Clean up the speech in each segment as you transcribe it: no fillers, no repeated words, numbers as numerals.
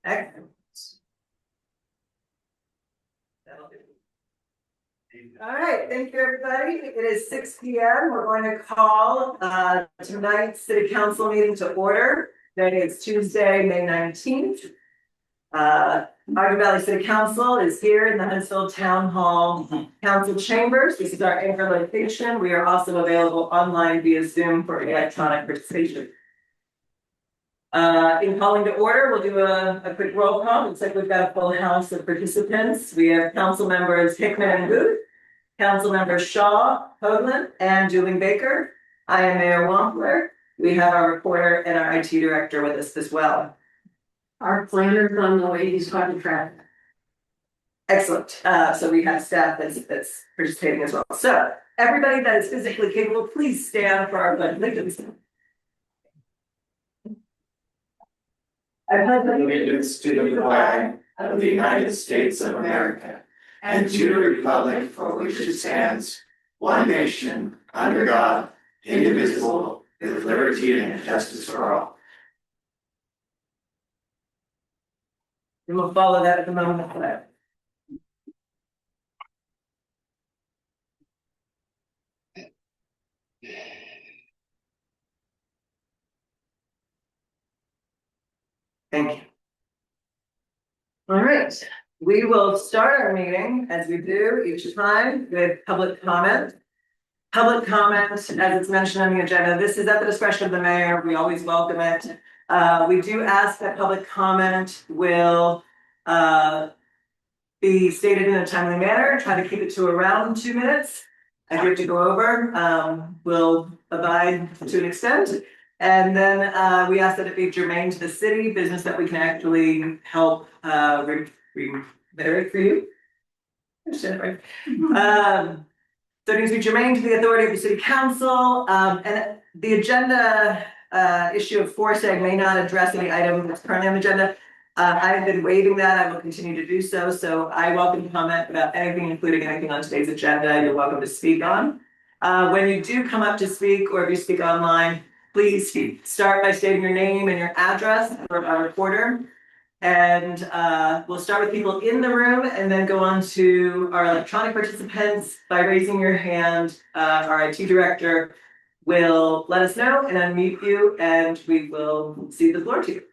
Excellent. That'll do. All right, thank you, everybody. It is 6 p.m. We're going to call tonight's city council meeting to order. Today is Tuesday, May 19th. Ogden Valley City Council is here in the Huntsville Town Hall Council Chambers. This is our anchor location. We are also available online via Zoom for electronic participation. In calling to order, we'll do a quick roll call. Looks like we've got a full house of participants. We have council members Hickman and Booth, council members Shaw, Hoagland, and Julie Baker. I am Mayor Wampler. We have our reporter and our IT director with us as well. Our planner's on the way, he's got the traffic. Excellent. So we have staff that's participating as well. So everybody that is physically capable, please stand for our pledge of allegiance. I pledge allegiance to the flag of the United States of America and to the republic for which it stands, one nation, under God, indivisible, with liberty and justice for all. And we'll follow that at the moment of flag. Thank you. All right, we will start our meeting as we do each time with public comment. Public comment, as it's mentioned on the agenda, this is at the discretion of the mayor. We always welcome it. We do ask that public comment will be stated in a timely manner. Try to keep it to around 2 minutes. I have to go over. We'll abide to an extent. And then we ask that it be germane to the city, business that we can actually help reiterate for you. Understand it, right? So it needs to be germane to the authority of the city council. And the agenda issue of FORSEG may not address any item that's currently on the agenda. I've been waiving that. I will continue to do so. So I welcome comment about anything, including anything on today's agenda. You're welcome to speak on. When you do come up to speak, or if you speak online, please start by stating your name and your address for our reporter. And we'll start with people in the room and then go on to our electronic participants by raising your hand. Our IT director will let us know and unmute you, and we will cede the floor to you.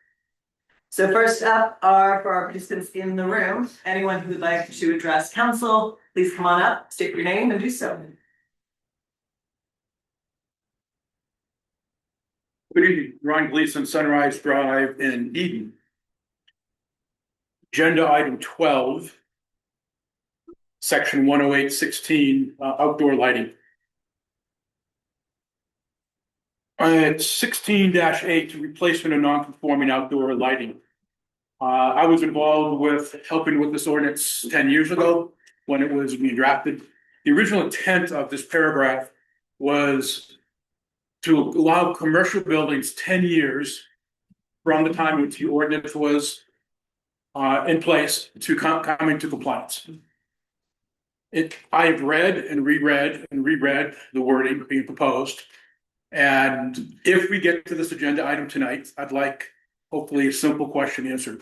So first up are for our participants in the room. Anyone who would like to address council, please come on up, state your name and do so. Good evening, Ron Gleason, Sunrise Drive in Eden. Agenda item 12, section 108.16, outdoor lighting. It's 16-8, replacement of non-conforming outdoor lighting. I was involved with helping with this ordinance 10 years ago when it was being drafted. The original intent of this paragraph was to allow commercial buildings 10 years from the time which the ordinance was in place to come into compliance. I've read and reread the wording being proposed. And if we get to this agenda item tonight, I'd like hopefully a simple question answered.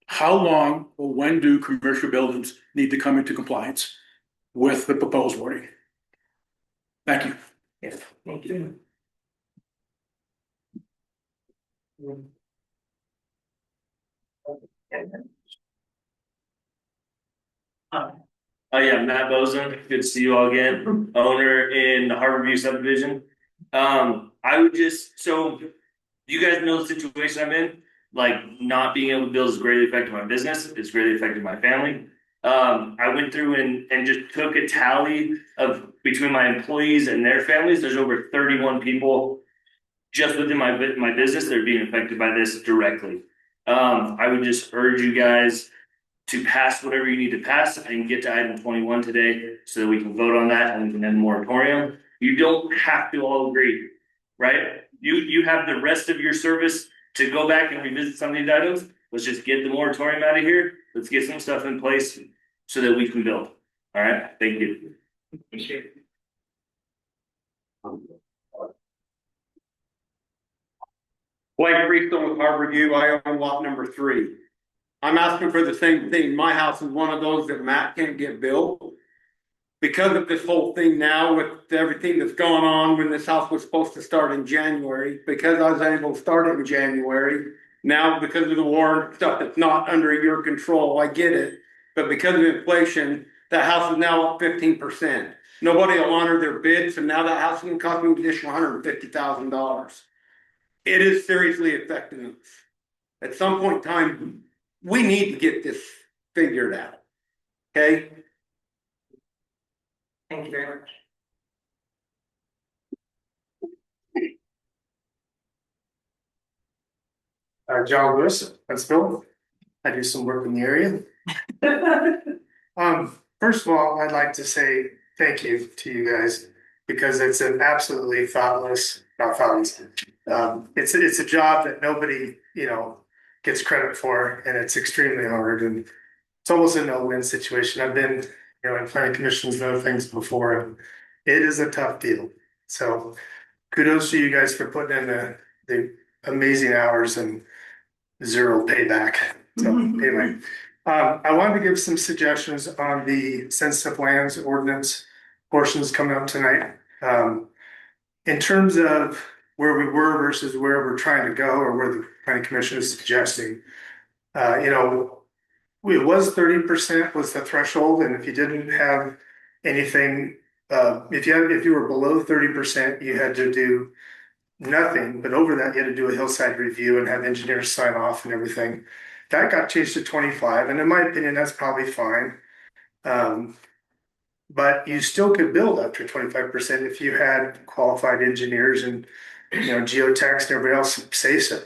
How long or when do commercial buildings need to come into compliance with the proposed wording? Thank you. Yes, thank you. Yeah, Matt Bozen. Good to see you all again. Owner in the Harborview subdivision. I would just, so you guys know the situation I'm in. Like, not being able to build has greatly affected my business. It's greatly affected my family. I went through and just took a tally of between my employees and their families. There's over 31 people just within my business that are being affected by this directly. I would just urge you guys to pass whatever you need to pass. I can get to item 21 today so that we can vote on that and we can end the moratorium. You don't have to all agree, right? You have the rest of your service to go back and revisit some of these items. Let's just get the moratorium out of here. Let's get some stuff in place so that we can build. All right, thank you. Appreciate it. Blake Freestone with Harborview. I own lot number 3. I'm asking for the same thing. My house is one of those that Matt can't get built. Because of this whole thing now with everything that's going on when this house was supposed to start in January, because I was able to start it in January. Now, because of the war and stuff that's not under your control, I get it. But because of inflation, that house is now up 15%. Nobody will honor their bids, and now that house is gonna cost me an additional $150,000. It is seriously affecting us. At some point in time, we need to get this figured out. Okay? Thank you very much. John Lewis, Huntsville. I do some work in the area. First of all, I'd like to say thank you to you guys because it's an absolutely not thoughtless. It's a job that nobody, gets credit for, and it's extremely hard, and it's almost a no-win situation. I've been, in planning commissions and other things before, and it is a tough deal. So kudos to you guys for putting in the amazing hours and zero payback. So anyway, I wanted to give some suggestions on the sensitive lands ordinance portions coming up tonight. In terms of where we were versus where we're trying to go, or where the planning commission is suggesting, it was 30% was the threshold, and if you didn't have anything, if you were below 30%, you had to do nothing, but over that you had to do a hillside review and have engineers sign off and everything. That got changed to 25, and in my opinion, that's probably fine. But you still could build up to 25% if you had qualified engineers and geotechs and everybody else say so.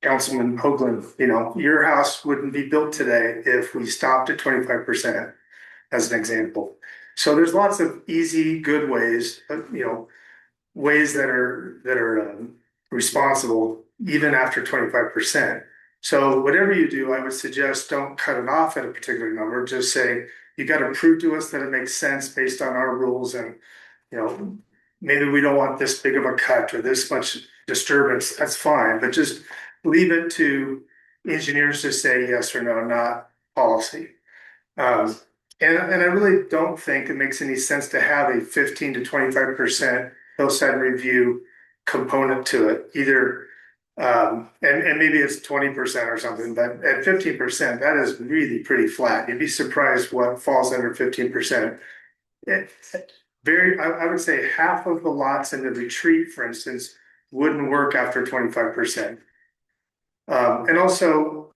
Councilman Hoagland, your house wouldn't be built today if we stopped at 25%, as an example. So there's lots of easy, good ways, ways that are responsible even after 25%. So whatever you do, I would suggest don't cut it off at a particular number. Just say you got to prove to us that it makes sense based on our rules, and maybe we don't want this big of a cut or this much disturbance. That's fine, but just leave it to engineers to say yes or no, not policy. And I really don't think it makes any sense to have a 15 to 25% hillside review component to it either. And maybe it's 20% or something, but at 15%, that is really pretty flat. You'd be surprised what falls under 15%. I would say half of the lots in the retreat, for instance, wouldn't work after 25%. And also,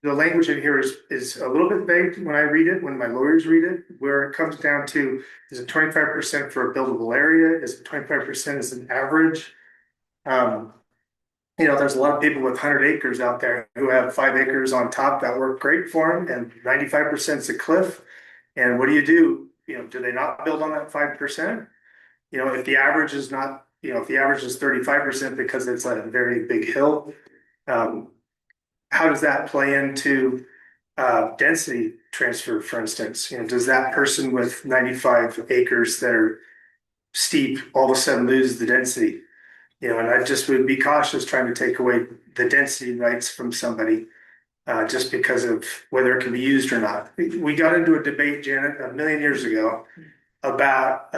the language in here is a little bit vague when I read it, when my lawyers read it, where it comes down to, is it 25% for a buildable area? Is it 25% as an average? There's a lot of people with 100 acres out there who have 5 acres on top that work great for them, and 95% is a cliff. And what do? Do they not build on that 5%? If the average is not, if the average is 35% because it's a very big hill, how does that play into density transfer, for instance? Does that person with 95 acres that are steep all of a sudden lose the density? And I just would be cautious trying to take away the density rights from somebody just because of whether it can be used or not. We got into a debate, Janet, a million years ago about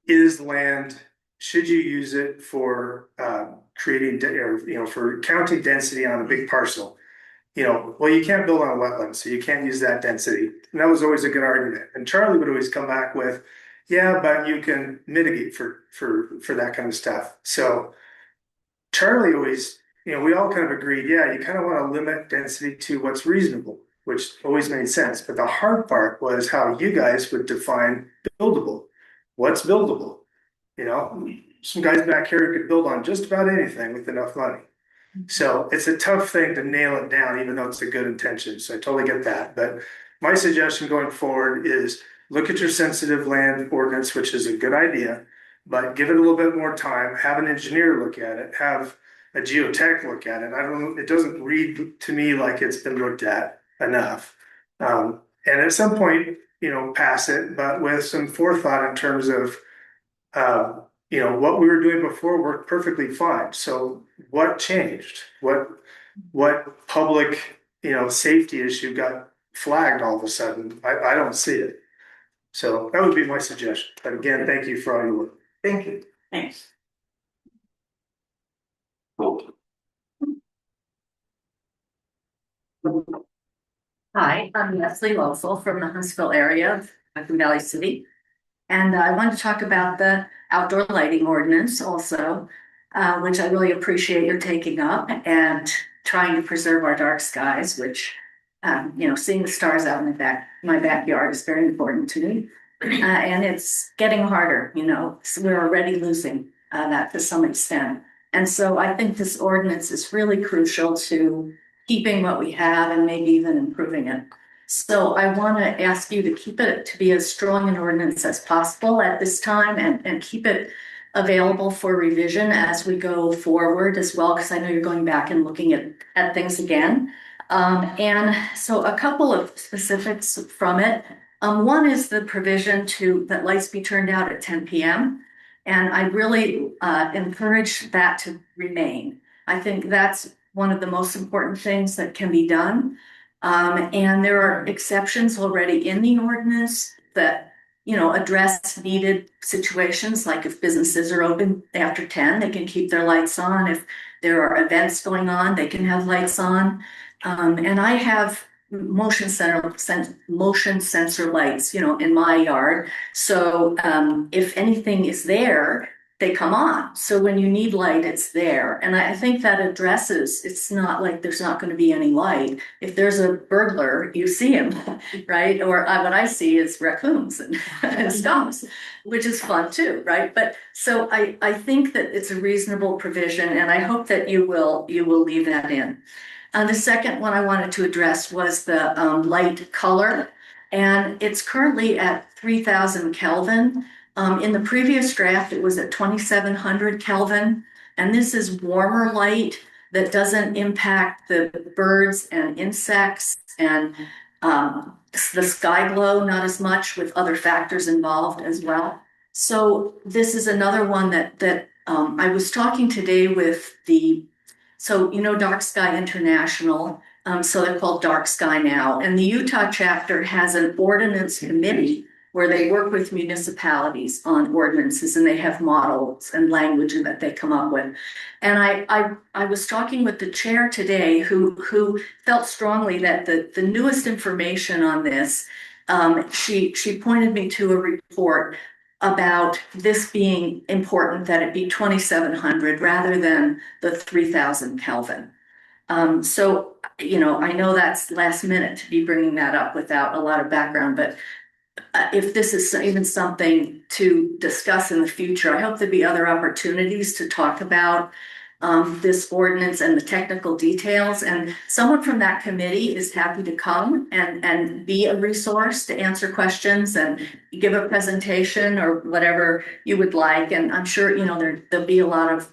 is land, should you use it for creating, for counting density on a big parcel? Well, you can't build on a wetland, so you can't use that density. And that was always a good argument. And Charlie would always come back with, yeah, but you can mitigate for that kind of stuff. So Charlie always, we all kind of agreed, yeah, you kind of want to limit density to what's reasonable, which always made sense. But the hard part was how you guys would define buildable. What's buildable? Some guys back here could build on just about anything with enough money. So it's a tough thing to nail it down, even though it's a good intention. So I totally get that. But my suggestion going forward is look at your sensitive land ordinance, which is a good idea, but give it a little bit more time, have an engineer look at it, have a geotech look at it. It doesn't read to me like it's been looked at enough. And at some point, pass it, but with some forethought in terms of, you know, what we were doing before worked perfectly fine. So what changed? What public, you know, safety issue got flagged all of a sudden? I don't see it. So that would be my suggestion. But again, thank you for all your work. Thank you. Thanks. Hi, I'm Leslie Losel from the Huntsville area of Hudson Valley City. And I wanted to talk about the outdoor lighting ordinance also, which I really appreciate your taking up and trying to preserve our dark skies, which, you know, seeing the stars out in my backyard is very important to me. And it's getting harder, you know, so we're already losing that to some extent. And so I think this ordinance is really crucial to keeping what we have and maybe even improving it. So I want to ask you to keep it to be as strong an ordinance as possible at this time and keep it available for revision as we go forward as well, because I know you're going back and looking at things again. And so a couple of specifics from it. One is the provision that lights be turned out at 10 p.m. And I really encourage that to remain. I think that's one of the most important things that can be done. And there are exceptions already in the ordinance that, you know, address needed situations, like if businesses are open after 10, they can keep their lights on. If there are events going on, they can have lights on. And I have motion sensor lights, you know, in my yard. So if anything is there, they come on. So when you need light, it's there. And I think that addresses, it's not like there's not going to be any light. If there's a burglar, you see him, right? Or what I see is raccoons and, and skunks, which is fun too, right? But so I think that it's a reasonable provision, and I hope that you will leave that in. The second one I wanted to address was the light color, and it's currently at 3,000 Kelvin. In the previous draft, it was at 2,700 Kelvin, and this is warmer light that doesn't impact the birds and insects and the sky glow, not as much, with other factors involved as well. So this is another one that I was talking today with so you know, Dark Sky International, so they're called Dark Sky now, and the Utah chapter has an ordinance committee where they work with municipalities on ordinances, and they have models and language that they come up with. And I was talking with the chair today who felt strongly that the newest information on this, she pointed me to a report about this being important, that it be 2,700 rather than the 3,000 Kelvin. So, you know, I know that's last minute to be bringing that up without a lot of background, but if this is even something to discuss in the future, I hope there'd be other opportunities to talk about this ordinance and the technical details. And someone from that committee is happy to come and be a resource to answer questions and give a presentation or whatever you would like. And I'm sure, you know, there'll be a lot of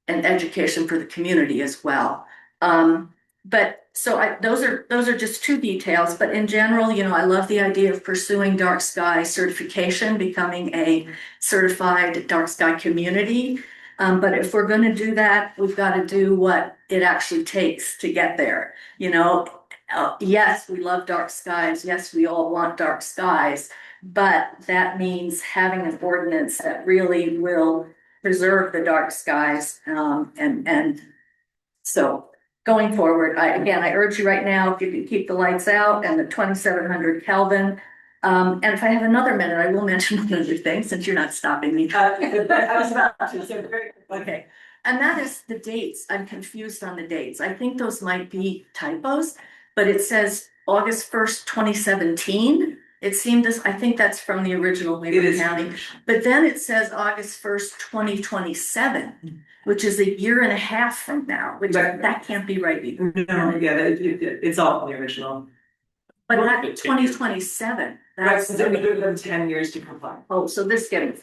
an education for the community as well. But so those are just two details, but in general, you know, I love the idea of pursuing dark sky certification, becoming a certified dark sky community. But if we're going to do that, we've got to do what it actually takes to get there. You know, yes, we love dark skies. Yes, we all want dark skies, but that means having an ordinance that really will preserve the dark skies. And so going forward, I urge you right now, if you can keep the lights out and the 2,700 Kelvin. And if I have another minute, I will mention one other thing, since you're not stopping me. I was about to say, very Okay, and that is the dates. I'm confused on the dates. I think those might be typos, but it says August 1st, 2017. It seemed I think that's from the original Weber County, but then it says August 1st, 2027, which is a year and a half from now, which that can't be right either. No, yeah, it's all in the original. But not 2027. Right, so we give them 10 years to comply. Oh, so this getting,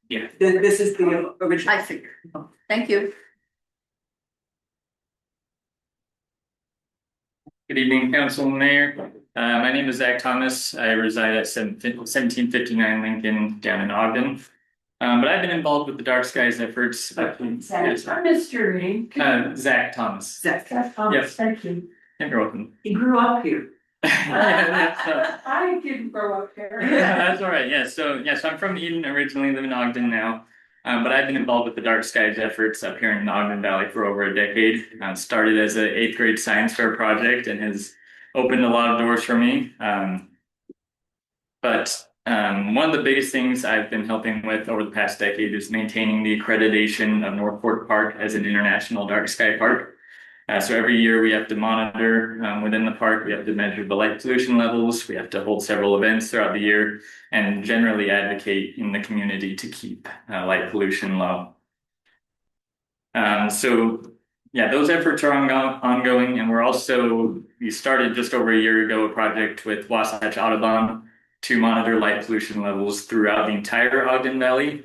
This is the original. I figured. Thank you. Good evening, Council and Mayor. My name is Zach Thomas. I reside at 1759 Lincoln down in Ogden. But I've been involved with the Dark Skies efforts. Mystery. Zach Thomas. Zach. Yes. Thank you. You're welcome. He grew up here. Yeah, I didn't grow up here. that's all right. So I'm from Eden, originally live in Ogden now. But I've been involved with the Dark Skies efforts up here in the Ogden Valley for over a decade. Started as an 8th grade science fair project and has opened a lot of doors for me. But one of the biggest things I've been helping with over the past decade is maintaining the accreditation of Northport Park as an international dark sky park. So every year we have to monitor within the park, we have to measure the light pollution levels, we have to hold several events throughout the year, and generally advocate in the community to keep light pollution low. Those efforts are ongoing, and we started just over a year ago a project with Wasatch Audubon to monitor light pollution levels throughout the entire Ogden Valley.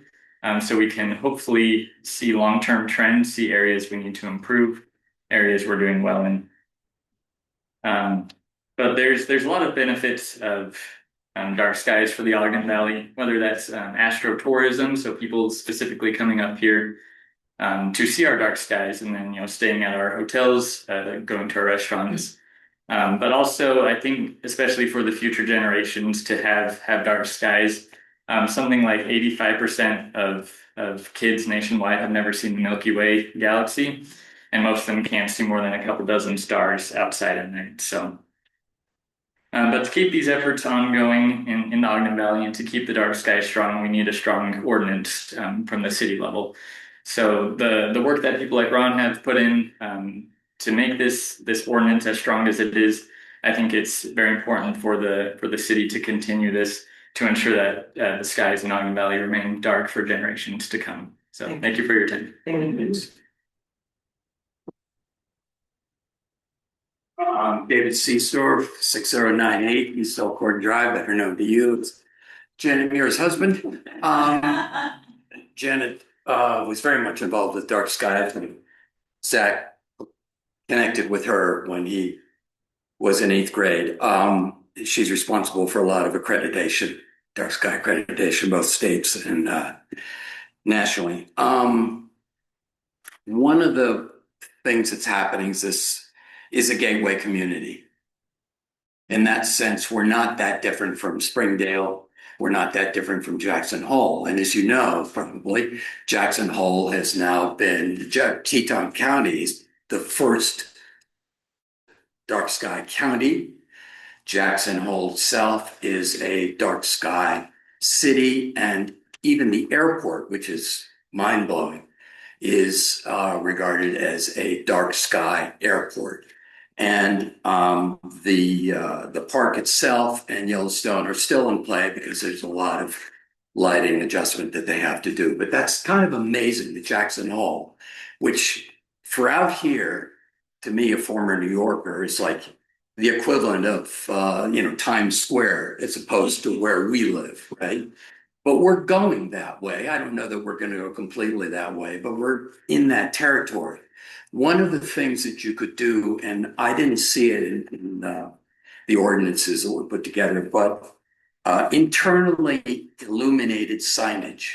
So we can hopefully see long-term trends, see areas we need to improve, areas we're doing well in. But there's a lot of benefits of dark skies for the Ogden Valley, whether that's astrotourism, so people specifically coming up here to see our dark skies and then staying at our hotels, going to our restaurants. But also I think especially for the future generations to have dark skies, something like 85% of kids nationwide have never seen the Milky Way galaxy. And most of them can't see more than a couple dozen stars outside at night. So, but to keep these efforts ongoing in the Ogden Valley and to keep the dark sky strong, we need a strong ordinance from the city level. So the work that people like Ron have put in to make this ordinance as strong as it is, I think it's very important for the city to continue this to ensure that the skies in Ogden Valley remain dark for generations to come. So thank you for your time. Thank you. David Seastorf, 6098 East Elkhorn Drive, better known to you as Janet Muir's husband. Janet was very much involved with Dark Skies, and Zach connected with her when he was in 8th grade. She's responsible for a lot of accreditation, dark sky accreditation, both states and nationally. One of the things that's happening is this is a gateway community. In that sense, we're not that different from Springdale. We're not that different from Jackson Hole. And as you know, probably, Jackson Hole has now been, Teton County is the first dark sky county. Jackson Hole itself is a dark sky city, and even the airport, which is mind-blowing, is regarded as a dark sky airport. And the park itself and Yellowstone are still in play because there's a lot of lighting adjustment that they have to do. But that's kind of amazing, the Jackson Hole, which for out here, to me, a former New Yorker, is like the equivalent of, Times Square as opposed to where we live, right? But we're going that way. I don't know that we're going to go completely that way, but we're in that territory. One of the things that you could do, and I didn't see it in the ordinances that were put together, but internally illuminated signage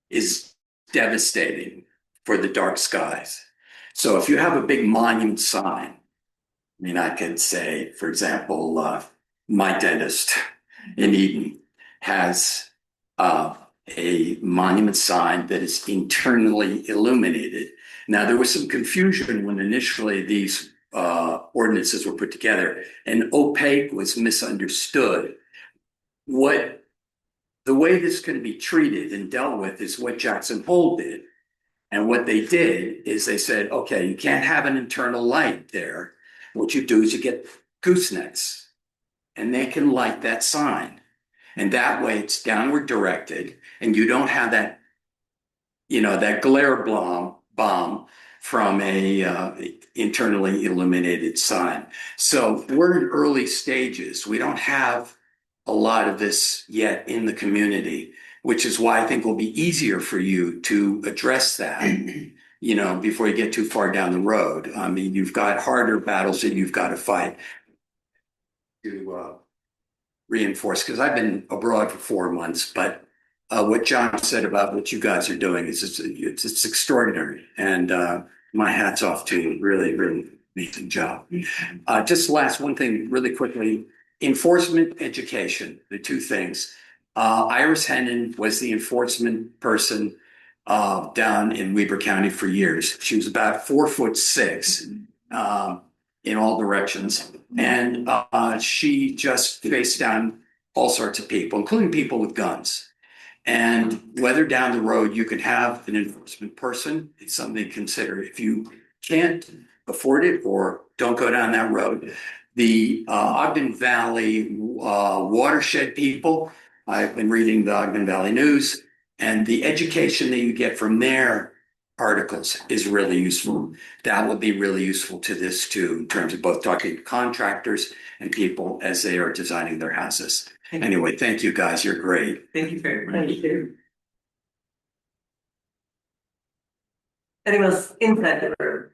is devastating for the dark skies. So if you have a big monument sign, I mean, I could say, for example, my dentist in Eden has a monument sign that is internally illuminated. Now, there was some confusion when initially these ordinances were put together, and opaque was misunderstood. The way this can be treated and dealt with is what Jackson Hole did. And what they did is they said, okay, you can't have an internal light there. What you do is you get goosenecks, and they can light that sign. And that way it's downward directed, and you don't have that, that glare bomb from a internally illuminated sign. So we're in early stages. We don't have a lot of this yet in the community, which is why I think it will be easier for you to address that, before you get too far down the road. I mean, you've got harder battles that you've got to fight to reinforce, because I've been abroad for 4 months, but what John said about what you guys are doing is it's extraordinary, and my hat's off to you. Really, really amazing job. Just last one thing, really quickly: enforcement, education, the two things. Iris Hennon was the enforcement person down in Weber County for years. She was about 4'6" in all directions, and she just faced down all sorts of people, including people with guns. And whether down the road you could have an enforcement person, it's something to consider. If you can't afford it or don't go down that road, the Ogden Valley watershed people, I've been reading the Ogden Valley News, and the education that you get from their articles is really useful. That would be really useful to this too, in terms of both talking to contractors and people as they are designing their houses. Anyway, thank you guys. You're great. Thank you very much. Thank you. Anyone else inside the room?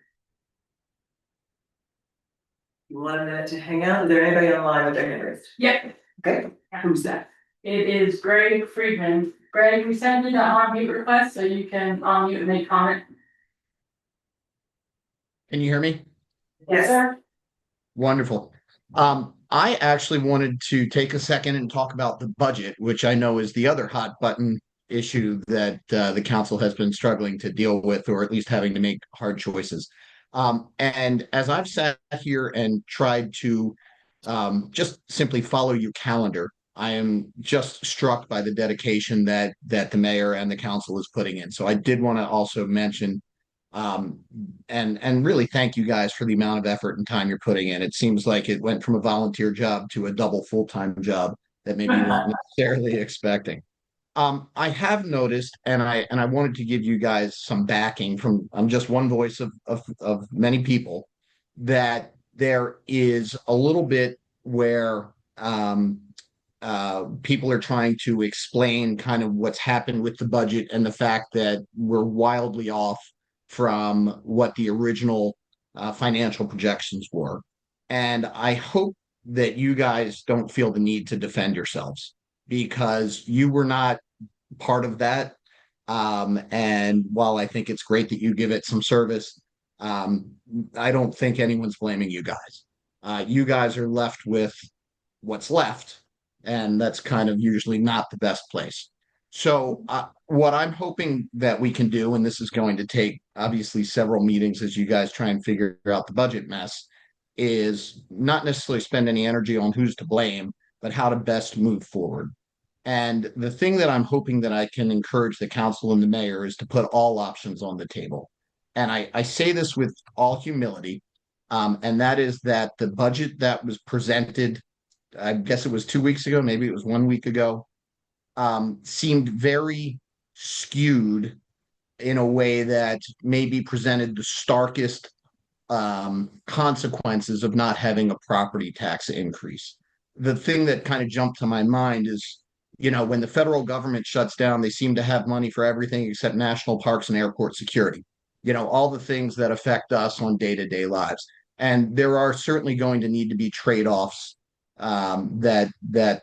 You want a minute to hang out? Is there anybody online with their hand raised? Yep, Okay, who's that? it is Greg Friedman. Greg, we sent you the unmute request so you can unmute and make comment. Can you hear me? Yes. Sir. Wonderful. I actually wanted to take a second and talk about the budget, which I know is the other hot button issue that the council has been struggling to deal with, or at least having to make hard choices. And as I've sat here and tried to just simply follow your calendar, I am just struck by the dedication that the mayor and the council is putting in. So I did want to also mention and really thank you guys for the amount of effort and time you're putting in. It seems like it went from a volunteer job to a double full-time job that maybe you weren't necessarily expecting. I have noticed, and I wanted to give you guys some backing from, I'm just one voice of many people, that there is a little bit where people are trying to explain kind of what's happened with the budget and the fact that we're wildly off from what the original financial projections were. And I hope that you guys don't feel the need to defend yourselves, because you were not part of that. And while I think it's great that you give it some service, I don't think anyone's blaming you guys. You guys are left with what's left, and that's kind of usually not the best place. So what I'm hoping that we can do, and this is going to take obviously several meetings as you guys try and figure out the budget mess, is not necessarily spend any energy on who's to blame, but how to best move forward. And the thing that I'm hoping that I can encourage the council and the mayor is to put all options on the table. And I say this with all humility, and that is that the budget that was presented, I guess it was 2 weeks ago, maybe it was 1 week ago, seemed very skewed in a way that maybe presented the starkest consequences of not having a property tax increase. The thing that kind of jumped to my mind is, you know, when the federal government shuts down, they seem to have money for everything except national parks and airport security. You know, all the things that affect us on day-to-day lives. And there are certainly going to need to be trade-offs that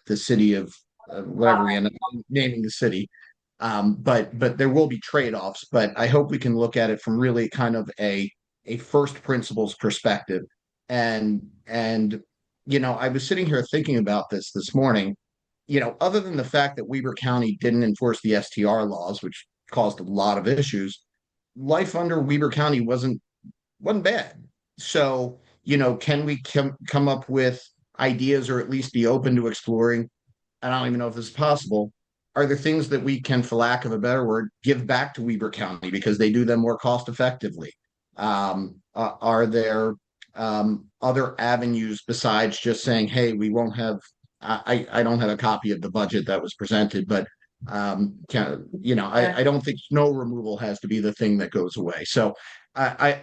the city of whatever we end up naming the city. But there will be trade-offs. But I hope we can look at it from really kind of a first principles perspective. And you know, I was sitting here thinking about this morning. You know, other than the fact that Weber County didn't enforce the STR laws, which caused a lot of issues, life under Weber County wasn't bad. So, you know, can we come up with ideas, or at least be open to exploring? I don't even know if this is possible. Are there things that we can, for lack of a better word, give back to Weber County because they do them more cost effectively? Are there other avenues besides just saying, hey, we won't have, I don't have a copy of the budget that was presented, but you know, I don't think snow removal has to be the thing that goes away. So I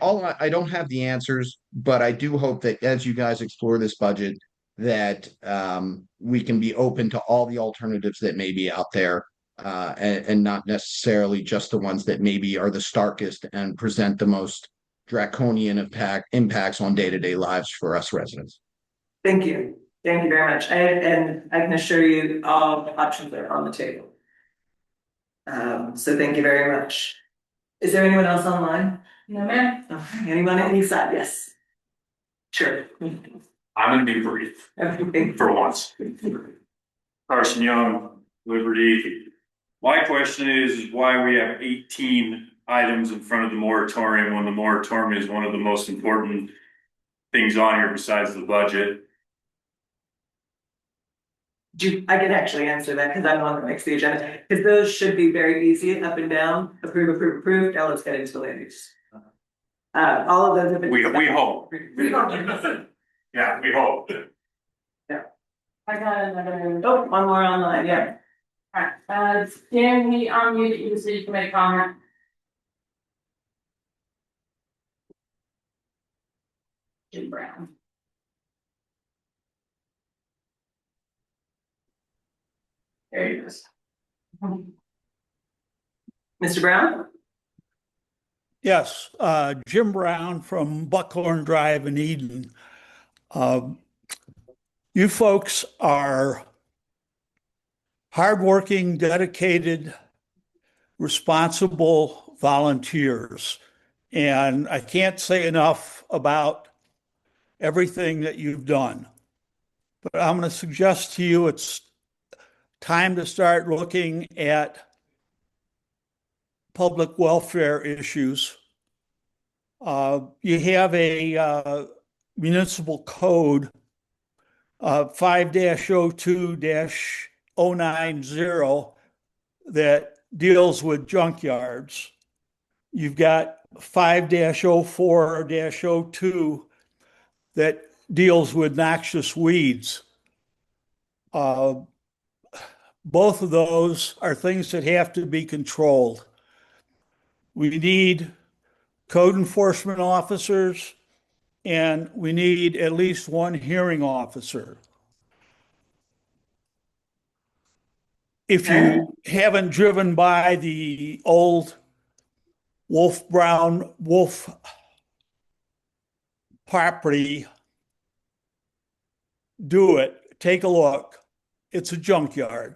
don't have the answers, but I do hope that as you guys explore this budget, that we can be open to all the alternatives that may be out there, and not necessarily just the ones that maybe are the starkest and present the most draconian impacts on day-to-day lives for us residents. Thank you. Thank you very much. And I can assure you all options are on the table. So thank you very much. Is there anyone else online? No, ma'am. Okay, anyone on any side? Yes. Sure. I'm gonna be brief Everything. for once. Carson Young, Liberty. My question is why we have 18 items in front of the moratorium when the moratorium is one of the most important things on here besides the budget. I can actually answer that because I'm the one that makes the agenda, because those should be very easy, up and down, approve. Now let's get into the land use. All of those have been. We hope. We hope. Yeah, we hope. I got another. Oh, one more online, yeah. Alright, Dan, we unmute you so you can make comment. Jim Brown. There he goes. Mr. Brown? Yes, Jim Brown from Buckhorn Drive in Eden. You folks are hardworking, dedicated, responsible volunteers. And I can't say enough about everything that you've done. But I'm going to suggest to you it's time to start looking at public welfare issues. You have a municipal code 5-02-090 that deals with junkyards. You've got 5-04-02 that deals with noxious weeds. Both of those are things that have to be controlled. We need code enforcement officers, and we need at least one hearing officer. If you haven't driven by the old Wolf property, do it. Take a look. It's a junkyard.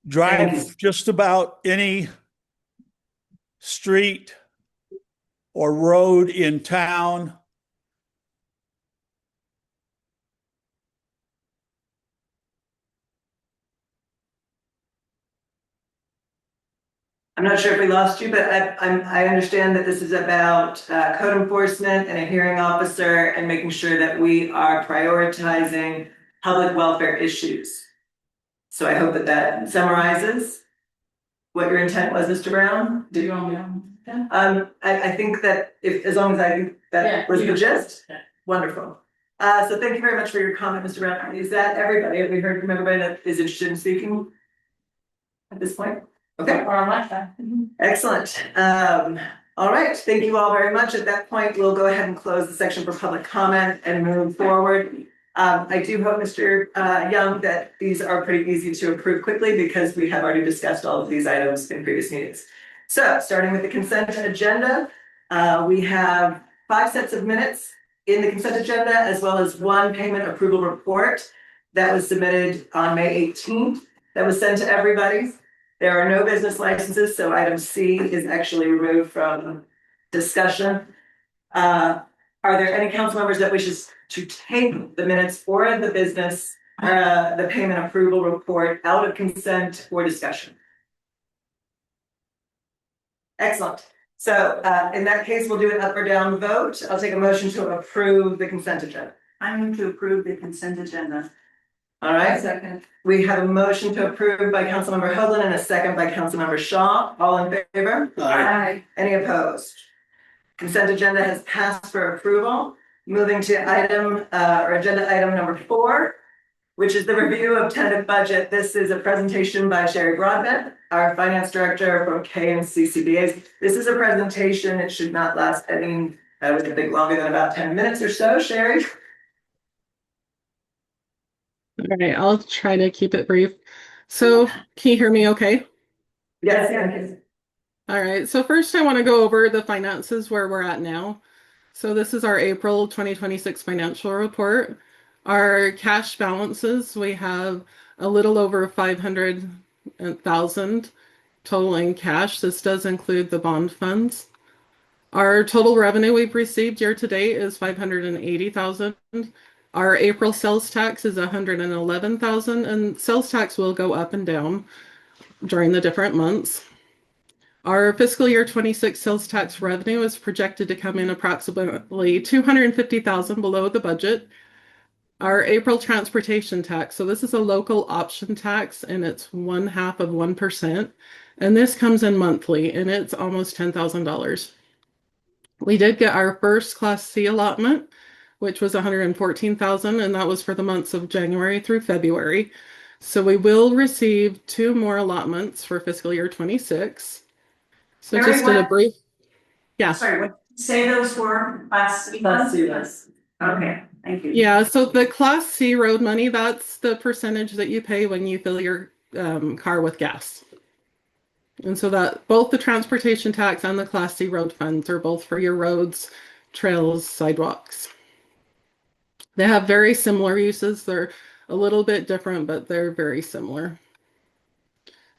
Drive just about any street or road in town. I'm not sure if we lost you, but I understand that this is about code enforcement and a hearing officer and making sure that we are prioritizing public welfare issues. So I hope that that summarizes what your intent was, Mr. Brown. Do you want me to? I think that as long as I think that was the gist, wonderful. So thank you very much for your comment, Mr. Brown. Is that everybody? Have we heard from everybody that is interested in speaking at this point? Okay. Or on my side. Excellent. All right, thank you all very much. At that point, we'll go ahead and close the section for public comment and move forward. I do hope, Mr. Young, that these are pretty easy to approve quickly because we have already discussed all of these items in previous meetings. So starting with the consent agenda, we have 5 sets of minutes in the consent agenda, as well as 1 payment approval report that was submitted on May 18th. That was sent to everybody. There are no business licenses, so item C is actually removed from discussion. Are there any council members that wishes to take the minutes or the business, the payment approval report out of consent for discussion? Excellent. So in that case, we'll do an up or down vote. I'll take a motion to approve the consent agenda. I move to approve the consent agenda. All right. Second. We have a motion to approve by Councilmember Hoagland and a second by Councilmember Shaw. All in favor? Aye. Any opposed? Consent agenda has passed for approval. Moving to item or agenda item number 4, which is the review of tentative budget. This is a presentation by Sherry Broadbent, our finance director from KNCCBA. This is a presentation. It should not last any, I would think, longer than about 10 minutes or so. Sherry? All right, I'll try to keep it brief. So, can you hear me okay? Yes. All right, so first I want to go over the finances where we're at now. So this is our April 2026 financial report. Our cash balances, we have a little over $500 $500,000 total in cash. This does include the bond funds. Our total revenue we've received year to date is $580,000. Our April sales tax is $111,000, and sales tax will go up and down during the different months. Our fiscal year 26 sales tax revenue is projected to come in approximately $250,000 below the budget. Our April transportation tax, so this is a local option tax, and it's 0.5%, and this comes in monthly, and it's almost $10,000. We did get our first Class C allotment, which was $114,000, and that was for the months of January through February. So we will receive 2 more allotments for fiscal year 26. So Very just in a well. brief, yeah. Sorry, what did you say those were? Class C funds? Okay, thank you. Yeah, so the Class C road money, that's the percentage that you pay when you fill your car with gas. And so that both the transportation tax and the Class C road funds are both for your roads, trails, sidewalks. They have very similar uses. They're a little bit different, but they're very similar.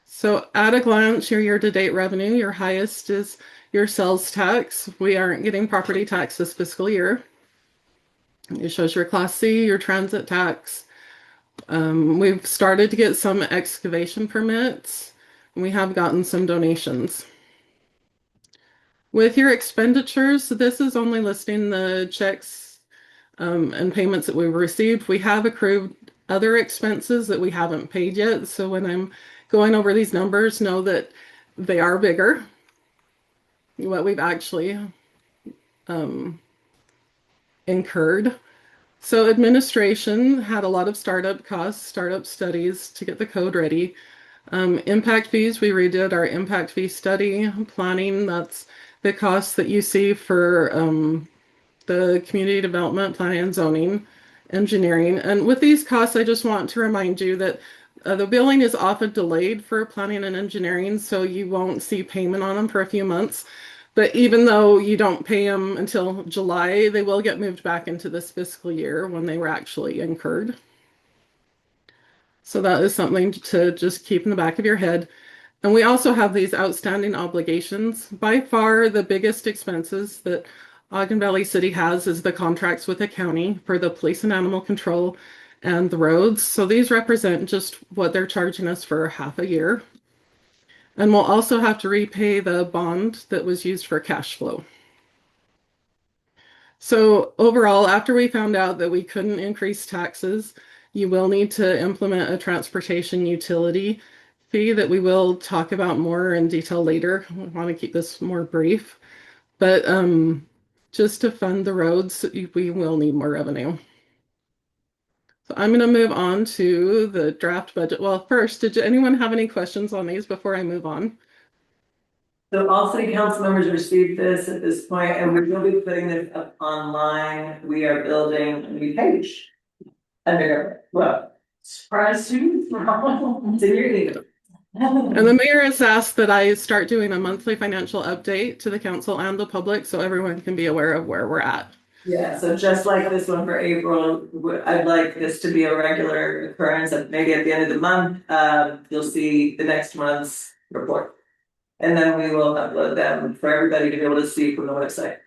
So at a glance, your year-to-date revenue, your highest is your sales tax. We aren't getting property tax this fiscal year. It shows your Class C, your transit tax. We've started to get some excavation permits, and we have gotten some donations. With your expenditures, this is only listing the checks and payments that we've received. We have accrued other expenses that we haven't paid yet. So when I'm going over these numbers, know that they are bigger. What we've actually incurred. So administration had a lot of startup costs, startup studies to get the code ready. Impact fees, we redid our impact fee study. Planning, that's the costs that you see for the community development, planning and zoning, engineering. And with these costs, I just want to remind you that the billing is often delayed for planning and engineering, so you won't see payment on them for a few months. But even though you don't pay them until July, they will get moved back into this fiscal year when they were actually incurred. So that is something to just keep in the back of your head. And we also have these outstanding obligations. By far, the biggest expenses that Ogden Valley City has is the contracts with the county for the police and animal control and the roads. So these represent just what they're charging us for half a year. And we'll also have to repay the bond that was used for cash flow. So overall, after we found out that we couldn't increase taxes, you will need to implement a transportation utility fee that we will talk about more in detail later. We want to keep this more brief. But just to fund the roads, we will need more revenue. So I'm going to move on to the draft budget. Well, first, did anyone have any questions on these before I move on? So all city council members received this at this point, and we will be putting this up online. We are building a new page. Under, well, Surprise students. it's in your email. And the mayor has asked that I start doing a monthly financial update to the council and the public so everyone can be aware of where we're at. Yeah, so just like this one for April, I'd like this to be a regular occurrence, and maybe at the end of the month, you'll see the next month's report. And then we will upload them for everybody to be able to see from the website.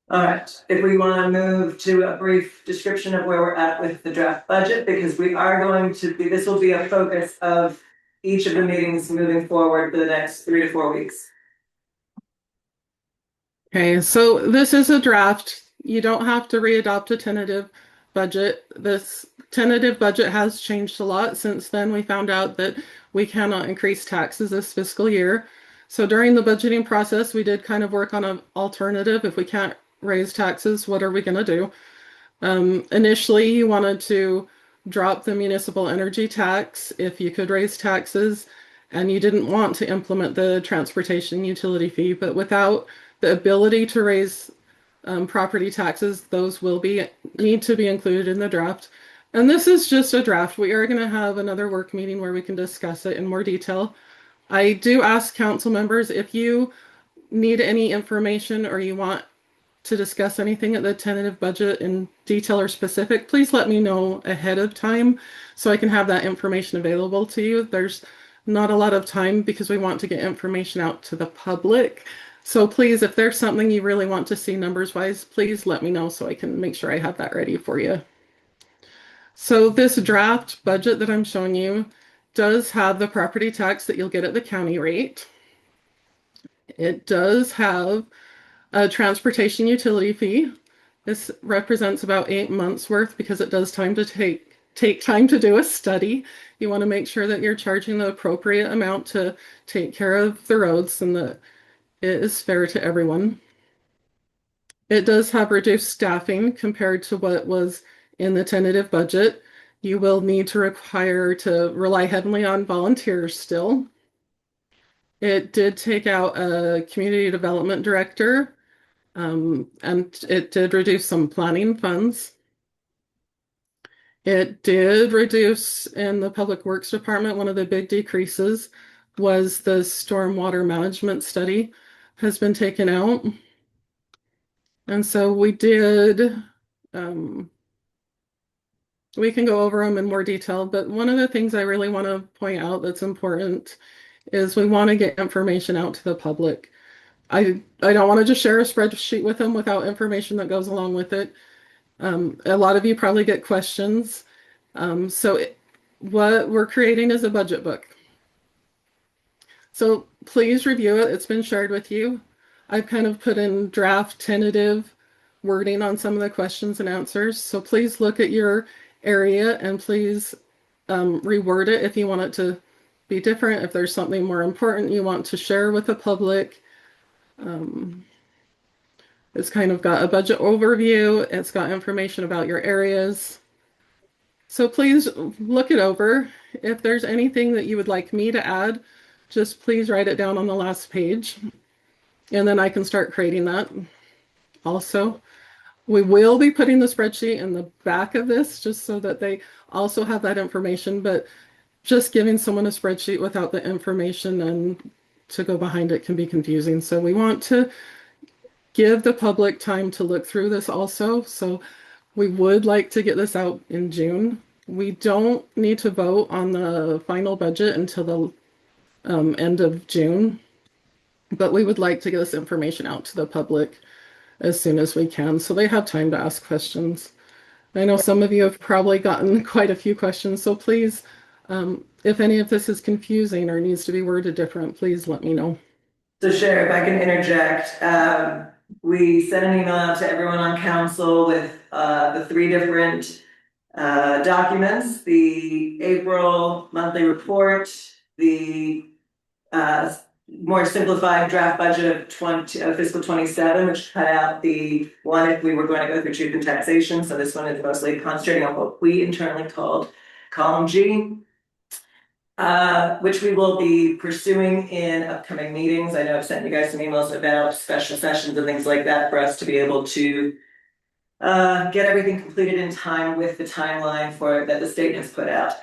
All right, if we want to move to a brief description of where we're at with the draft budget, because we are going to be, this will be a focus of each of the meetings moving forward for the next 3 to 4 weeks. Okay, so this is a draft. You don't have to readopt a tentative budget. This tentative budget has changed a lot since then. We found out that we cannot increase taxes this fiscal year. So during the budgeting process, we did kind of work on an alternative. If we can't raise taxes, what are we going to do? Initially, you wanted to drop the municipal energy tax if you could raise taxes, and you didn't want to implement the transportation utility fee, but without the ability to raise property taxes, those will need to be included in the draft. And this is just a draft. We are going to have another work meeting where we can discuss it in more detail. I do ask council members if you need any information or you want to discuss anything at the tentative budget in detail or specific, please let me know ahead of time so I can have that information available to you. There's not a lot of time because we want to get information out to the public. So please, if there's something you really want to see numbers wise, please let me know so I can make sure I have that ready for you. So this draft budget that I'm showing you does have the property tax that you'll get at the county rate. It does have a transportation utility fee. This represents about 8 months worth because it does take time to do a study. You want to make sure that you're charging the appropriate amount to take care of the roads and that it is fair to everyone. It does have reduced staffing compared to what was in the tentative budget. You will need to rely heavily on volunteers still. It did take out a community development director, and it did reduce some planning funds. It did reduce in the Public Works Department. One of the big decreases was the stormwater management study has been taken out. And so we did, we can go over them in more detail, but one of the things I really want to point out that's important is we want to get information out to the public. I don't want to just share a spreadsheet with them without information that goes along with it. A lot of you probably get questions. What we're creating is a budget book. So please review it. It's been shared with you. I've kind of put in draft tentative wording on some of the questions and answers. So please look at your area and please reword it if you want it to be different. If there's something more important you want to share with the public. It's kind of got a budget overview. It's got information about your areas. So please look it over. If there's anything that you would like me to add, just please write it down on the last page. And then I can start creating that. Also, we will be putting the spreadsheet in the back of this just so that they also have that information, but just giving someone a spreadsheet without the information and to go behind it can be confusing. So we want to give the public time to look through this also. So we would like to get this out in June. We don't need to vote on the final budget until the end of June, but we would like to get this information out to the public as soon as we can so they have time to ask questions. I know some of you have probably gotten quite a few questions, so please, if any of this is confusing or needs to be worded different, please let me know. So Sherry, if I can interject, we sent an email out to everyone on council with the 3 different documents, the April monthly report, the more simplified draft budget of fiscal 27, which cut out the one if we were going to go through truth and taxation. So this one is mostly concentrating on what we internally called column G, which we will be pursuing in upcoming meetings. I know I've sent you guys some emails about special sessions and things like that for us to be able to get everything completed in time with the timeline that the state has put out.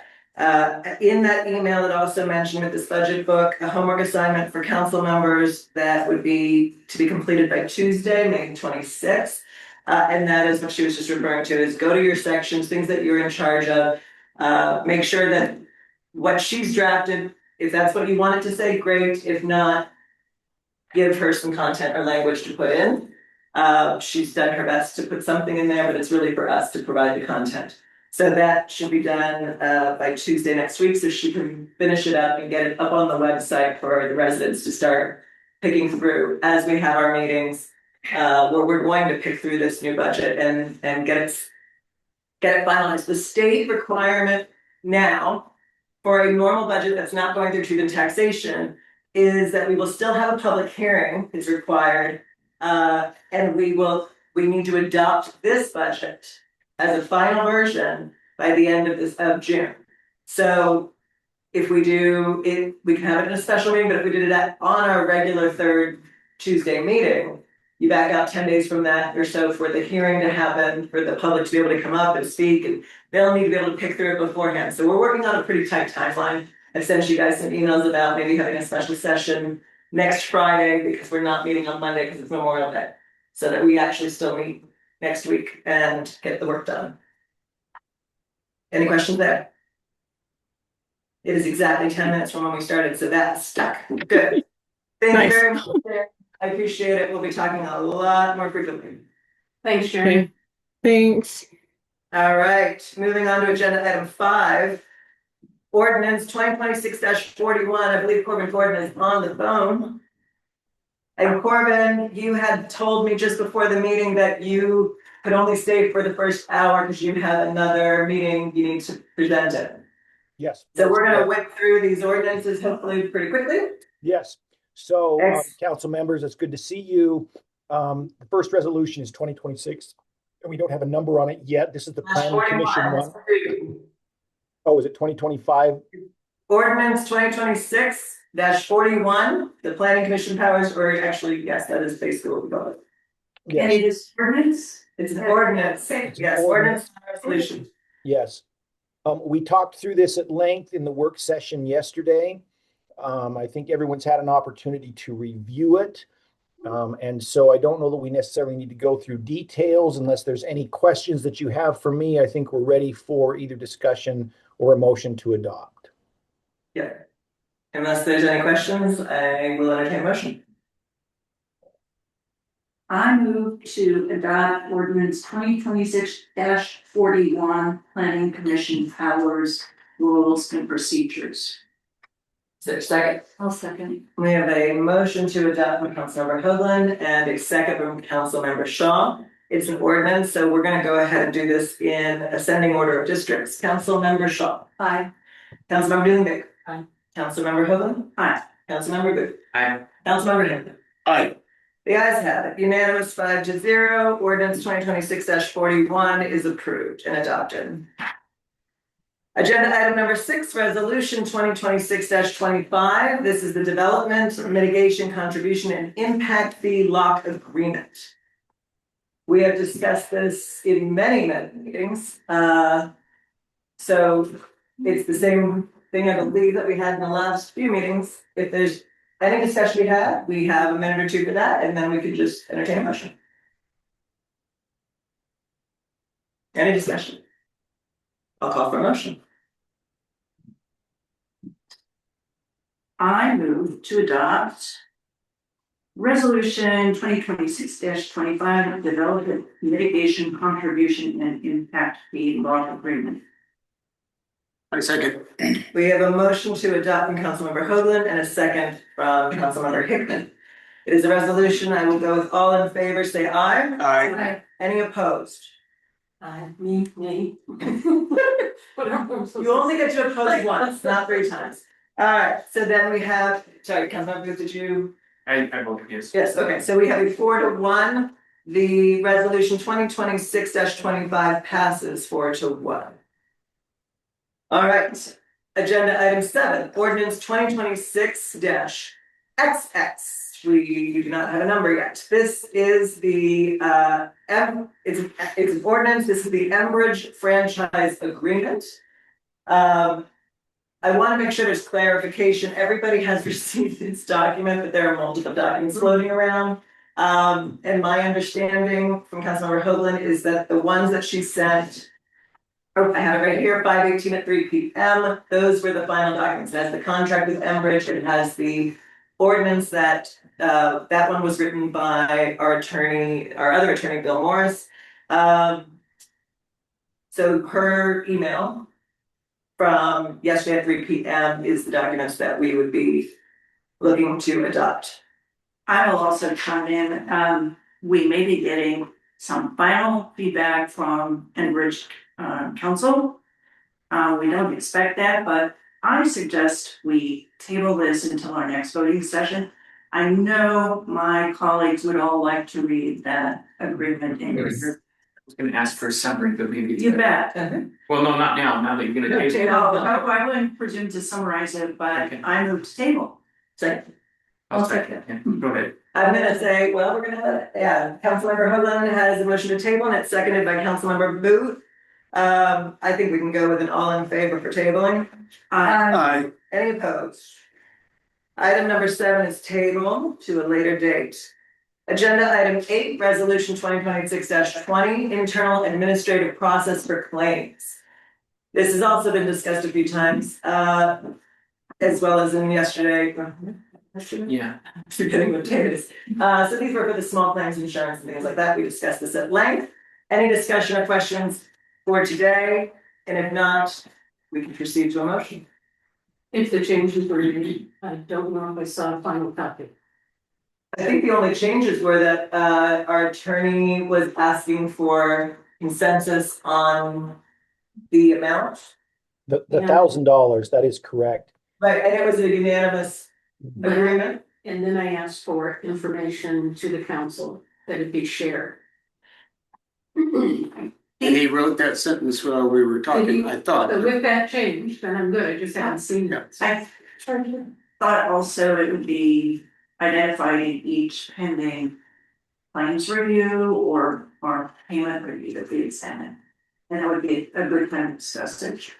In that email, it also mentioned with this budget book, a homework assignment for council members that would be to be completed by Tuesday, May 26th. And that is what she was just referring to, is go to your sections, things that you're in charge of, make sure that what she's drafted, if that's what you want it to say, great. If not, give her some content or language to put in. She's done her best to put something in there, but it's really for us to provide the content. So that should be done by Tuesday next week, so she can finish it up and get it up on the website for the residents to start picking through as we have our meetings, where we're going to pick through this new budget and get it finalized. The state requirement now for a normal budget that's not going through truth and taxation is that we will still have a public hearing is required, and we need to adopt this budget as a final version by the end of June. So if we do it, we can have it in a special meeting, but if we did it on our regular 3rd Tuesday meeting, you back out 10 days from that or so for the hearing to happen, for the public to be able to come up and speak, and they'll need to be able to pick through it beforehand. So we're working on a pretty tight timeline. I've sent you guys some emails about maybe having a special session next Friday because we're not meeting on Monday because it's Memorial Day. so that we actually still meet next week and get the work done. Any questions there? It is exactly 10 minutes from when we started, so that's stuck. Good. Thank Nice. you very much. I appreciate it. We'll be talking a lot more frequently. Thanks, Sharon. Okay. Thanks. All right, moving on to agenda item 5. Ordinance 2026-41. I believe Corbin Gordon is on the phone. And Corbin, you had told me just before the meeting that you could only stay for the first hour because you have another meeting you need to present it. Yes. So we're gonna whip through these ordinances hopefully pretty quickly. Yes. So, Thanks. council members, it's good to see you. The first resolution is 2026, and we don't have a number on it yet. This is the planning commission one. Oh, is it 2025? Ordinance 2026-41, the planning commission powers, or actually, yes, that is basically what we call it. Yes. And it is ordinance? It's an ordinance, yes, ordinance, not a resolution. Yes. We talked through this at length in the work session yesterday. I think everyone's had an opportunity to review it. And so I don't know that we necessarily need to go through details unless there's any questions that you have for me. I think we're ready for either discussion or a motion to adopt. Yeah. Unless there's any questions, I will entertain a motion. I move to adopt ordinance 2026-41, planning commission powers, rules and procedures. Is there a second? I'll second. We have a motion to adopt from Councilmember Hoagland and a second from Councilmember Shaw. It's an ordinance, so we're gonna go ahead and do this in ascending order of districts. Councilmember Shaw. Aye. Councilmember Dooley. Aye. Councilmember Hoagland. Aye. Councilmember Booth. Aye. Councilmember Hinton. Aye. The ayes have it, unanimous 5-0. Ordinance 2026-41 is approved and adopted. Agenda item number 6, resolution 2026-25. This is the development, mitigation, contribution, and impact fee lock agreement. We have discussed this in many meetings. So it's the same thing, I believe, that we had in the last few meetings. If there's any discussion we have a minute or two for that, and then we could just entertain a motion. Any discussion? I'll call for a motion. I move to adopt resolution 2026-25, development, mitigation, contribution, and impact fee lock agreement. I second. We have a motion to adopt from Councilmember Hoagland and a second from Councilmember Hickman. It is a resolution. I will go with all in favor, say aye. Aye. Any opposed? Me. You only get to oppose once, not 3 times. All right, so then we have, sorry, Councilmember Booth, did you? I vote yes. Yes, okay, so we have a 4-1. The resolution 2026-25 passes 4-1. All right, agenda item 7, ordinance 2026-XX. We do not have a number yet. This is the it's an ordinance. This is the Enbridge franchise agreement. I want to make sure there's clarification. Everybody has received this document, but there are multiple documents floating around. And my understanding from Councilmember Hoagland is that the ones that she sent, I have it right here, 5/18 at 3 p.m. Those were the final documents. It has the contract with Enbridge. It has the ordinance that that one was written by our other attorney, Bill Morris. So her email from yesterday at 3 p.m. is the documents that we would be looking to adopt. I will also chime in. We may be getting some final feedback from Enbridge Council. We don't expect that, but I suggest we table this until our next voting session. I know my colleagues would all like to read that agreement in your. I was gonna ask for a summary, but maybe. You bet. Well, no, not now, now that you're gonna. I wouldn't presume to summarize it, but Okay. I move to table. Second. I'll second. Yeah, go ahead. I'm gonna say, well, we're gonna Councilmember Hoagland has a motion to table and it's seconded by Councilmember Booth. I think we can go with an all in favor for tabling. Aye. Any opposed? Item number 7 is tabled to a later date. Agenda item 8, resolution 2026-20, internal administrative process for claims. This has also been discussed a few times, as well as in yesterday. Yeah. Forgetting what day it is. So these were for the small claims insurance and things like that. We discussed this at length. Any discussion or questions for today? And if not, we can proceed to a motion. If the changes were made, I don't know if I saw a final copy. I think the only changes were that our attorney was asking for consensus on the amount. The Yeah. $1,000, that is correct. Right, and it was a unanimous agreement. And then I asked for information to the council that it be shared. And he wrote that sentence while we were talking, I thought. But with that change, then I'm good, I just haven't seen it. I thought also it would be identifying each pending claims review or payment review that we examine. And that would be a good time to discuss it.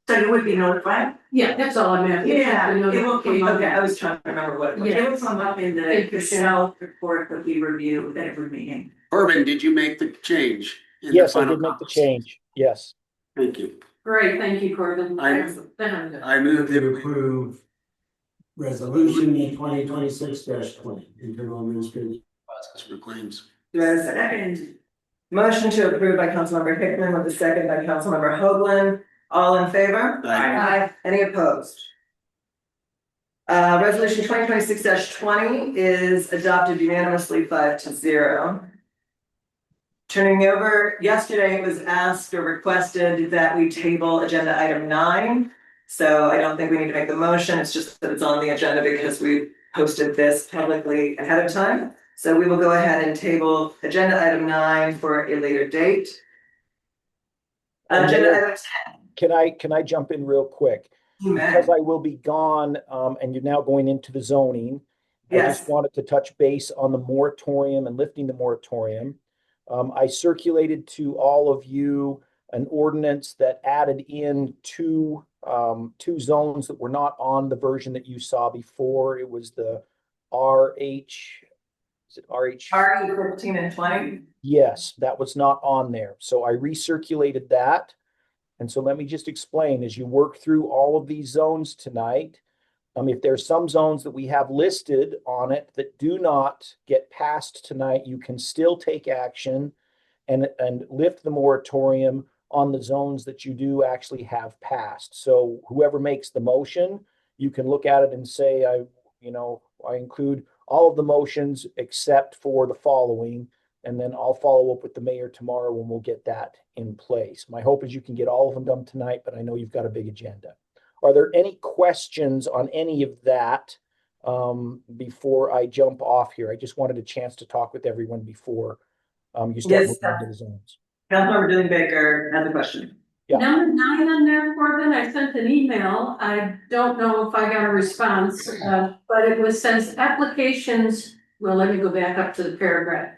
So you would be notified? Yeah, that's all I'm asking. Yeah, The it will come up. Okay, I was trying to remember what it was. Yeah. It will come up in the Excel report that we review at every meeting. Corbin, did you make the change? in the Yes, I final did make the comments? change. Yes. Thank you. Great, thank you, Corbin. I- Then I'm good. I move that we approve resolution 2026-20, internal administrative. process for claims. Do I have a second? Motion to approve by Councilmember Hickman with a second by Councilmember Hoagland. All in favor? Aye. Any opposed? Resolution 2026-20 is adopted unanimously 5-0. Turning over, yesterday it was asked or requested that we table agenda item 9. So I don't think we need to make the motion, it's just that it's on the agenda because we posted this publicly ahead of time. So we will go ahead and table agenda item 9 for a later date. Agenda item 10. Can I jump in real quick? You may. Because I will be gone, and you're now going into the zoning. I Yes. just wanted to touch base on the moratorium and lifting the moratorium. I circulated to all of you an ordinance that added in two zones that were not on the version that you saw before. It was the RH, is it RH? RE 15 and 20. Yes, that was not on there. So I recirculated that. And so let me just explain, as you work through all of these zones tonight, if there's some zones that we have listed on it that do not get passed tonight, you can still take action and lift the moratorium on the zones that you do actually have passed. So whoever makes the motion, you can look at it and say, I include all of the motions except for the following. And then I'll follow up with the mayor tomorrow when we'll get that in place. My hope is you can get all of them done tonight, but I know you've got a big agenda. Are there any questions on any of that before I jump off here? I just wanted a chance to talk with everyone before you start Yes, moving into the zones. Councilmember Dylan Baker has a question. Yeah. Number 9 on there, Corbin, I sent an email. I don't know if I got a response, but it says applications. Well, let me go back up to the paragraph.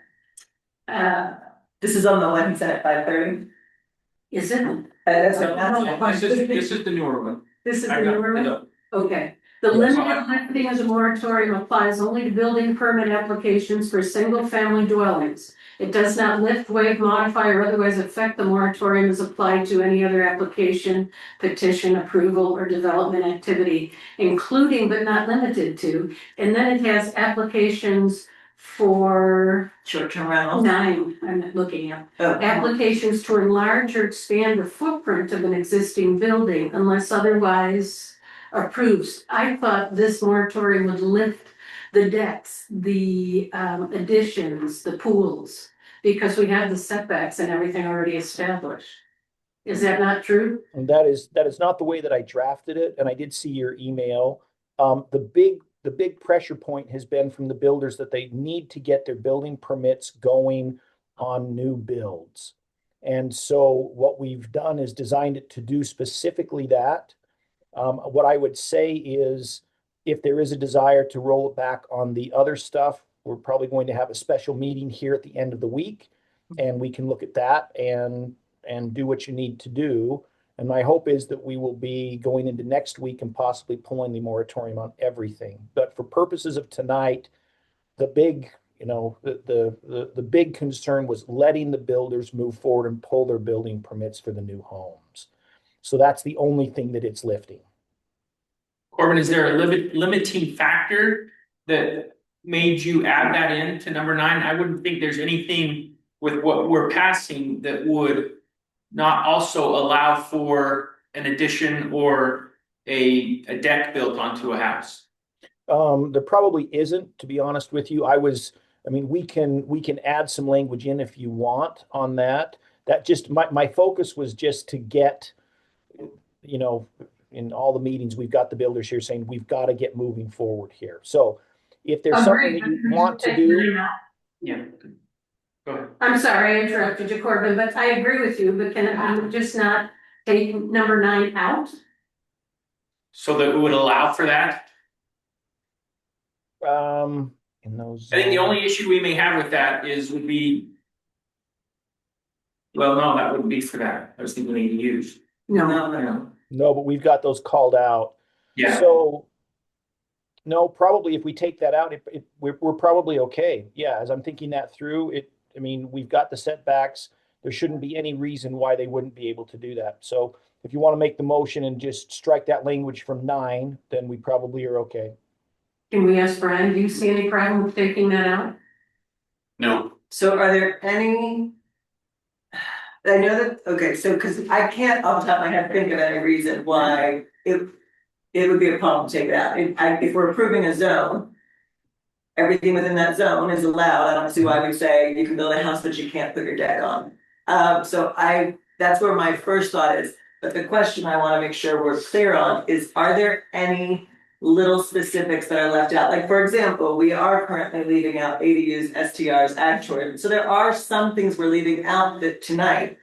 This is on the one he sent at 5:30. Is it? That's This is the newer one. This is I the got newer it one? up. Okay. The limited lifting of the moratorium applies only to building permit applications for single-family dwellings. It does not lift, waive, modify, or otherwise affect the moratorium as applied to any other application, petition, approval, or development activity, including but not limited to. And then it has applications for Short-term rentals. 9, I'm looking at. Oh. Applications to enlarge or expand the footprint of an existing building unless otherwise approves. I thought this moratorium would lift the decks, the additions, the pools, because we have the setbacks and everything already established. Is that not true? And that is not the way that I drafted it. And I did see your email. The big pressure point has been from the builders that they need to get their building permits going on new builds. And so what we've done is designed it to do specifically that. What I would say is if there is a desire to roll it back on the other stuff, we're probably going to have a special meeting here at the end of the week, and we can look at that and do what you need to do. And my hope is that we will be going into next week and possibly pulling the moratorium on everything. But for purposes of tonight, the big You know, the big concern was letting the builders move forward and pull their building permits for the new homes. So that's the only thing that it's lifting. Corbin, is there a limiting factor that made you add that in to number 9? I wouldn't think there's anything with what we're passing that would not also allow for an addition or a deck built onto a house. There probably isn't, to be honest with you. I mean, we can add some language in if you want on that. That just, my focus was just to get, you know, in all the meetings, we've got the builders here saying we've got to get moving forward here. So if there's something that you want to do. Yeah. Go ahead. I'm sorry I interrupted you, Corbin, but I agree with you, but can I just not take number 9 out? So that it would allow for that? In those. I think the only issue we may have with that would be. Well, no, that wouldn't be for that. I was thinking ADUs. No, but we've got those called out. Yeah. So, no, probably if we take that out, we're probably okay. Yeah, as I'm thinking that through, I mean, we've got the setbacks. There shouldn't be any reason why they wouldn't be able to do that. So if you want to make the motion and just strike that language from 9, then we probably are okay. Can we ask Brian, do you see any problem with taking that out? No. So are there any? I know that, okay, so because I can't off the top of my head think of any reason why it would be a problem to take it out. If we're approving a zone, everything within that zone is allowed. I don't see why we say you can build a house, but you can't put your deck on. So that's where my first thought is. But the question I want to make sure we're clear on is, are there any little specifics that are left out? Like, for example, we are currently leaving out ADUs, STRs, ag tourism. So there are some things we're leaving out that tonight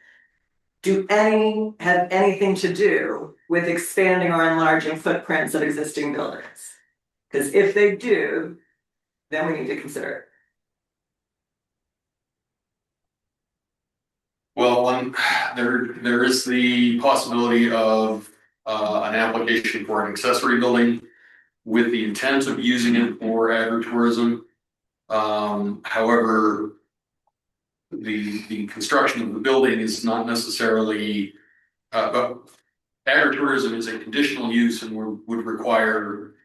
do any have anything to do with expanding or enlarging footprints of existing buildings? Because if they do, then we need to consider it. Well, there is the possibility of an application for an accessory building with the intent of using it for agritourism. However, the construction of the building is not necessarily, but agritourism is a conditional use and would require,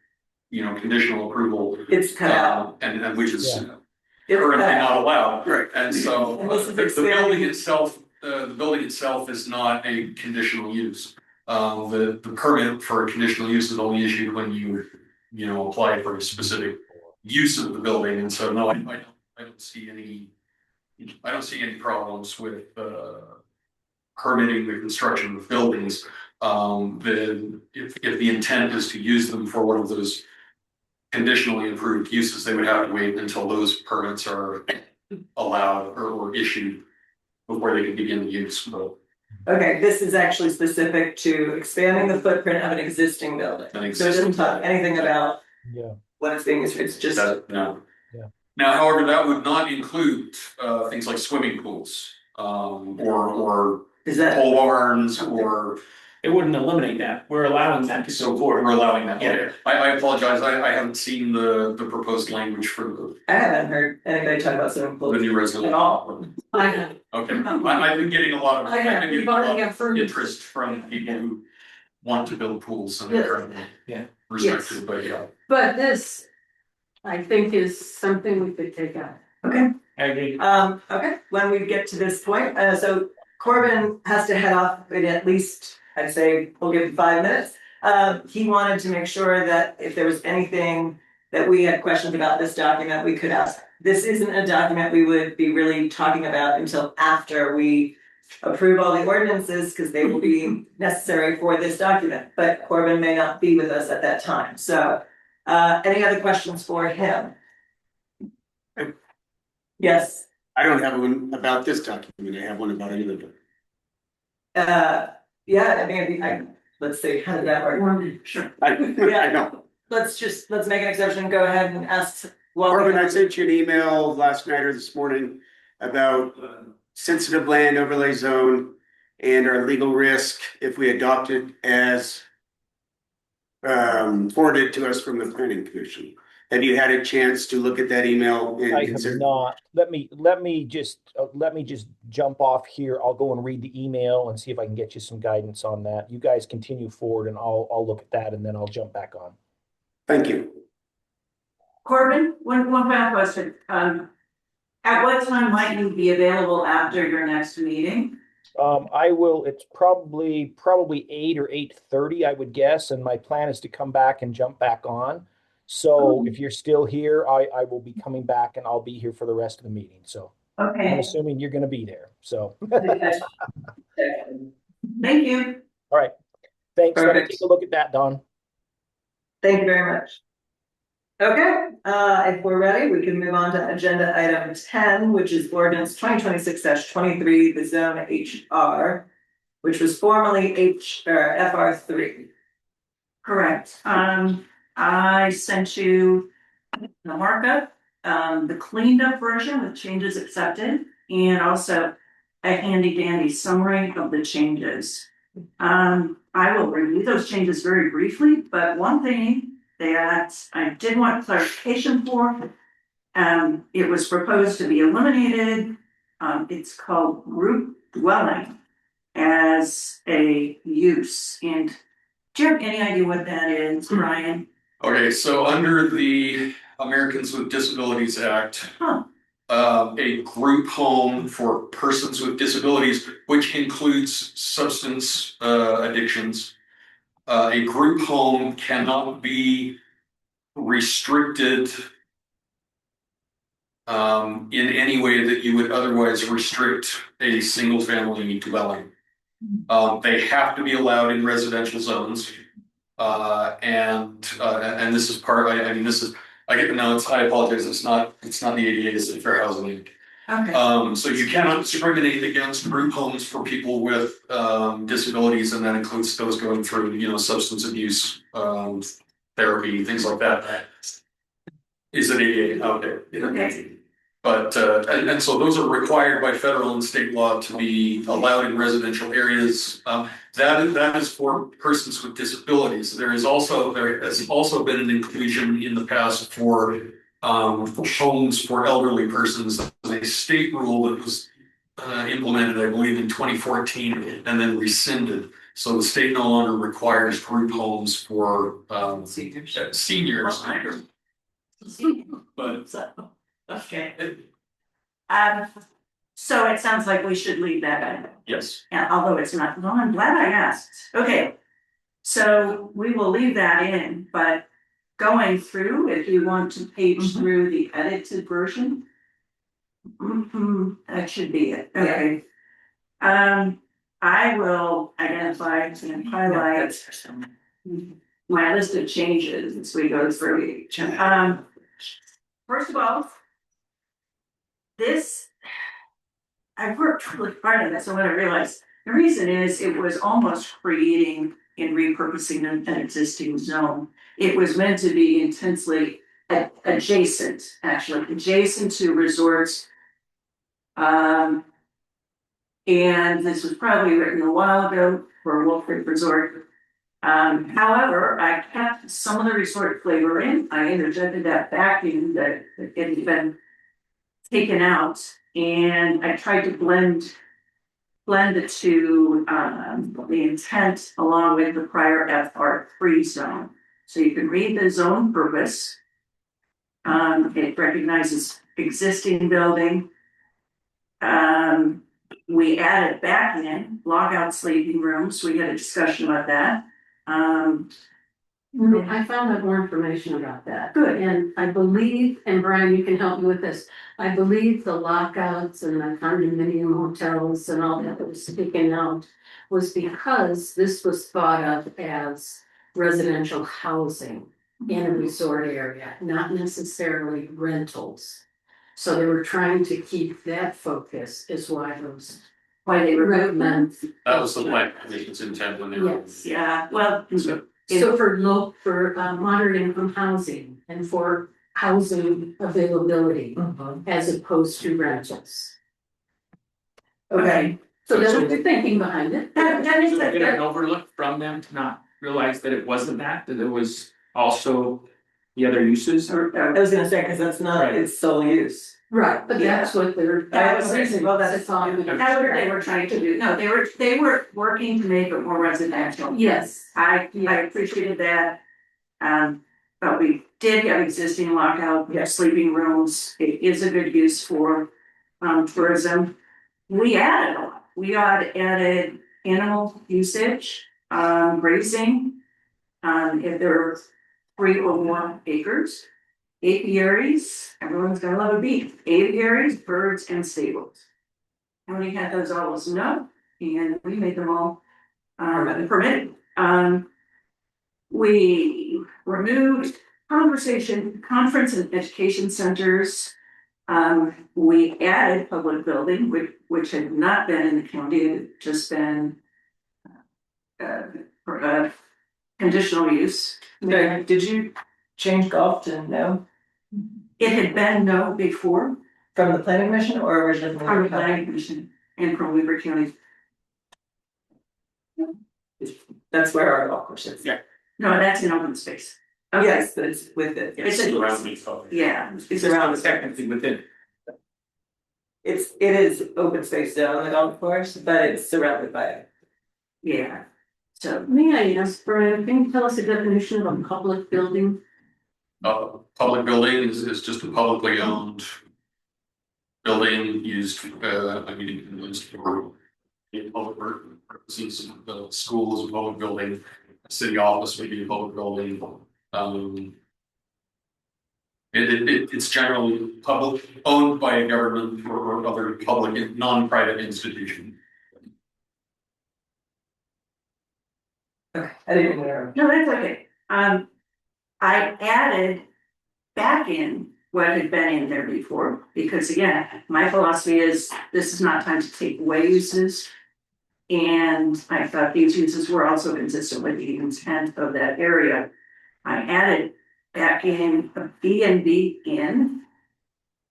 you know, conditional approval. It's cut out. And which is It's currently cut out. not allowed. Right. And so And this is the building itself is not a conditional use. The permit for a conditional use is only issued when you know, apply for a specific use of the building. And so no, I don't see any problems with permitting the construction of buildings. Then if the intent is to use them for one of those conditionally approved uses, they would have to wait until those permits are allowed or issued before they can begin the use. But Okay, this is actually specific to expanding the footprint of an existing building. So it doesn't talk anything about what it's being used for. It's just. No. Now, however, that would not include things like swimming pools, or pole barns, or. It wouldn't eliminate that. We're allowing that to go forward. We're allowing that. Yeah. Okay. I apologize. I haven't seen the proposed language for the. I haven't heard anybody talk about swimming pools. The new resolution. At all. I have. Okay, I've been getting a lot of, I have. We've already got permits. interest from people who want to build pools and they're currently restricted, but yeah. But this, I think, is something we could take out. Okay. I agree. Okay, when we get to this point, so Corbin has to head off in at least, I'd say, we'll give him 5 minutes. He wanted to make sure that if there was anything that we had questions about this document, we could ask. This isn't a document we would be really talking about until after we approve all the ordinances, because they will be necessary for this document, but Corbin may not be with us at that time. So, any other questions for him? Yes. I don't have one about this document. I have one about any of them. Yeah, I mean, let's see, how did that work? Sure. I know. Let's make an exception, go ahead and ask. Corbin, I sent you an email last night or this morning about sensitive land overlay zone and our legal risk if we adopt it as forwarded to us from the planning commission. Have you had a chance to look at that email and I consider? have not. Let me just jump off here. I'll go and read the email and see if I can get you some guidance on that. You guys continue forward and I'll look at that and then I'll jump back on. Thank you. Corbin, one final question. At what time might you be available after your next meeting? I will, it's probably 8 or 8:30, I would guess, and my plan is to come back and jump back on. So if you're still here, I will be coming back and I'll be here for the rest of the meeting. So I'm Okay, assuming you're gonna be there. So, thank you. all right. Thanks. Let me Perfect. take a look at that, Don. Thank you very much. Okay, if we're ready, we can move on to agenda item 10, which is ordinance 2026-23, the zone HR, which was formerly FR3. Correct. I sent you the markup, the cleaned up version with changes accepted, and also a handy dandy summary of the changes. I will review those changes very briefly, but one thing that I did want clarification for, it was proposed to be eliminated. It's called group dwelling as a use. And do you have any idea what that is, Brian? Okay, so under the Americans with Disabilities Act, a group home for persons with disabilities, which includes substance addictions, a group home cannot be restricted in any way that you would otherwise restrict a single family dwelling. They have to be allowed in residential zones. And this is part, I mean, this is, I get the notes, I apologize, it's not the ADA, it's the Fair Housing League. Okay. So you cannot discriminate against group homes for people with disabilities, and that includes those going through, you know, substance abuse, therapy, things like that. Is an ADA out there. Okay. But and so those are required by federal and state law to be allowed in residential areas. That is for persons with disabilities. There has also been an inclusion in the past for homes for elderly persons. There's a state rule that was implemented, I believe, in 2014 and then rescinded. So the state no longer requires group homes for seniors. But Okay. So it sounds like we should leave that in. yes. Yeah, although it's not, well, I'm glad I asked. Okay. So we will leave that in, but going through, if you want to page through the edited version. That should be it. Okay. I will identify and highlight my list of changes as we go through each. First of all, this, I've worked really hard on this, and what I realized, the reason is it was almost creating and repurposing an existing zone. It was meant to be intensely adjacent to resorts. And this was probably written a while ago for Wolf Creek Resort. However, I kept some of the resort flavor in. I interjected that back in that it had been taken out, and I tried to blend the two, the intent along with the prior FR3 zone. So you can read the zone purpose. It recognizes existing building. We added back in log out sleeping rooms. We had a discussion about that. I found out more information about that. Good. And I believe, and Brian, you can help me with this. I believe the lockouts and the condominium hotels and all that was taken out was because this was thought of as residential housing in a resort area, not necessarily rentals. So they were trying to keep that focus is why they recommend. That was the plan, I think it's intent when they were. Yes. Yeah, well, So for moderate income housing and for housing availability as opposed to rentals. Okay. So that's what they're thinking behind it. That is So that. get an overlook from them to not realize that it wasn't that it was also the other uses. I was gonna say, cause that's not Right. its sole use. Right, but that's what they're. I was thinking, well, that's on. That's what they were trying to do. No, they were working to make it more residential. Yes. I appreciated that. But we did have existing lockout, sleeping rooms. It is a good use for tourism. We added a lot. We added animal usage, grazing. If there are 3 or more acres, apiaries, everyone's got a lot of beef, apiaries, birds and stables. And we had those always no, and we made them all permitted. We removed conference and education centers. We added public building, which had not been in the county, it had just been conditional use. Okay, did you change golf to no? It had been no before. From the planning commission or originally? From the planning commission and from Weaver County. That's where our golf course is. Yeah. No, that's in open space. Okay. Yes, but it's with it. It's yeah. It's around the technically within. it is open space zone on the golf course, but it's surrounded by it. Yeah. So May I ask, Brian, can you tell us the definition of a public building? Public building is just a publicly owned building used, used for public purposes. The school is a public building, a city office would be a public building. It's generally public, owned by a government or other public, non-private institution. Okay, I didn't know. no, that's okay. I added back in what had been in there before, because again, my philosophy is this is not time to take away uses. And I thought these uses were also consistent with the intent of that area. I added back in a B&B Inn,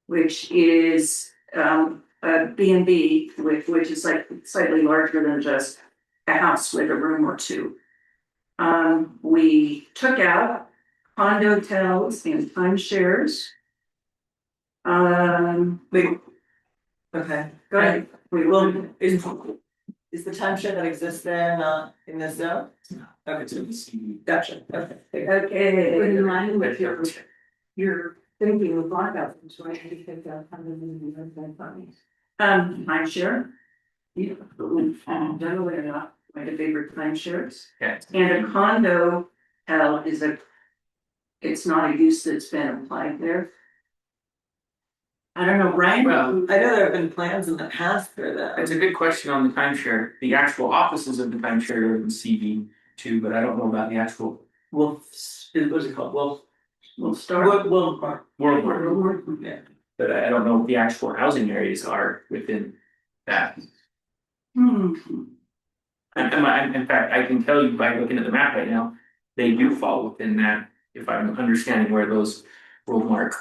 which is a B&B, which is like slightly larger than just a house with a room or two. We took out condotels and timeshares. Okay. Go ahead. We will, is the timeshare that exists there not in this zone? Okay, gotcha, okay. Okay. In line with your thinking of blackout, so I think that timeshare. Yeah, generally are not my favorite timeshares. Yeah. And a condo it's not a use that's been applied there. I don't know, Ryan. Well, I know there have been plans in the past for that. it's a good question on the timeshare. The actual offices of the timeshare are in CV too, but I don't know about the actual Wolf, what's it called? We'll start. World world. Yeah. But I don't know what the actual housing areas are within that. Hmm. In fact, I can tell you by looking at the map right now, they do fall within that, if I'm understanding where those Worldmark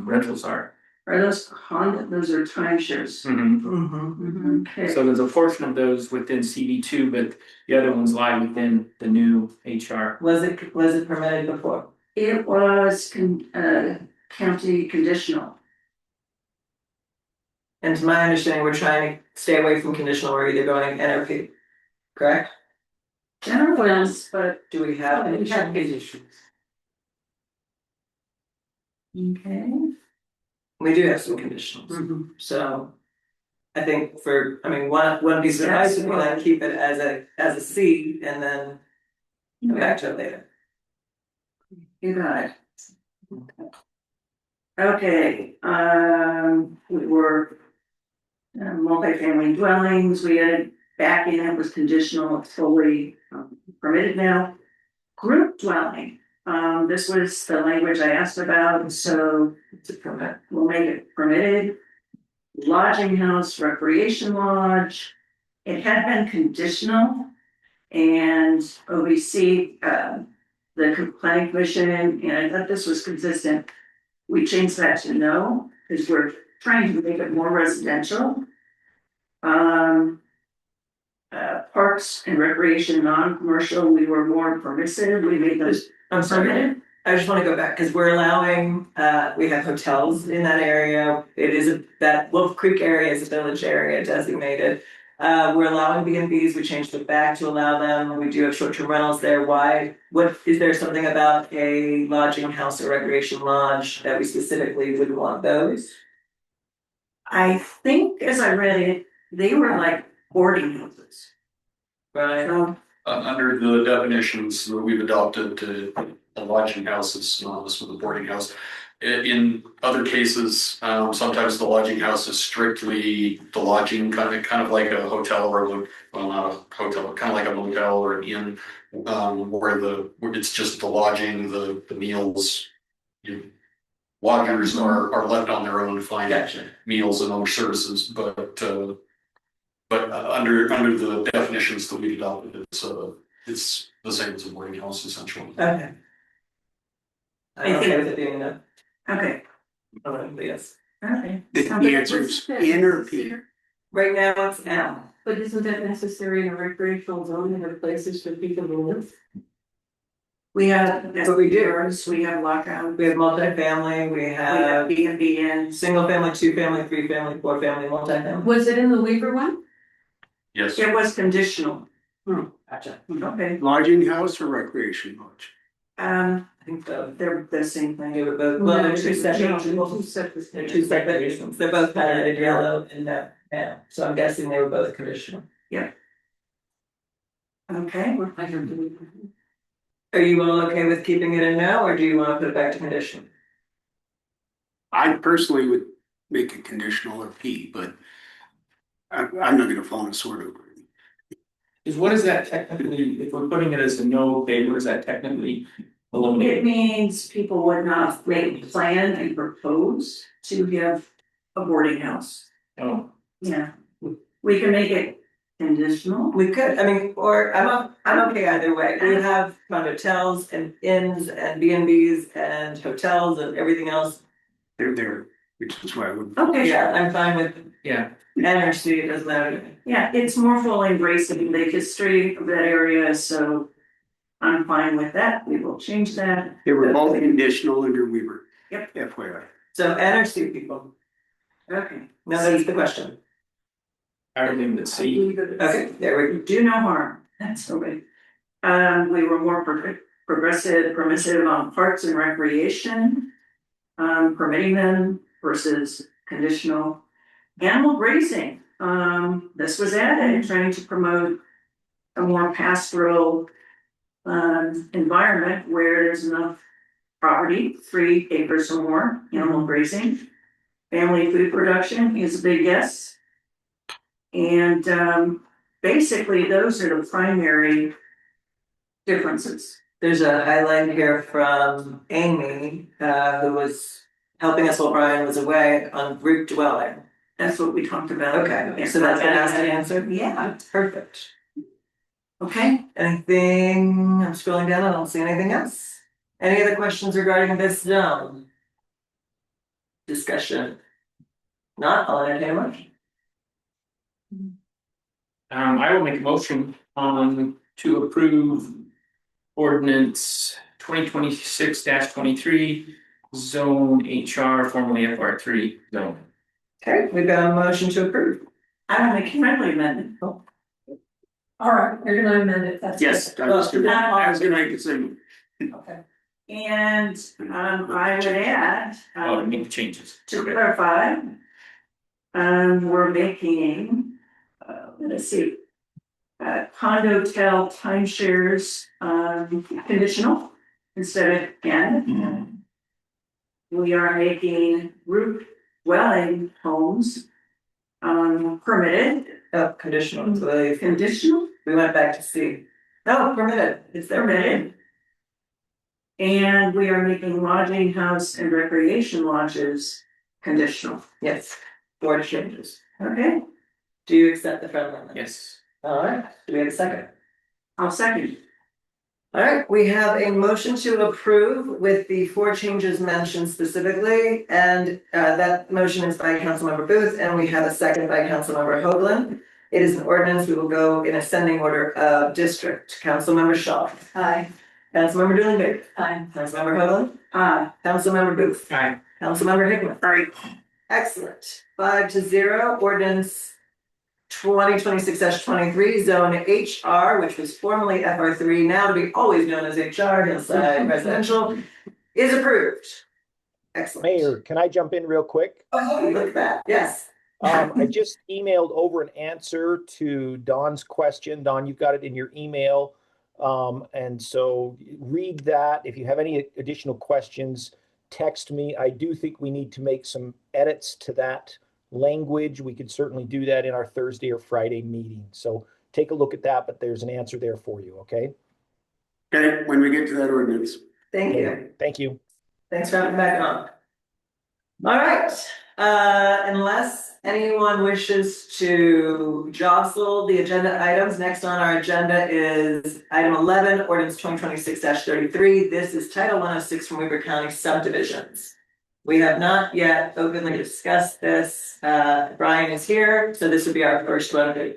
rentals are. Are those those are timeshares? Okay. So there's a portion of those within CV2, but the other ones lie within the new HR. Was it permitted before? It was county conditional. And to my understanding, we're trying to stay away from conditional, we're either going NRP, correct? General plans, but Do we have any? conditions. Okay. We do have some conditionals, so. I think one piece of advice would be like keep it as a C and then come back to it later. You got it. Okay, we were multifamily dwellings, we had back in, it was conditional, it's fully permitted now. Group dwelling, this was the language I asked about, so it's a permit, we'll make it permitted. Lodging house, recreation lodge, it had been conditional. And OVC, the planning commission, and I thought this was consistent. We changed that to no, because we're trying to make it more residential. Parks and recreation, non-commercial, we were more permissive, we made those permitted. I just wanna go back, cause we're allowing, we have hotels in that area. It is that Wolf Creek area is a village area designated. We're allowing B&Bs, we changed it back to allow them, we do have short-term rentals there, why? What, is there something about a lodging house or recreation lodge that we specifically would want those? I think as I read it, they were like boarding houses. Right. So, Under the definitions that we've adopted to a lodging house is synonymous with a boarding house. In other cases, sometimes the lodging house is strictly the lodging, kind of like a hotel or well, not a hotel, kind of like a motel or an inn, where it's just the lodging, the meals. Lodgers are left on their own to find meals and other services, but under the definitions that we adopted, it's the same as a boarding house essentially. Okay. I'm okay with it being no. okay, Yes. okay. The answer's in or P? Right now it's N. But isn't that necessary in a recreational zone to have places for people to live? We have. But we do. We have lockout. We have multifamily, we have B&B and. single family, two family, three family, four family, multifamily. Was it in the Weaver one? Yes. It was conditional. Gotcha. Okay, Lodging house or recreation lodge? I think so. they're the same thing. They were both, well, they're two separate, Two separate. they're two separate reasons. They're both highlighted yellow and yeah, so I'm guessing they were both conditional. Okay, Are you all okay with keeping it in now, or do you wanna put it back to conditional? I personally would make it conditional or P, but I'm not gonna fall on a sword over it. Is what is that technically, if we're putting it as a no, okay, what is that technically it eliminated? means people would not make plan and propose to have a boarding house. Oh, Yeah, we can make it conditional. We could, I mean, or I'm okay either way. We have hotels and inns and B&Bs and hotels and everything else. They're there, which is why I would. Okay, Yeah, I'm fine with yeah. energy, it doesn't matter. yeah, it's more fully embracing the history of that area, so I'm fine with that. We will change that. They were both conditional under Weaver. Yep. FYI. So NRC people, Okay. now that's the question. Everything that C. Okay, there we go. Do no harm, that's the way. We were more permissive on parks and recreation. Permitting them versus conditional. Animal grazing, this was added, trying to promote a more pastoral environment where there's enough property, 3 acres or more, animal grazing. Family food production is a big yes. And basically, those are the primary differences. There's a highlight here from Amy, who was helping us while Brian was away on group dwelling. That's what we talked about. Okay, so that's been asked and answered? Yeah. Perfect. Okay. Anything, I'm scrolling down, I don't see anything else. Any other questions regarding this zone? Discussion? Not, I'll entertain a motion. I will make a motion to approve ordinance 2026-23 zone HR, formerly FR3 zone. Okay, we've got a motion to approve. I will make a friendly amendment. All right, you're gonna amend it, that's. Yes, I was gonna make the same. Okay. And I would add, Oh, make the changes. to clarify, we're making, let's see, condo tel timeshares, conditional instead of and. We are making group dwelling homes, permitted. Oh, conditional, so they, Conditional, we went back to C. No, permitted, it's there. permitted. And we are making lodging house and recreation lodges conditional. Yes, board changes. Okay, Do you accept the friendly amendment? Yes. All right, do we have a second? I'll second. All right, we have a motion to approve with the 4 changes mentioned specifically, and that motion is by Councilmember Booth, and we have a second by Councilmember Hoagland. It is an ordinance, we will go in ascending order of district. Councilmember Shaw. Aye. Councilmember Dooley. Aye. Councilmember Hoagland. Aye. Councilmember Booth. Aye. Councilmember Hickman. Aye. Excellent. 5-0, ordinance 2026-23, zone HR, which was formerly FR3, now to be always known as HR, Hillside Residential, is approved. Excellent. Mayor, can I jump in real quick? Oh, look at that. Yes. I just emailed over an answer to Don's question. Don, you've got it in your email. And so read that. If you have any additional questions, text me. I do think we need to make some edits to that language. We could certainly do that in our Thursday or Friday meeting. So take a look at that, but there's an answer there for you, okay? Okay, when we get to that ordinance. Thank you. Thank you. Thanks for having me back on. All right, unless anyone wishes to jostle the agenda items, next on our agenda is item 11, ordinance 2026-33. This is Title 106 from Weber County subdivisions. We have not yet openly discussed this. Brian is here, so this would be our first one. Do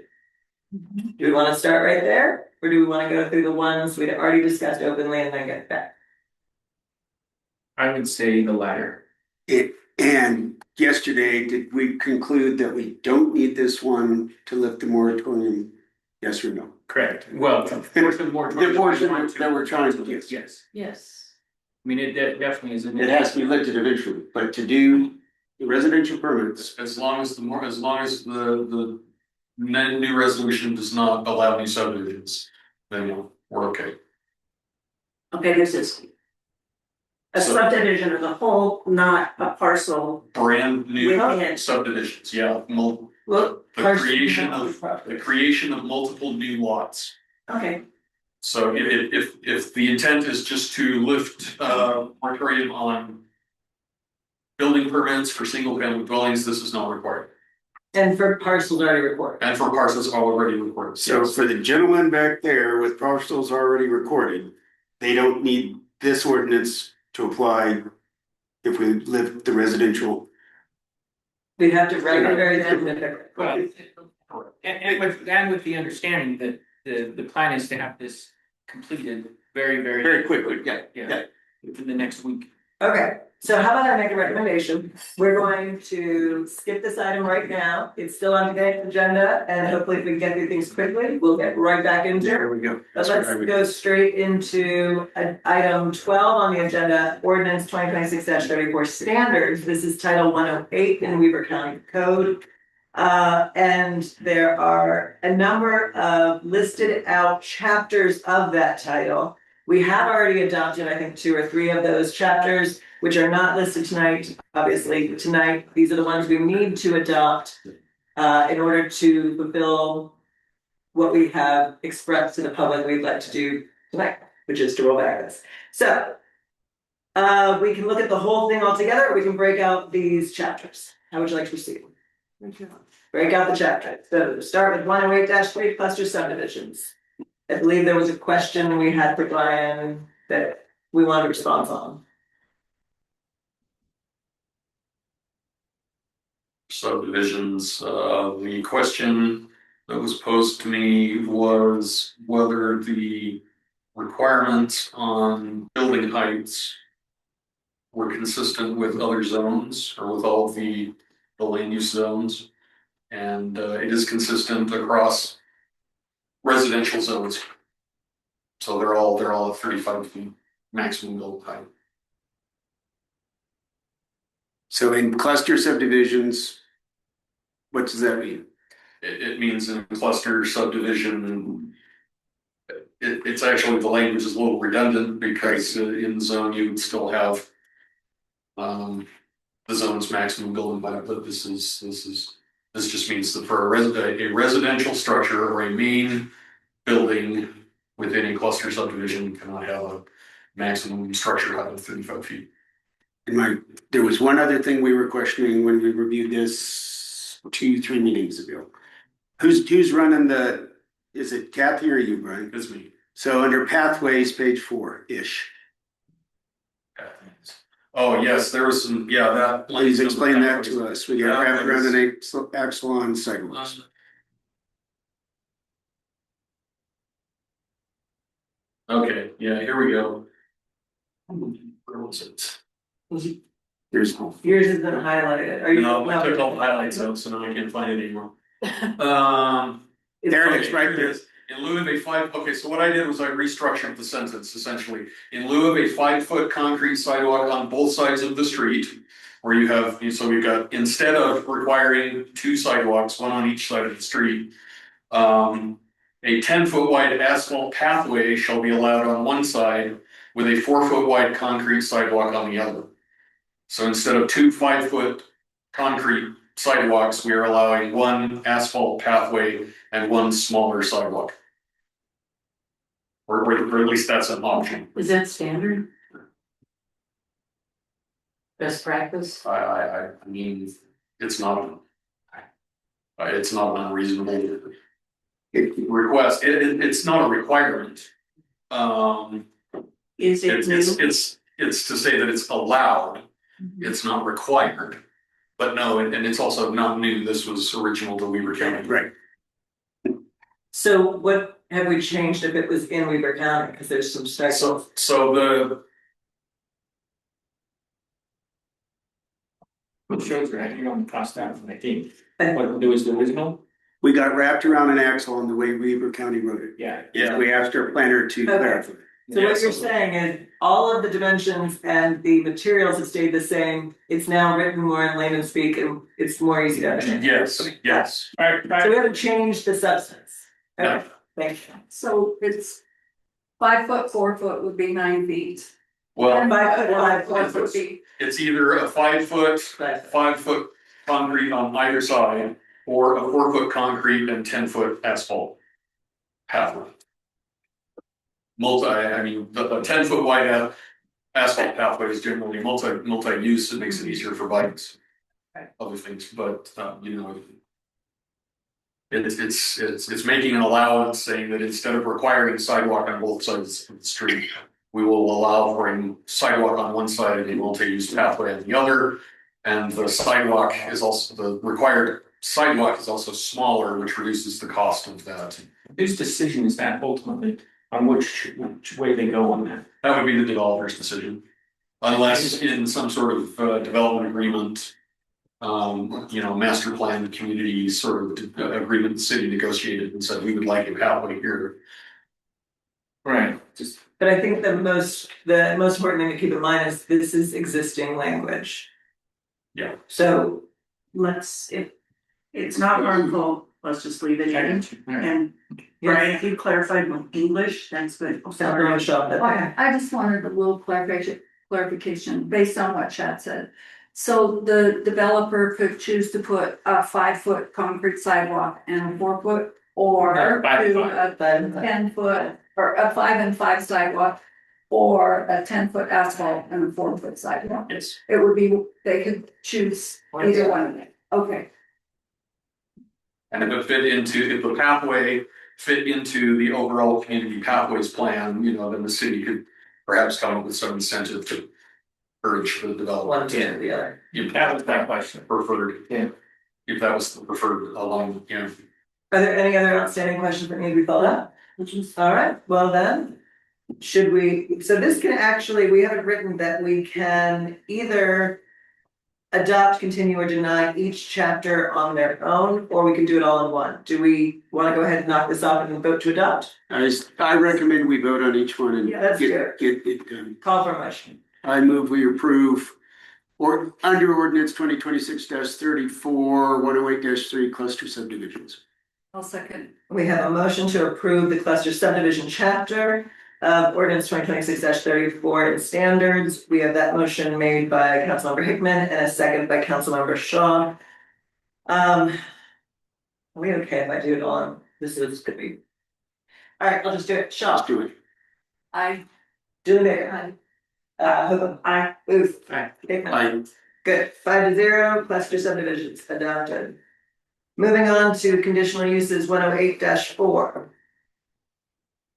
we want to start right there? Or do we want to go through the ones we'd already discussed openly and then get back? I would say the latter. And yesterday, did we conclude that we don't need this one to lift the moratorium? Yes or no? Correct. Well, the portion of the moratorium. The portion that we're trying to do. Yes. Yes. I mean, it definitely is. It has to be lifted eventually, but to do the residential permits. As long as the new resolution does not allow new subdivisions, then we're okay. Okay, this is a subdivision as a whole, not a parcel. Brand new Within. subdivisions, yeah, Well, the creation of multiple new lots. Okay, So if the intent is just to lift moratorium on building permits for single family dwellings, this is not required. And for parcels already recorded. And for parcels already recorded. So for the gentleman back there with parcels already recorded, they don't need this ordinance to apply if we lift the residential. We'd have to write it very significant. Well, and with the understanding that the plan is to have this completed very quickly. Yeah, within the next week. Okay, so how about I make a recommendation? We're going to skip this item right now. It's still on today's agenda, and hopefully if we can get through things quickly, we'll get right back into it. There we go. But let's go straight into item 12 on the agenda, ordinance 2026-34 standards. This is Title 108 in Weber County Code. And there are a number of listed out chapters of that title. We have already adopted, I think, 2 or 3 of those chapters, which are not listed tonight. Obviously, tonight, these are the ones we need to adopt in order to fulfill what we have expressed to the public we'd like to do tonight, which is to roll back this. So we can look at the whole thing all together, or we can break out these chapters. How would you like to proceed? Break out the chapters. So start with 108-3 cluster subdivisions. I believe there was a question we had for Brian that we wanted a response on. Subdivisions, the question that was posed to me was whether the requirements on building heights were consistent with other zones or with all the land use zones. And it is consistent across residential zones. So they're all at 35 feet maximum build height. So in cluster subdivisions, what does that mean? It means in cluster subdivision, it's actually, the language is a little redundant because in the zone you would still have the zone's maximum building height, but this just means that for a residential structure or a main building within a cluster subdivision cannot have a maximum structure height of 35 feet. There was one other thing we were questioning when we reviewed this 2-3 meetings ago. Who's running is it Kathy or you, Brian? It's me. So under pathways, page 4-ish. Oh, yes, there was some, that. Please explain that to us. We got wrapped around an axle on sidewalks. Okay, yeah, here we go. Where was it? Here's. Yours has been highlighted. Are you? No, I took all the highlights out, so now I can't find it anymore. There it is, Okay, right here there. it is. In lieu of a okay, so what I did was I restructured the sentence essentially. In lieu of a 5-foot concrete sidewalk on both sides of the street, where you have, so we've got, instead of requiring 2 sidewalks, one on each side of the street, a 10-foot wide asphalt pathway shall be allowed on one side with a 4-foot wide concrete sidewalk on the other. So instead of 2 5-foot concrete sidewalks, we are allowing 1 asphalt pathway and 1 smaller sidewalk. Or at least that's an option. Is that standard? Best practice? I mean, it's not an unreasonable request. It's not a requirement. Is it new? It's to say that it's allowed. It's not required. But no, and it's also not new. This was original to Weber County. Right. So what have we changed if it was in Weber County? Because there's some stuff. So It shows right here on the cost out from 19. What it was the original? We got wrapped around an axle on the way Weber County wrote it. Yeah. We asked our planner to clarify. So what you're saying is all of the dimensions and the materials have stayed the same. It's now written more in layman speak and it's more easy to understand. Yes. All right. So we haven't changed the substance. No. Okay, thank you. So it's 5 foot, 4 foot would be 9 feet. Well, And 5 foot, 5 foot foot. would be, it's either a 5-foot concrete on either side, or a 4-foot concrete and 10-foot asphalt pathway. I mean, the 10-foot wide asphalt pathway is generally multi-use. It makes it easier for bikes. Other things, but you know, it's making an allowance saying that instead of requiring sidewalk on both sides of the street, we will allow for a sidewalk on one side and a multi-use pathway on the other. And the sidewalk is also, the required sidewalk is also smaller, which reduces the cost of that. Whose decision is that ultimately on which way they go on that? That would be the developer's decision. Unless in some sort of development agreement, you know, master plan, community sort of agreement, the city negotiated and said, we would like a pathway here. Right. But I think the most important thing to keep in mind is this is existing language. Yeah. So if it's not harmful, let's just leave it in. And Brian, if you clarified with English, that's good. I just wanted a little clarification based on what Chad said. So the developer could choose to put a 5-foot concrete sidewalk and a 4-foot, or do a 10-foot, or a 5 and 5 sidewalk, or a 10-foot asphalt and a 4-foot sidewalk. Yes. It would be, they could choose either one of them. Okay. And if the pathway fit into the overall community pathways plan, you know, then the city could perhaps come up with some incentive to urge the development. One to the other. That was my question. Preferred. Yeah. If that was the preferred along, you know. Are there any other outstanding questions that need to be followed up? All right, well then, should we, so this can actually, we have it written that we can either adopt, continue, or deny each chapter on their own, or we can do it all in one. Do we want to go ahead and knock this off and vote to adopt? I recommend we vote on each one and Yeah, that's get it done. Call for a motion. I move we approve or under ordinance 2026-34, 108-3 cluster subdivisions. I'll second. We have a motion to approve the cluster subdivision chapter of ordinance 2026-34 in standards. We have that motion made by Councilmember Hickman and a second by Councilmember Shaw. Are we okay if I do it all? This could be. All right, I'll just do it. Shaw. Let's do it. Aye. Julie Baker. Hookham. Aye. Booth. Aye. Hickman. Aye. Good. 5-0, cluster subdivisions adopted. Moving on to conditional uses 108-4.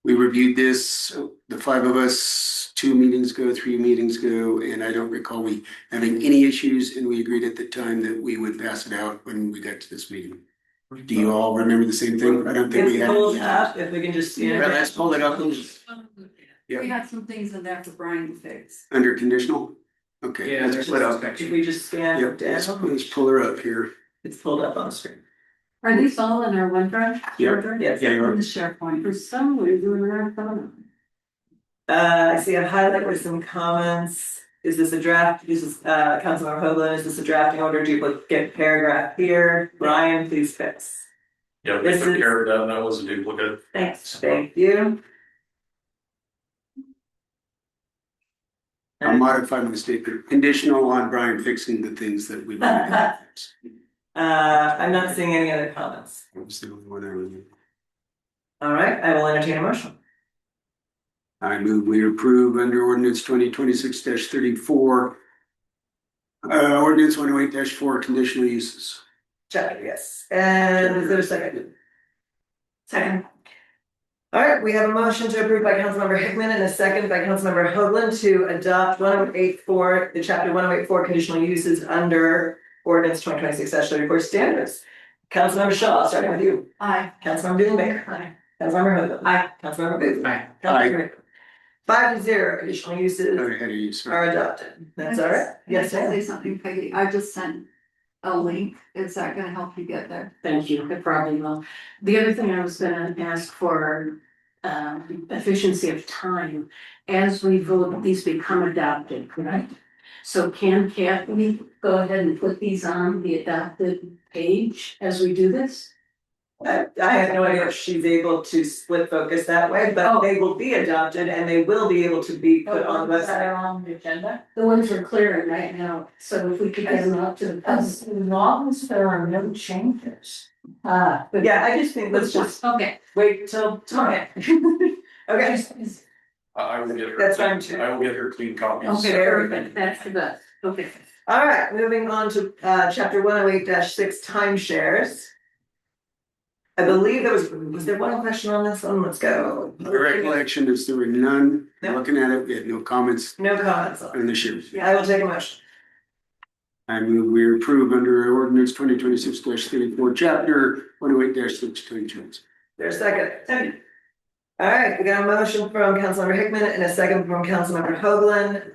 We reviewed this, the 5 of us, 2 meetings ago, 3 meetings ago, and I don't recall we having any issues, and we agreed at the time that we would pass it out when we got to this meeting. Do you all remember the same thing? I don't think we It's had. pulled up, if we can just. Well, let's pull it up. We had some things in there for Brian to fix. Under conditional? Okay, Yeah, let's there's split up. If we just scan Yep, down, let's pull her up here. it's pulled up on the screen. Are these all in our OneDrive? Yep. Yes. Yeah, you are. In the SharePoint, for some reason, we're not found them. I see a highlight with some comments. Is this a draft? This is, Councilmember Hoagland, is this a drafting order duplicate paragraph here? Brian, please fix. Yeah, we This took is- care of that, and that was a duplicate. Thanks, thank you. I'll modify my statement, conditional on Brian fixing the things that we. I'm not seeing any other comments. That's the only one I remember. All right, I will entertain a motion. I move we approve under ordinance 2026-34. Ordinance 108-4 conditional uses. Check, yes. And is there a second? Second. All right, we have a motion to approve by Councilmember Hickman and a second by Councilmember Hoagland to adopt 1084, the chapter 1084 conditional uses under ordinance 2026-34 standards. Councilmember Shaw, starting with you. Aye. Councilmember Dillon Aye. Councilmember Hoagland. Aye. Councilmember Booth. Aye. Councilmember 5-0, conditional uses Sorry, ahead of you, sorry. are adopted. That's all right. Yes, Can I ma'am. say something, Peggy? I just sent a link. Is that gonna help you get there? Thank you, it probably will. The other thing I was gonna ask for, efficiency of time, as we vote, these become adopted, correct? So can Kathy go ahead and put these on the adopted page as we do this? I have no idea if she's able to split focus that way, but they will be adopted and they will be able to be put on the website. On the agenda? The ones we're clearing right now, so if we could get them up to the. As long as there are no changes. But yeah, I just think let's just Okay. wait till tomorrow. Okay, I will get her. That's fine too. I will get her clean copies. Okay, very good, that's the best, okay. all right, moving on to chapter 108-6 timeshares. I believe was there one question on this one? Let's go. My recollection is there were none. No. Looking at it, we had no comments No comments on on the shares. it. I will take a motion. I move we approve under ordinance 2026-34, chapter 108-6 timeshares. There's a second. Second. All right, we got a motion from Councilmember Hickman and a second from Councilmember Hoagland,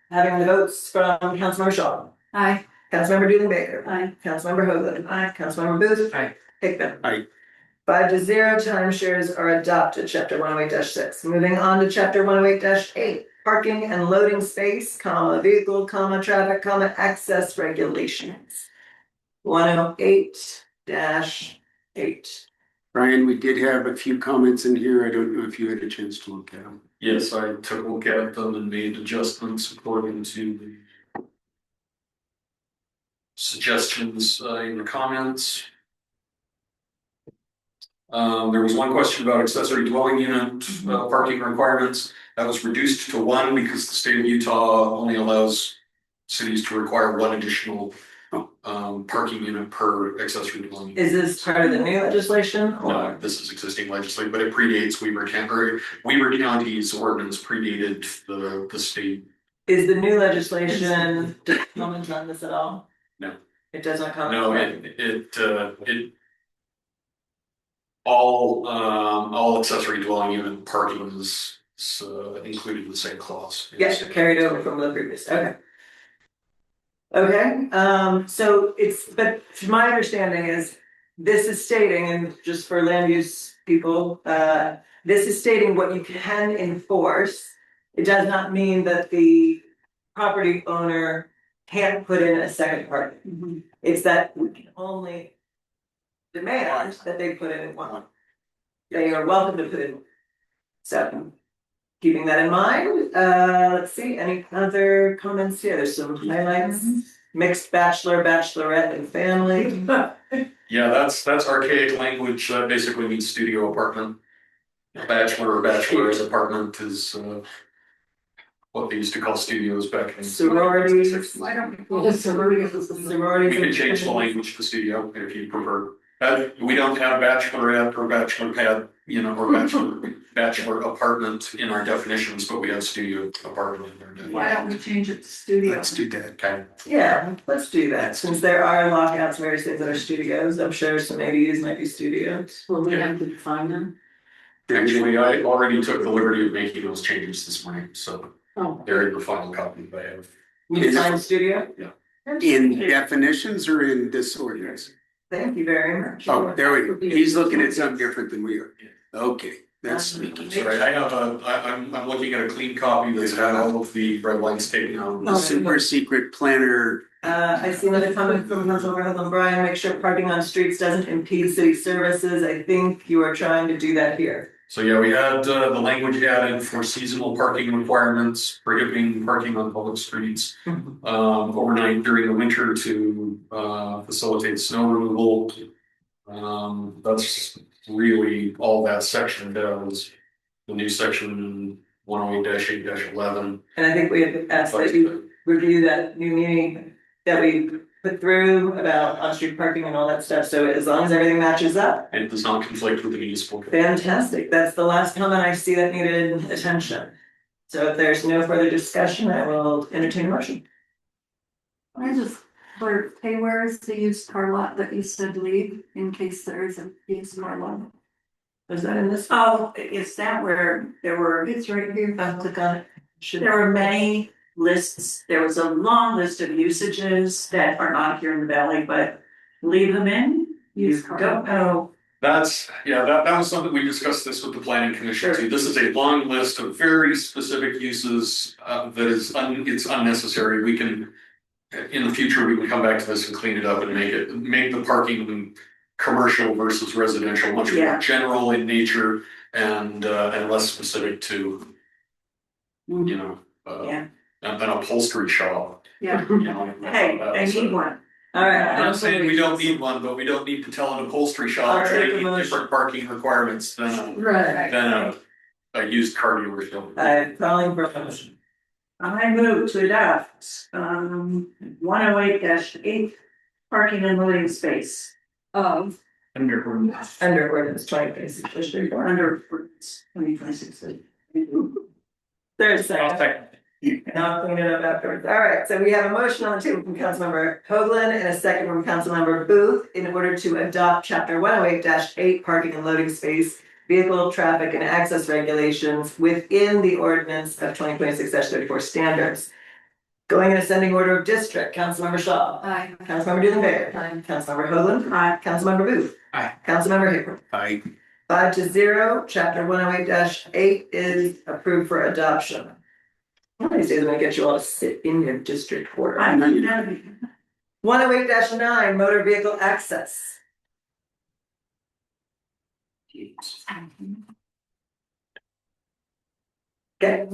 having the votes from Councilmember Shaw. Aye. Councilmember Dooley Baker. Aye. Councilmember Hoagland. Aye. Councilmember Booth. Aye. Hickman. Aye. 5-0, timeshares are adopted, chapter 108-6. Moving on to chapter 108-8, parking and loading space, vehicle, traffic, access regulations. 108-8. Brian, we did have a few comments in here. I don't know if you had a chance to look at them. Yes, I took a look at them and made adjustments according to the suggestions in the comments. There was one question about accessory dwelling unit parking requirements. That was reduced to one because the state of Utah only allows cities to require one additional parking unit per accessory dwelling unit. Is this part of the new legislation? No, this is existing legislation, but it predates Weber County's ordinance predated the state. Is the new legislation, does it comment on this at all? No. It does not comment? No, it all accessory dwelling unit parking is included in the same clause. Yes, carried over from the previous, okay. Okay, so but my understanding is, this is stating, and just for land use people, this is stating what you can enforce. It does not mean that the property owner can't put in a second parking. It's that we can only demand that they put in one. They are welcome to put in one. So, keeping that in mind, let's see, any other comments here? There's some highlights. Mixed bachelor, bachelorette, and family. Yeah, that's archaic language. That basically means studio apartment. A bachelor or bachelor's apartment is what they used to call studios back in. Sororities. Why don't we? Well, sororities. We can change the language to studio if you prefer. We don't have bachelorette or bachelor pad, or bachelor apartment in our definitions, but we have studio apartment in our definition. Why don't we change it to studio? Let's do that. Okay. Yeah, let's do that, since there are lockouts, various things that are studios, I'm sure some ADUs might be studios. Will we have to define them? Actually, I already took the liberty of making those changes this morning, so Oh. they're in the final copy that I have. You design studio? Yeah. In definitions or in this ordinance? Thank you very much. Oh, there we go. He's looking at something different than we are. Okay, that's sneaky. Sorry, I have I'm looking at a clean copy that's got all of the red lines taken out. The super secret planner. I see another comment from Councilmember Hudlin Bryan, make sure parking on streets doesn't impede city services. I think you are trying to do that here. So yeah, we had the language added for seasonal parking requirements, prohibiting parking on public streets overnight during the winter to facilitate snow removal. That's really all that section does. The new section 108-8-11. And I think we have asked that you review that new meeting that we put through about on-street parking and all that stuff. So as long as everything matches up. And it does not conflict with the municipal code. Fantastic. That's the last comment I see that needed attention. So if there's no further discussion, I will entertain a motion. I just, hey, where is the used car lot that you said leave in case there is a used car lot? Was that in this? Oh, is that where there were? It's right here. I'll click on it. There were many lists. There was a long list of usages that are not here in the valley, but leave them in. You don't know. That was something we discussed this with the planning commission too. This is a long list of very specific uses that is it's unnecessary. We can, in the future, we can come back to this and clean it up and make the parking commercial versus residential much more general in nature and less specific to, you know, an upholstery shop. Yeah. You know, Hey, I need one. All right. I'm not saying we don't need one, but we don't need to tell an upholstery shop that they need different parking requirements than a used car dealership. I'm calling for a motion. I move to adopt 108-8 parking and loading space of Under ordinance 2026. under ordinance 2026. There's a second. And I'll clean it up afterwards. All right, so we have a motion on the table from Councilmember Hoagland and a second from Councilmember Booth in order to adopt chapter 108-8 parking and loading space, vehicle traffic and access regulations within the ordinance of 2026-34 standards. Going in ascending order of district, Councilmember Shaw. Aye. Councilmember Dukenberger. Aye. Councilmember Hoagland. Aye. Councilmember Booth. Aye. Councilmember Haver. Aye. 5-0, chapter 108-8 is approved for adoption. One of these days I'm gonna get you all to sit in your district order. 108-9, motor vehicle access. Okay.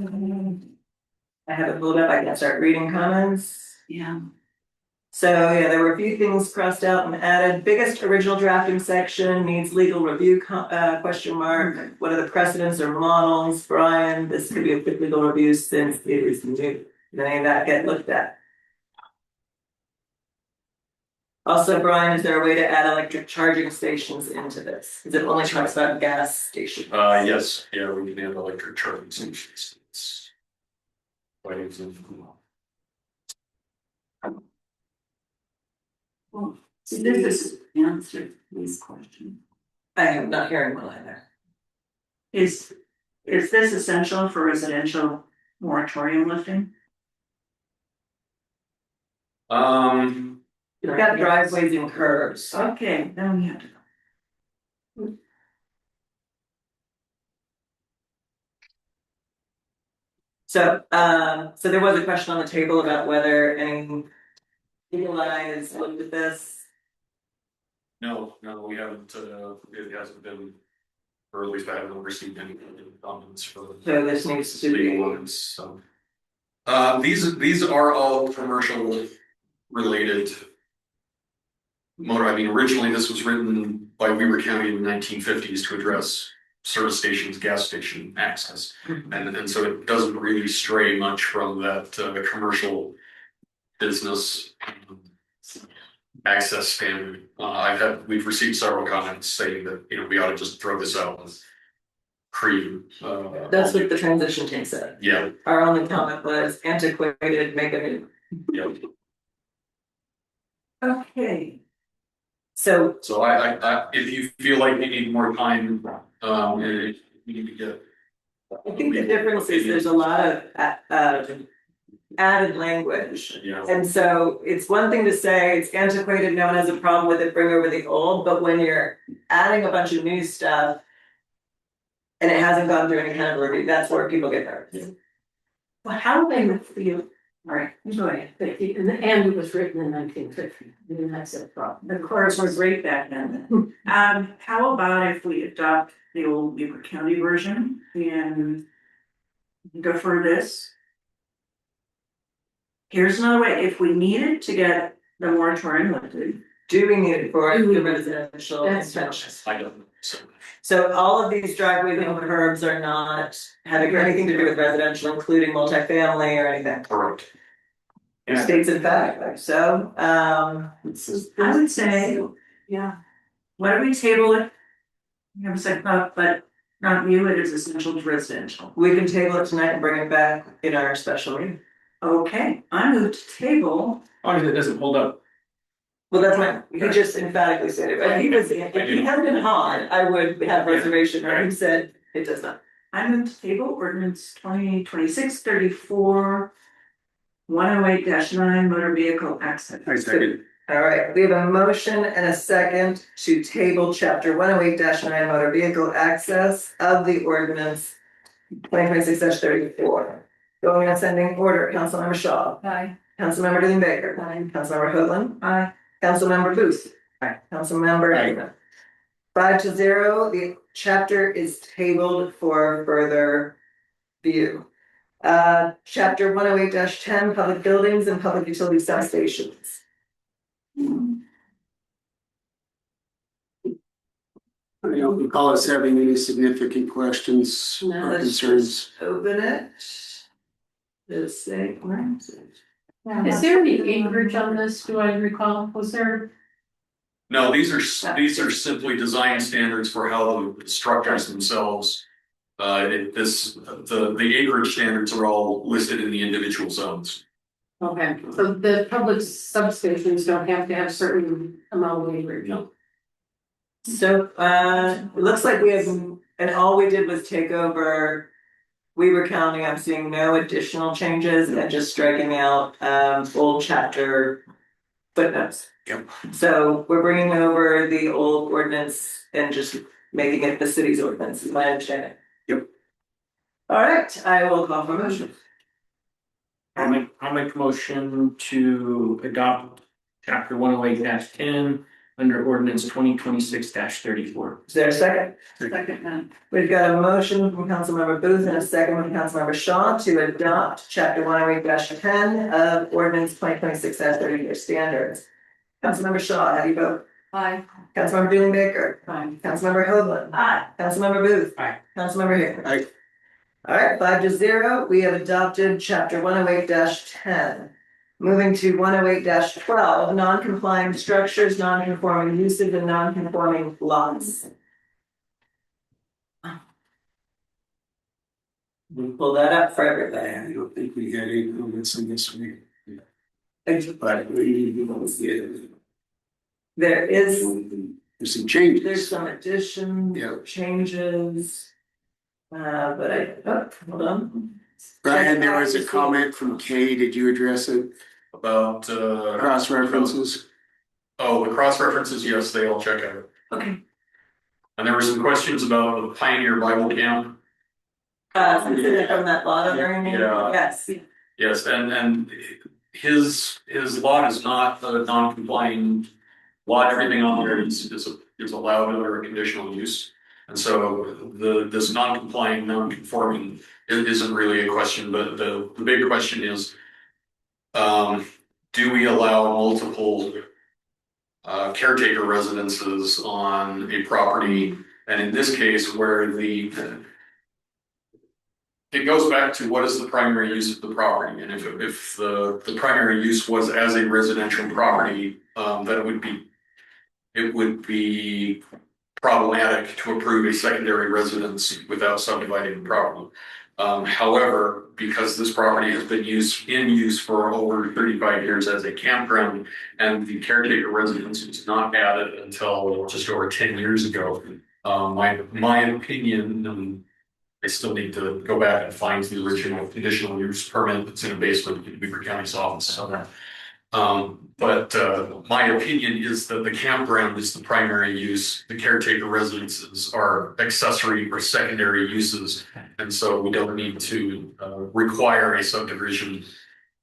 I have it pulled up, I can start reading comments. Yeah. So yeah, there were a few things crossed out and added. Biggest original drafting section needs legal review, question mark. What are the precedents or models? Brian, this could be a quick legal review since it is new. Did any of that get looked at? Also, Brian, is there a way to add electric charging stations into this? Is it only talks about gas stations? Yes, yeah, we can have electric charging stations. It's quite easy. So this is answer these questions. I am not hearing well either. Is this essential for residential moratorium lifting? You've got driveways and curbs. Okay, then we have to. So there was a question on the table about whether any legal eyes looked at this. No, we haven't, it hasn't been, or at least I haven't received any comments for. So this needs to be. Legal ones, so. These are all commercial related. Originally this was written by Weber County in the 1950s to address service stations, gas station access. And so it doesn't really stray much from that commercial business access standard. We've received several comments saying that, we ought to just throw this out and cream. That's what the transition team said. Yeah. Our only comment was antiquated, make a new. Yep. Okay. So I if you feel like you need more time, we need to get. I think the difference is there's a lot of added language. Yeah. And so it's one thing to say it's antiquated, no one has a problem with it, bring over the old, but when you're adding a bunch of new stuff and it hasn't gone through any kind of review, that's where people get nervous. Well, how do they for you? All right, go ahead. And it was written in 1950. I mean, that's a problem. The chorus was great back then. How about if we adopt the old Beaver County version and defer this? Here's another way, if we needed to get the moratorium lifted. Do we need it for the residential extensions? I don't know, so. So all of these driveways and curbs are not having anything to do with residential, including multifamily or anything. Correct. It states in fact, so, I would say, yeah, why don't we table it? You have a second thought, but not view it as essential to residential. we can table it tonight and bring it back in our special meeting. Okay, I move to table. As long as it doesn't hold up. Well, that's my, he just emphatically said it, but if he had been on, I would have reservation, or he said it does not. I move to table ordinance 2026-34, 108-9 motor vehicle accident. I second. All right, we have a motion and a second to table chapter 108-9 motor vehicle access of the ordinance 2026-34. Going in ascending order, Councilmember Shaw. Aye. Councilmember Dean Baker. Aye. Councilmember Hoagland. Aye. Councilmember Booth. Aye. Councilmember Hagman. 5-0, the chapter is tabled for further view. Chapter 108-10, public buildings and public utility substations. I don't recall us having any significant questions Now or let's concerns. just open it. Just say, Is there any acreage on this? Do I recall? Was there? No, these are simply design standards for how the structures themselves. The acreage standards are all listed in the individual zones. Okay, so the public substations don't have to have certain amount of acreage. No. So, it looks like we have, and all we did was take over Weaver County. I'm seeing no additional changes and just striking out, old chapter footnotes. Yep. So we're bringing over the old ordinance and just making it the city's ordinance, is my understanding. Yep. All right, I will call for a motion. I'll make a motion to adopt chapter 108-10 under ordinance 2026-34. Is there a second? Second. We've got a motion from Councilmember Booth and a second from Councilmember Shaw to adopt chapter 108-10 of ordinance 2026-34 standards. Councilmember Shaw, how do you vote? Aye. Councilmember Dean Baker. Aye. Councilmember Hoagland. Aye. Councilmember Booth. Aye. Councilmember Hickman. Aye. All right, 5-0, we have adopted chapter 108-10. Moving to 108-12, non-compliant structures, non-conforming uses, and non-conforming lots. We pull that up for everybody. I don't think we had any comments on this one. But we, there is, there's some changes. there's some additions, Yeah. changes. But hold on. Brian, there was a comment from Kay. Did you address it? About Cross references? Oh, the cross references, yes, they all check out. Okay. And there were some questions about the Pioneer Bible Camp. Specific from that lot owner, you mean? Yeah. Yes. Yes, and his lot is not a non-compliant lot. Everything on there is allowed under a conditional use. And so this non-compliant, non-conforming isn't really a question, but the big question is, do we allow multiple caretaker residences on a property? And in this case, where it goes back to what is the primary use of the property, and if the primary use was as a residential property, then it would be problematic to approve a secondary residence without subdividing the property. However, because this property has been in use for over 35 years as a campground, and the caretaker residence was not added until just over 10 years ago, my opinion, they still need to go back and find the original conditional use permit that's in a basement in Weaver County's office. So, but my opinion is that the campground is the primary use. The caretaker residences are accessory or secondary uses. And so we don't need to require a subdivision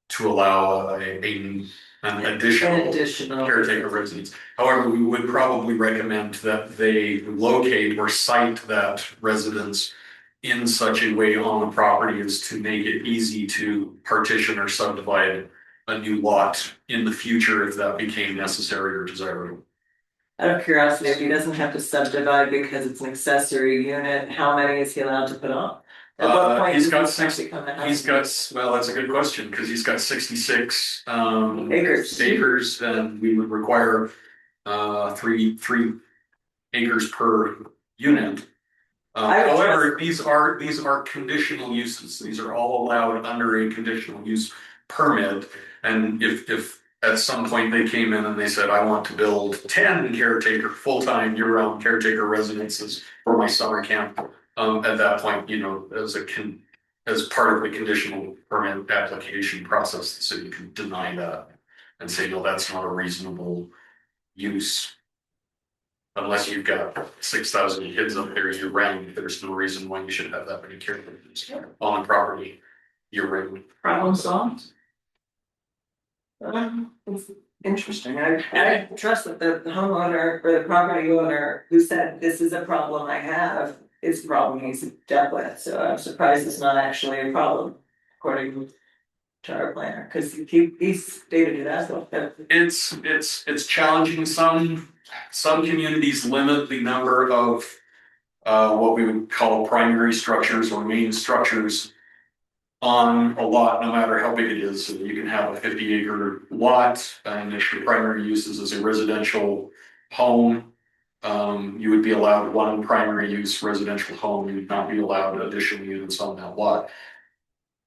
to allow an additional caretaker residence. However, we would probably recommend that they locate or site that residence in such a way on the property as to make it easy to partition or subdivide a new lot in the future if that became necessary or desirable. Out of curiosity, if he doesn't have to subdivide because it's an accessory unit, how many is he allowed to put on? At what point He's does got this six. become a house? He's got, well, that's a good question, because he's got 66 Acres. and we would require three acres per unit. However, these are conditional uses. These are all allowed under a conditional use permit. And if at some point they came in and they said, I want to build 10 full-time year-round caretaker residences for my summer camp, at that point, you know, as part of the conditional permit application process, the city can deny that and say, no, that's not a reasonable use. Unless you've got 6,000 kids up there year round, there's no reason why you should have that many caretakers on the property year round. Problem solved. It's interesting. I trust that the homeowner or the property owner who said this is a problem I have is a problem he's dealt with. So I'm surprised it's not actually a problem according to our planner, because he stated it as well. It's challenging. Some communities limit the number of what we would call primary structures or main structures on a lot, no matter how big it is. So you can have a 50-acre lot, and if the primary use is as a residential home, you would be allowed one primary use residential home. You would not be allowed additional units on that lot.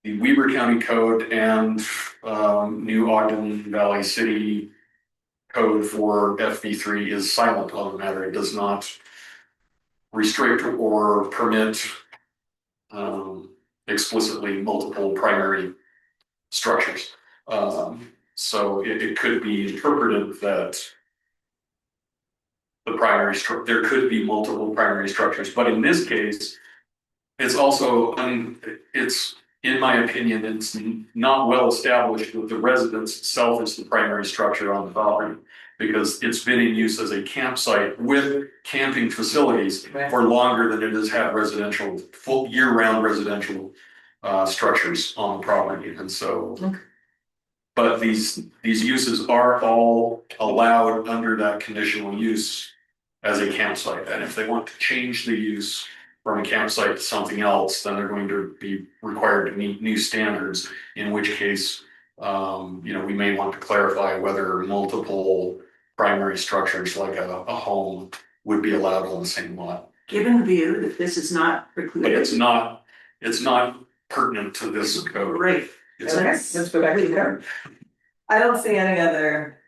The Weber County Code and New Ogden Valley City Code for FV3 is silent on the matter. It does not restrict or permit explicitly multiple primary structures. So it could be interpreted that there could be multiple primary structures, but in this case, it's also in my opinion, it's not well established that the residence itself is the primary structure on the property, because it's been in use as a campsite with camping facilities for longer than it has had residential, full year-round residential structures on the property. And so, but these uses are all allowed under that conditional use as a campsite. And if they want to change the use from a campsite to something else, then they're going to be required to meet new standards, in which case, we may want to clarify whether multiple primary structures like a home would be allowed on the same lot. Given the view that this is not precluded. But it's not pertinent to this code. Right. Okay, let's go back to the code. I don't see any other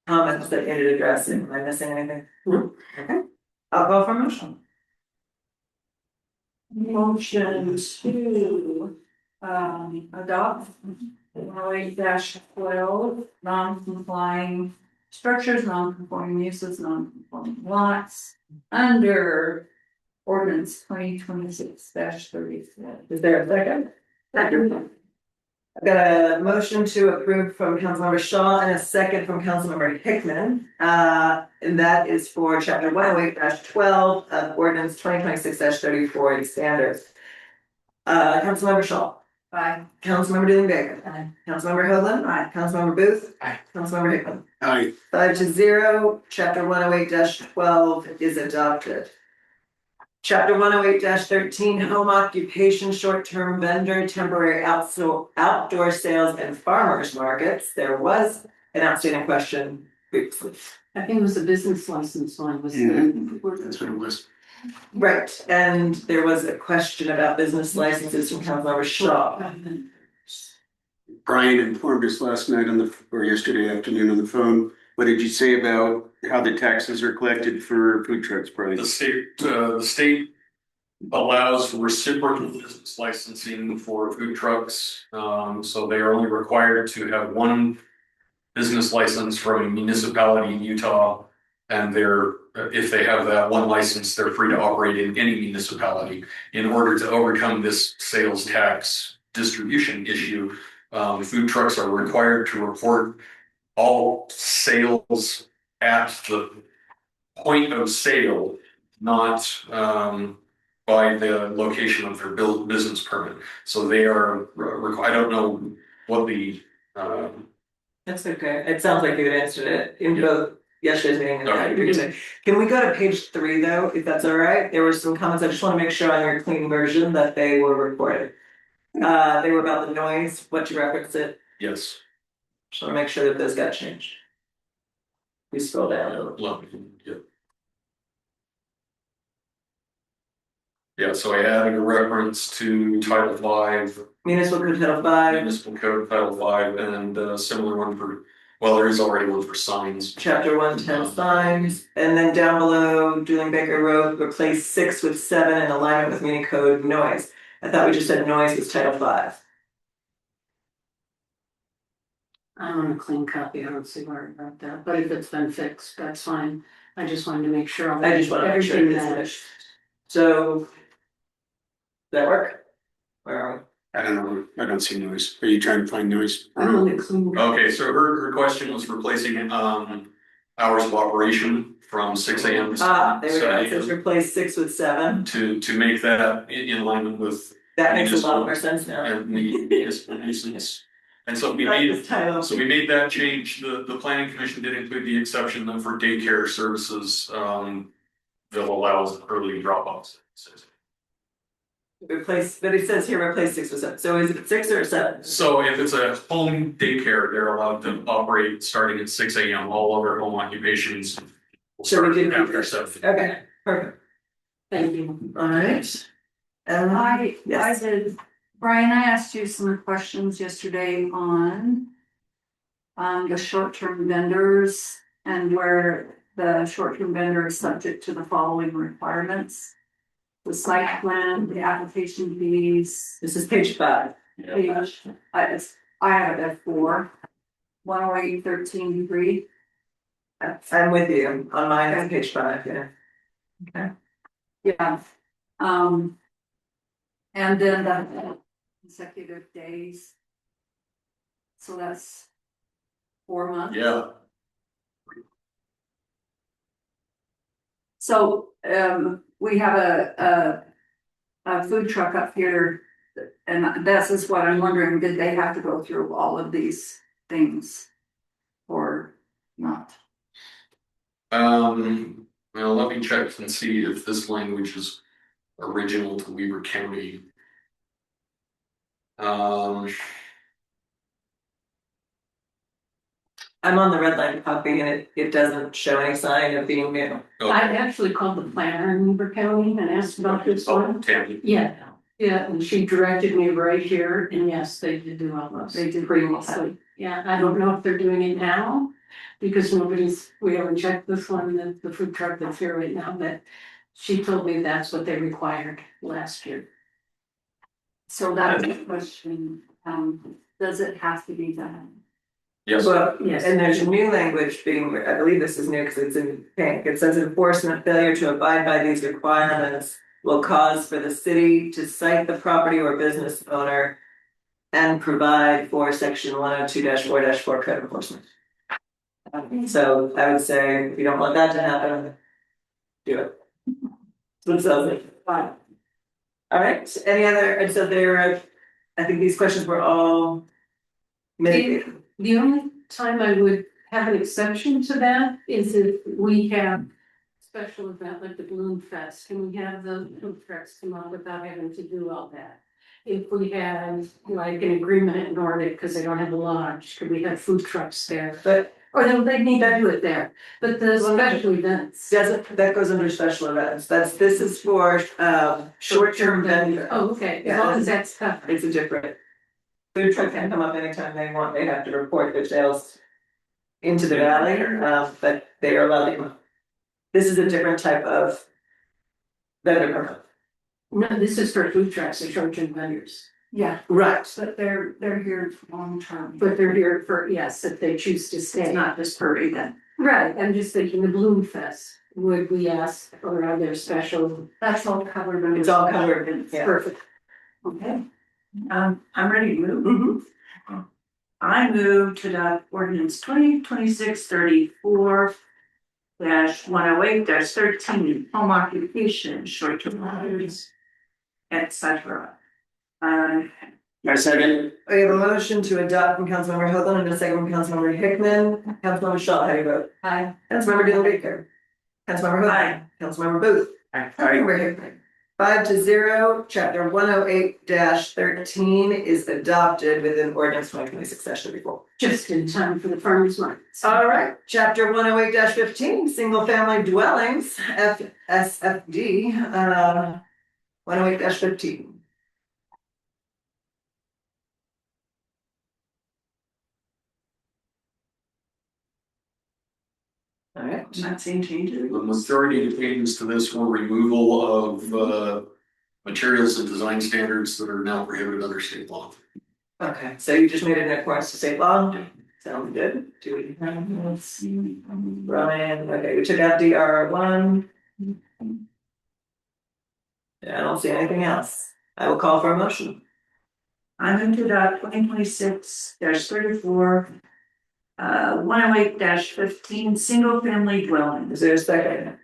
comments that needed addressing. Am I missing anything? Okay, I'll go for motion. Motion to adopt 108-12 non-complying structures, non-conforming uses, non-conforming lots under ordinance 2026-34. Is there a second? Second. I've got a motion to approve from Councilmember Shaw and a second from Councilmember Hickman. And that is for chapter 108-12 of ordinance 2026-34 and standards. Councilmember Shaw. Aye. Councilmember Dealing Baker. Aye. Councilmember Hoagland. Aye. Councilmember Booth. Aye. Councilmember Hickman. Aye. 5-0, chapter 108-12 is adopted. Chapter 108-13, home occupation, short-term vendor, temporary outdoor sales and farmers markets. There was an outstanding question previously. I think it was a business license one, was That's what it was. Right, and there was a question about business licenses from Councilmember Shaw. Brian informed us last night or yesterday afternoon on the phone. What did you say about how the taxes are collected for food trucks, Brian? The state allows reciprocal business licensing for food trucks. So they are only required to have one business license from a municipality in Utah. And if they have that one license, they're free to operate in any municipality. In order to overcome this sales tax distribution issue, food trucks are required to report all sales at the point of sale, not by the location of their business permit. So they are I don't know what the That's okay. It sounds like you had answered it in both yesterday's meeting and today. Can we go to page 3 though, if that's all right? There were some comments. I just want to make sure on your clean version that they were recorded. They were about the noise, what you referenced it. yes. Just want to make sure that those got changed. We scroll down. Yeah, so I added a reference to Title V. Municipal Code Title V. Municipal Code Title V, and a similar one for, well, there is already one for signs. Chapter 110 signs, and then down below, Julian Baker Road, replace 6 with 7 in alignment with Muni Code noise. I thought we just said noise was Title V. I'm on a clean copy, I don't see where I wrote that, but if it's been fixed, that's fine. I just wanted to make sure. I just want to make sure everything it's matched. finished. So, does that work? Where are we? I don't know, I don't see noise. Are you trying to find noise? I'm on the clean. Okay, so her question was replacing hours of operation from 6 a.m. to There we go, it says replace 6 with 7. to make that in alignment with That makes a lot more sense now. and the municipal nuisance. And so we Like made this title. that change. The planning commission did include the exception that for daycare services, they'll allow early drop offs. Replace, but it says here replace 6 with 7. So is it 6 or 7? So if it's a home daycare, they're allowed to operate starting at 6 a.m. All other home occupations will So we start did after 7. Okay, perfect. Thank you. All right. I Yes. did, Brian, I asked you some questions yesterday on the short-term vendors and where the short-term vendor is subject to the following requirements. The site plan, the application fees. This is page 5. Page, I have it at 4. 108.13.3. I'm with you. On mine, it's page 5, yeah. Okay. Yeah. And then the consecutive days. So that's 4 months. Yeah. So, we have a food truck up here. And this is what I'm wondering, did they have to go through all of these things? Or not? Well, let me check and see if this language is original to Weber County. I'm on the red line copy and it doesn't show any sign of being new. I actually called the planner in Weber County and asked about this one. Tammy. Yeah, and she directed me right here, and yes, they did do all those. They did previously. Yeah, I don't know if they're doing it now, because we haven't checked this one, the food truck that's here right now, but she told me that's what they required last year. So that's the question, does it have to be done? Yes. Well, Yes. and there's a new language being, I believe this is new because it's in pink. It says enforcement failure to abide by these requirements will cause for the city to cite the property or business owner and provide for section 102-4-4 code enforcement. So I would say if you don't want that to happen, do it. So it sounds like fine. All right, any other, and so there, I think these questions were all mitigated. The only time I would have an exception to that is if we have special event like the Balloon Fest, can we have the food trucks come out without having to do all that? If we have like an agreement at Nordic, because they don't have a lodge, could we have food trucks there? But or they need to do it there, but the special events. That goes under special events. This is for short-term vendor. Oh, okay, as long as that's covered. It's a different. Food truck can come up anytime they want. They have to report their sales into the valley, but they are allowed to come up. This is a different type of vendor permit. No, this is for food trucks and short-term vendors. Yeah, Right. but they're here long term. But they're here for, yes, if they choose to stay. It's not just per event. Right, I'm just thinking the Bloom Fest, would we ask, or are there special? That's all covered. under- It's all covered, yeah. Perfect. Okay, I'm ready to move. I move to adopt ordinance 2026-34 -108-13, home occupation, short-term rentals, etc. I second. We have a motion to adopt from Councilmember Hoagland and a second from Councilmember Hickman. Councilmember Shaw, how do you vote? Aye. Councilmember Dylan Baker. Councilmember Hoagland. Councilmember Booth. Councilmember Hickman. 5-0, chapter 108-13 is adopted within ordinance 2026-34. Just in time for the farmer's markets. All right, chapter 108-15, single family dwellings, FSFD, 108-15. All right. I'm not seeing changes. The majority of changes to this were removal of materials and design standards that are now prohibited under state law. Okay, so you just made it in accordance to state law? Sounds good. Do we have, let's see, Brian, okay, we took out DR1. Yeah, I don't see anything else. I will call for a motion. I'm going to adopt 2026-34, 108-15, single family dwelling. Is there a second?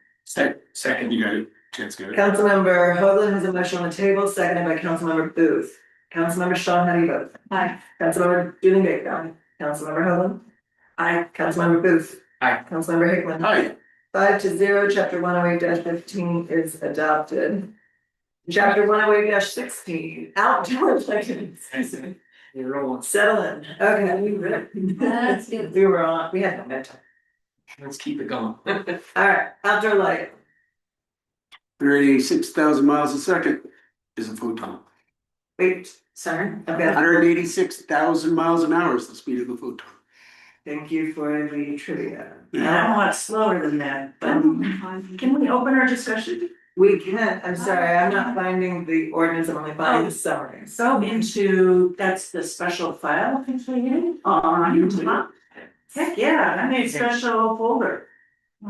Second, you got it. Chance, go. Councilmember Hoagland has a motion on the table, seconded by Councilmember Booth. Councilmember Shaw, how do you vote? Aye. Councilmember Dylan Baker. Councilmember Hoagland. Aye. Councilmember Booth. Aye. Councilmember Hickman. Aye. 5-0, chapter 108-15 is adopted. Chapter 108-16, outdoor lighting. You're rolling. Settle in. Okay, That's good. we were on, we had momentum. Let's keep it going. All right, outdoor lighting. 186,000 miles a second is a photon. Wait, sorry, okay. 186,000 miles an hour is the speed of a photon. Thank you for the trivia. I'm a lot slower than that, but can we open our discussion? We can, I'm sorry, I'm not finding the ordinance, I'm only finding the summary. Go into, that's the special file completed on top. Heck yeah, I made a special folder.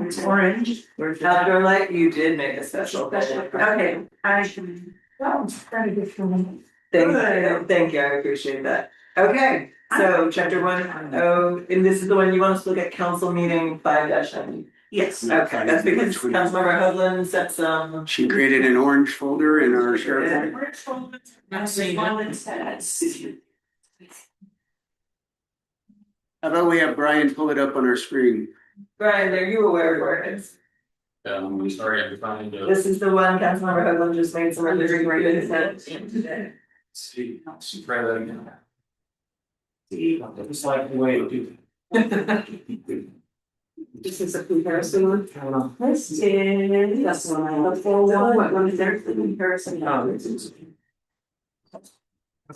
It's orange. Outdoor light, you did make a special. Okay, I should. That was pretty good for me. Thank you, I appreciate that. Okay, so chapter 10, and this is the one you want us to look at council meeting 5-90. Yes. Okay, that's because Councilmember Hoagland set some. She created an orange folder in our share. Not seeing it. How about we have Brian pull it up on our screen? Brian, are you aware of ordinance? I'm sorry, I'm trying to. This is the one Councilmember Hoagland just made some really great today. See, try that again. It's like the way to do This is a comparison one. I don't know. This is, that's one I look for, what one is there, the comparison?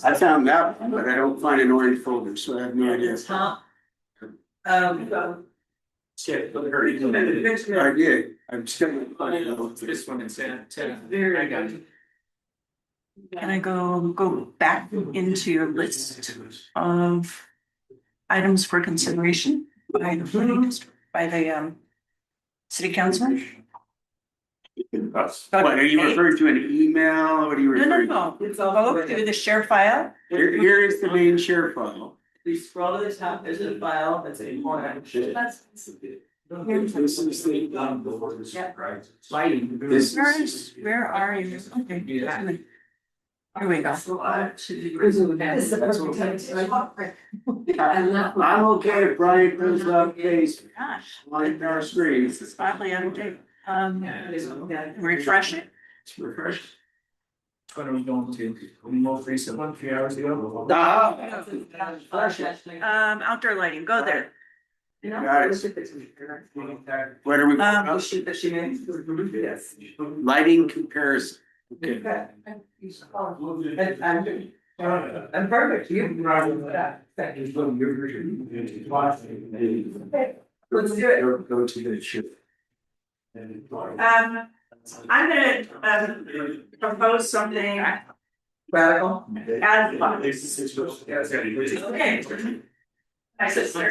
I found that one, but I don't find an orange folder, so I have no idea. Top. Skip, look at her. I did, I'm still. This one is ten. Very I got good. it. Can I go back into your list of items for consideration by the planning district, by the city council? What, are you referring to an email? What are you referring to? No. Go through the share file. Here is the main share file. We scroll to the top, there's a file that's in orange. This is the Lighting. This Where are you? Okay. Here we go. This is the perfect time to. I'm okay if Brian pulls up face Gosh, on our screen. this is oddly out of date. Refresh it. Refresh. When are we going to? The most recent one, a few hours ago? Outdoor lighting, go there. Got it. What are we? The sheet that she made. Yes. Lighting comparison. Okay. I'm perfect, you. Let's do it. Go to the ship. I'm gonna propose something Radical. as follows. Okay. My sister.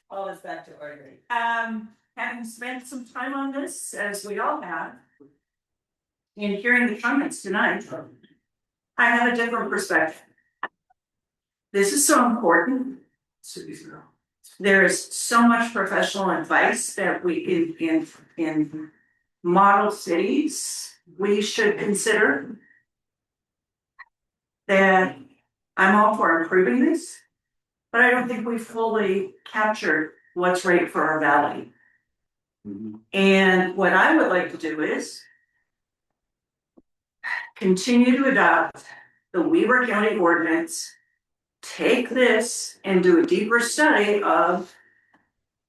All is back to order. Having spent some time on this, as we all have, in hearing the comments tonight, I have a different perspective. This is so important. There is so much professional advice that we in model cities we should consider. That I'm all for improving this, but I don't think we fully captured what's right for our valley. And what I would like to do is continue to adopt the Weber County ordinance, take this and do a deeper study of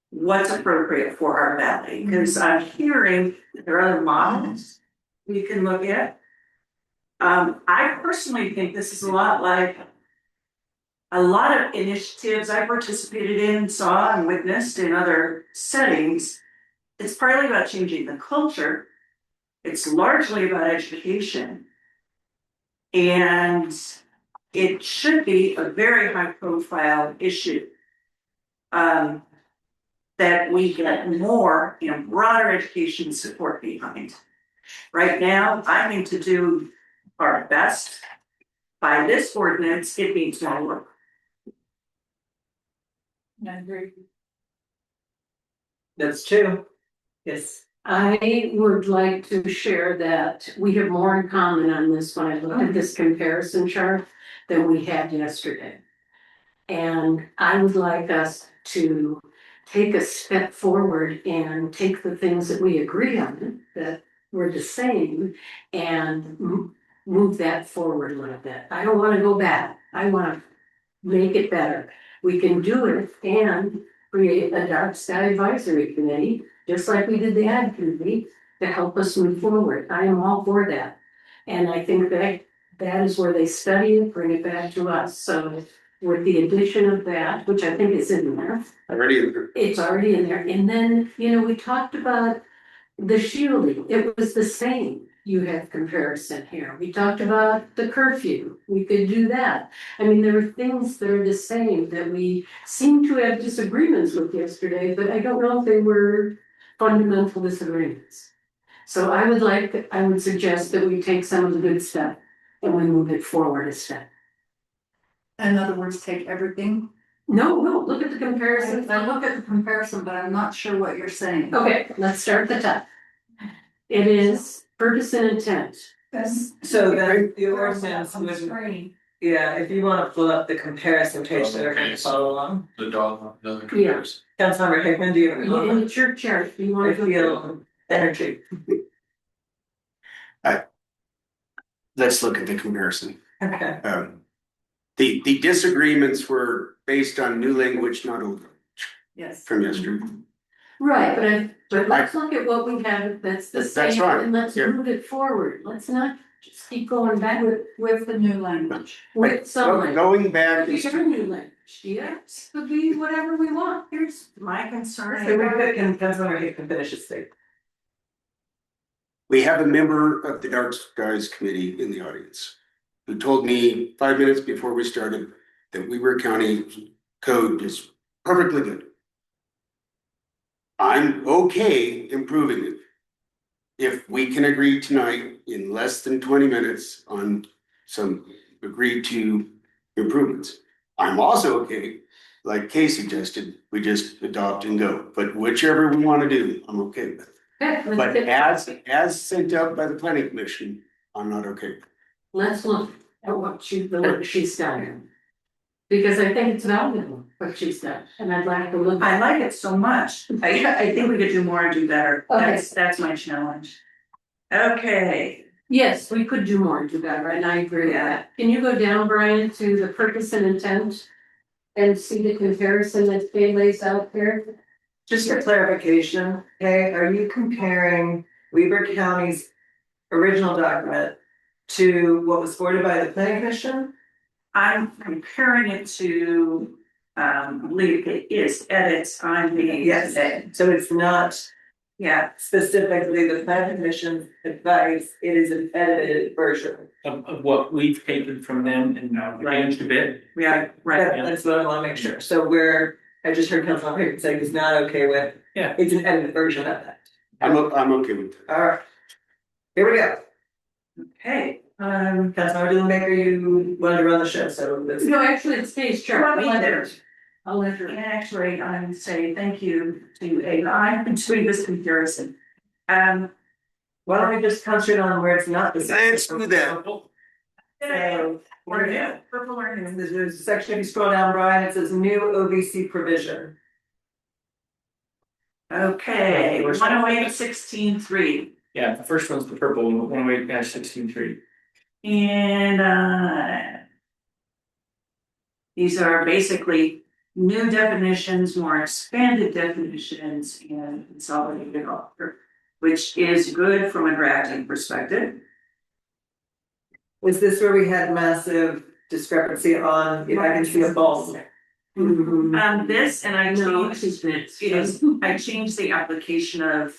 what's appropriate for our valley. Because I'm hearing there are other models we can look at. I personally think this is a lot like a lot of initiatives I participated in, saw and witnessed in other settings. It's partly about changing the culture. It's largely about education. And it should be a very high profile issue. That we get more, broader education support behind. Right now, I need to do our best. By this ordinance, it means more work. I agree. That's true. Yes. I would like to share that we have more in common on this when I looked at this comparison chart than we had yesterday. And I would like us to take a step forward and take the things that we agree on, that were the same, and move that forward a little bit. I don't want to go back. I want to make it better. We can do it and create a dark sky advisory committee, just like we did the ad committee, to help us move forward. I am all for that. And I think that is where they study it, bring it back to us. So with the addition of that, which I think is in there. It's already in there. And then, we talked about the shielding. It was the same. You have comparison here. We talked about the curfew. We could do that. I mean, there are things that are the same that we seem to have disagreements with yesterday, but I don't know if they were fundamental disagreements. So I would suggest that we take some of the good stuff and we move it forward a step. In other words, take everything? No, look at the comparison. I look at the comparison, but I'm not sure what you're saying. Okay, let's start at the top. It is purpose and intent. So then the ordinance would, yeah, if you want to pull up the comparison page that everybody can follow along. The dog, the comparison. Councilmember Hickman, do you have a In comment? the church chart, do you want I to feel energy. Let's look at the comparison. Okay. The disagreements were based on new language, not old language Yes. from yesterday. Right, but let's look at what we have that's the That's same, right. and let's Yeah. move it forward. Let's not just keep going back With the new language. with some language. Going back, Could be our new language, yes, could be whatever we want. Here's my concern. So can Councilmember Hickman finish his statement? we have a member of the Dark Skies Committee in the audience who told me 5 minutes before we started that Weber County code is perfectly good. I'm okay improving it. If we can agree tonight in less than 20 minutes on some agreed to improvements. I'm also okay, like Kay suggested, we just adopt and go, but whichever we want to do, I'm okay with. But as sent out by the planning commission, I'm not okay. Let's look at the work she's done. Because I think it's valuable, what she's done, and I'd like to look. I like it so much. I think we could do more and do better. Okay. That's my challenge. Okay. Yes, we could do more and do better, and I agree with that. Can you go down, Brian, to the purpose and intent? And see the comparison that Kay lays out there? Just for clarification, okay, are you comparing Weber County's original document to what was forwarded by the planning commission? I'm comparing it to, I believe it is edits on the. Yes, so it's not Yeah, specifically the planning commission's advice, it is an edited version. Of what we've taken from them and arranged a bit. yeah, right. That's what I wanna make sure, so I just heard Councilman Hickman say he's not okay with. Yeah. It's an edited version of that. I'm okay with that. Alright. Here we go. Okay, Councilmember Dillon-Baker, you wanted to run the show, so this. No, actually, it stays sharp. Well, me there. I'll let her. And actually, I would say thank you to AI between this comparison. Why don't we just concentrate on where it's not the same? Let's do that. So, Or yeah, purple or new. there's a section, if you scroll down, Brian, it says new OVC provision. Okay, 108.16.3. Yeah, the first one's the purple one, 108-16.3. And these are basically new definitions, more expanded definitions, and consolidated offer, which is good from a drafting perspective. Was this where we had massive discrepancy on, if I can see a bulb? This, and I changed it, I changed the application of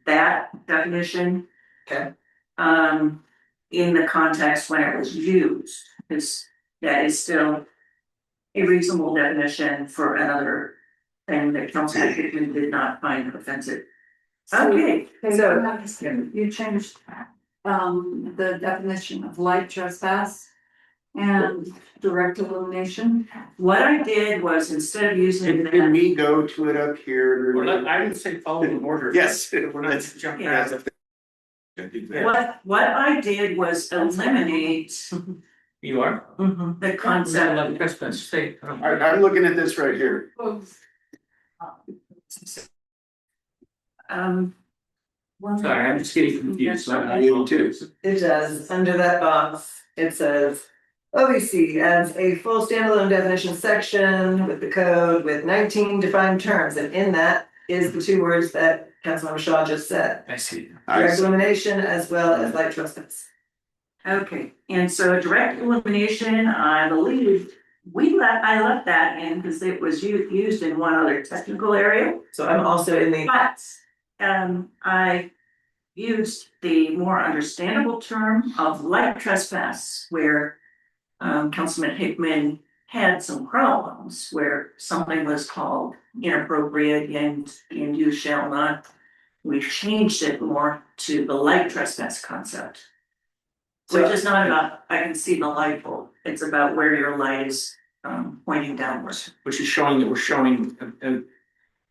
that definition. Okay. In the context when it was used, because that is still a reasonable definition for another thing that Councilman Hickman did not find offensive. Okay, so You changed, the definition of light trespass and direct illumination. what I did was instead of using Can we go to it up here? Or I would say follow the order. Yes. We're not jumping Yeah. around. what I did was eliminate You are? the concept. Let me trespass, say. I'm looking at this right here. Sorry, I'm just getting confused. I am too. It does, under that box, it says. OVC as a full standalone definition section with the code with 19 defined terms, and in that is the two words that Councilmember Shaw just said. I see. Direct illumination as well as light trespass. Okay, and so direct illumination, I believe, I left that in because it was used in one other technical area. So I'm also in the. But, I used the more understandable term of light trespass, where Councilman Hickman had some problems where something was called inappropriate and you shall not. We changed it more to the light trespass concept. Which is not about, I can see the light bulb, it's about where your light is pointing downwards. Which is showing that we're showing a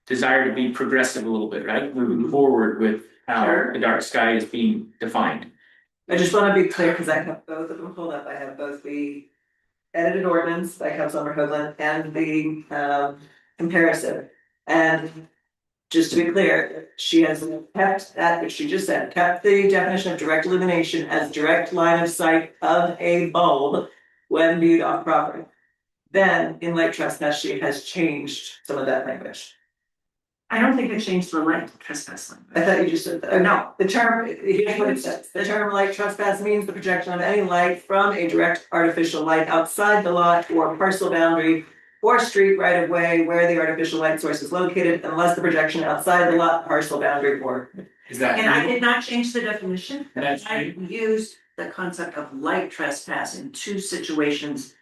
desire to be progressive a little bit, right? Moving forward with how Sure. the dark sky is being defined. I just wanna be clear, cause I have both of them pulled up, I have both the edited ordinance by Councilmember Hoagland and the comparison. And just to be clear, she has kept that, which she just said, kept the definition of direct illumination as direct line of sight of a bulb when viewed off property. Then in light trespass, she has changed some of that language. I don't think it changed the light trespass language. I thought you just said that. No, the term, here's what it says. The term light trespass means the projection of any light from a direct artificial light outside the lot or parcel boundary or street right of way where the artificial light source is located unless the projection outside the lot, parcel boundary or. Is that? And I did not change the definition. That's I used the concept of light trespass in two situations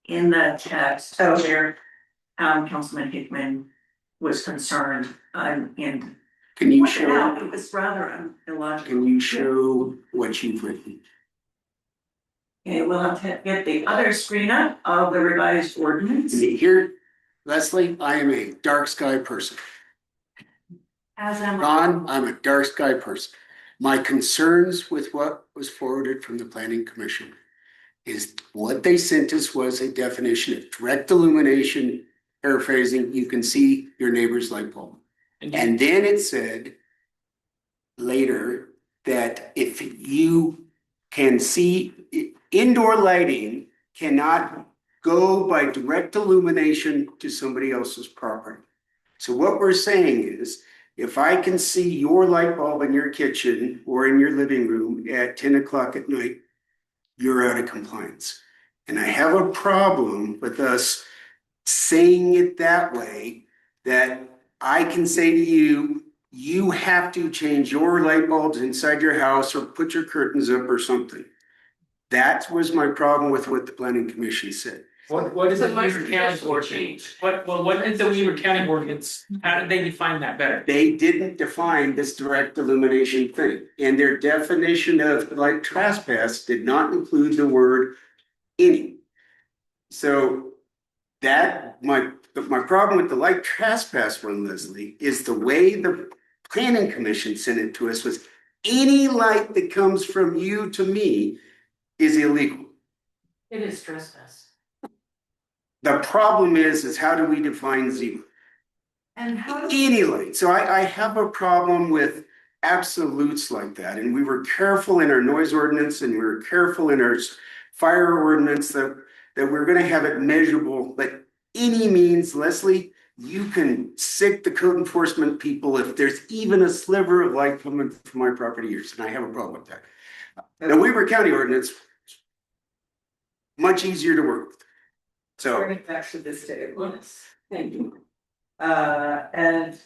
in the text where Councilman Hickman was concerned and Can you pointed out show, it was rather illogical. can you show what you've written? Okay, we'll have to get the other screen up of the revised ordinance. Here, Leslie, I am a dark sky person. As am I. Ron, I'm a dark sky person. My concerns with what was forwarded from the planning commission is what they sent us was a definition of direct illumination, paraphrasing, you can see your neighbor's light bulb. And then it said later that if you can see, indoor lighting cannot go by direct illumination to somebody else's property. So what we're saying is, if I can see your light bulb in your kitchen or in your living room at 10 o'clock at night, you're out of compliance. And I have a problem with us saying it that way, that I can say to you, you have to change your light bulbs inside your house or put your curtains up or something. That was my problem with what the planning commission said. What is the Weaver County ordinance? What is the Weaver County ordinance? How did they define that better? They didn't define this direct illumination thing, and their definition of light trespass did not include the word any. So that, my problem with the light trespass one, Leslie, is the way the planning commission sent it to us was any light that comes from you to me is illegal. It is trespass. The problem is how do we define zero? And how? Any light. So I have a problem with absolutes like that. And we were careful in our noise ordinance and we were careful in our fire ordinance that we're gonna have it measurable. But any means, Leslie, you can sick the code enforcement people if there's even a sliver of light coming from my property years. And I have a problem with that. The Weaver County ordinance, much easier to work with. So Bring it back to this table. Yes, thank you. And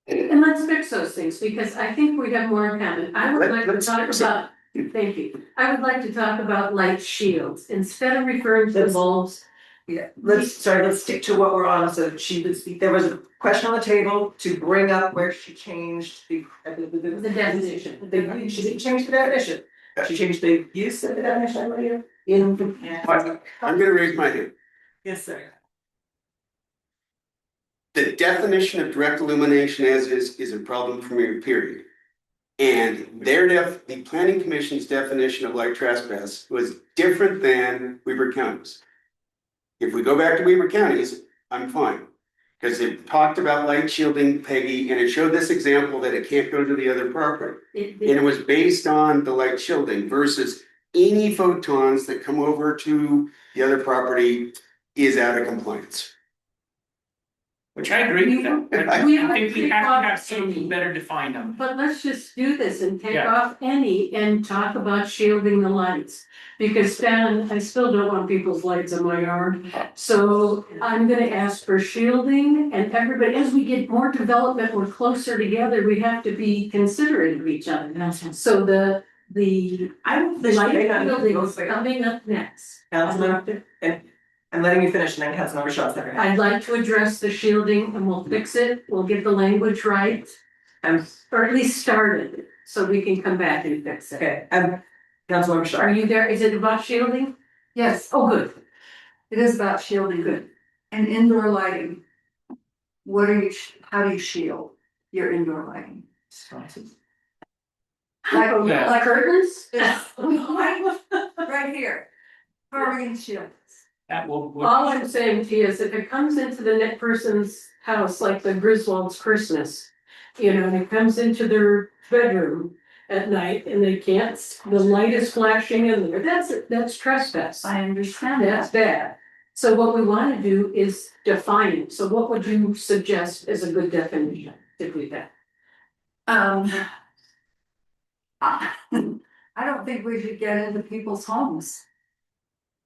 And let's fix those things, because I think we have more in common. I would like to Let's talk fix it. about, thank you. I would like to talk about light shields, instead of referring to the bulbs. yeah, let's stick to what we're on. So there was a question on the table to bring up where she changed the definition. She didn't change the definition. She changed the use of the definition earlier in. I'm gonna raise my hand. Yes, sir. The definition of direct illumination as is a problem for me, period. And the planning commission's definition of light trespass was different than Weaver County's. If we go back to Weaver County's, I'm fine. Because it talked about light shielding, Peggy, and it showed this example that it can't go to the other property. And it was based on the light shielding versus any photons that come over to the other property is out of compliance. Which I agree with that. But I think we have to have something better defined on it. But let's just do this and take Yeah. off any and talk about shielding the lights. Because Stan, I still don't want people's lights in my yard. So I'm gonna ask for shielding, and everybody, as we get more development, we're closer together, we have to be considerate of each other. So the light shielding is coming up next. Councilman, and I'm letting you finish and then Councilmember Shaw second. I'd like to address the shielding and we'll fix it, we'll get the language right. Or at least start it, so we can come back and fix it. Okay, Councilmember Shaw. Are you there? Is it about shielding? Yes, Oh, good. it is about shielding. Good. And indoor lighting. How do you shield your indoor lighting? Like curtains? Right here. How are we gonna shield this? That will. All I'm saying to you is if it comes into the net person's house, like the Griswold's Christmas, and it comes into their bedroom at night and they can't, the light is flashing in there, that's trespass. I understand That's that. bad. So what we wanna do is define it. So what would you suggest as a good definition to do that? I don't think we should get into people's homes.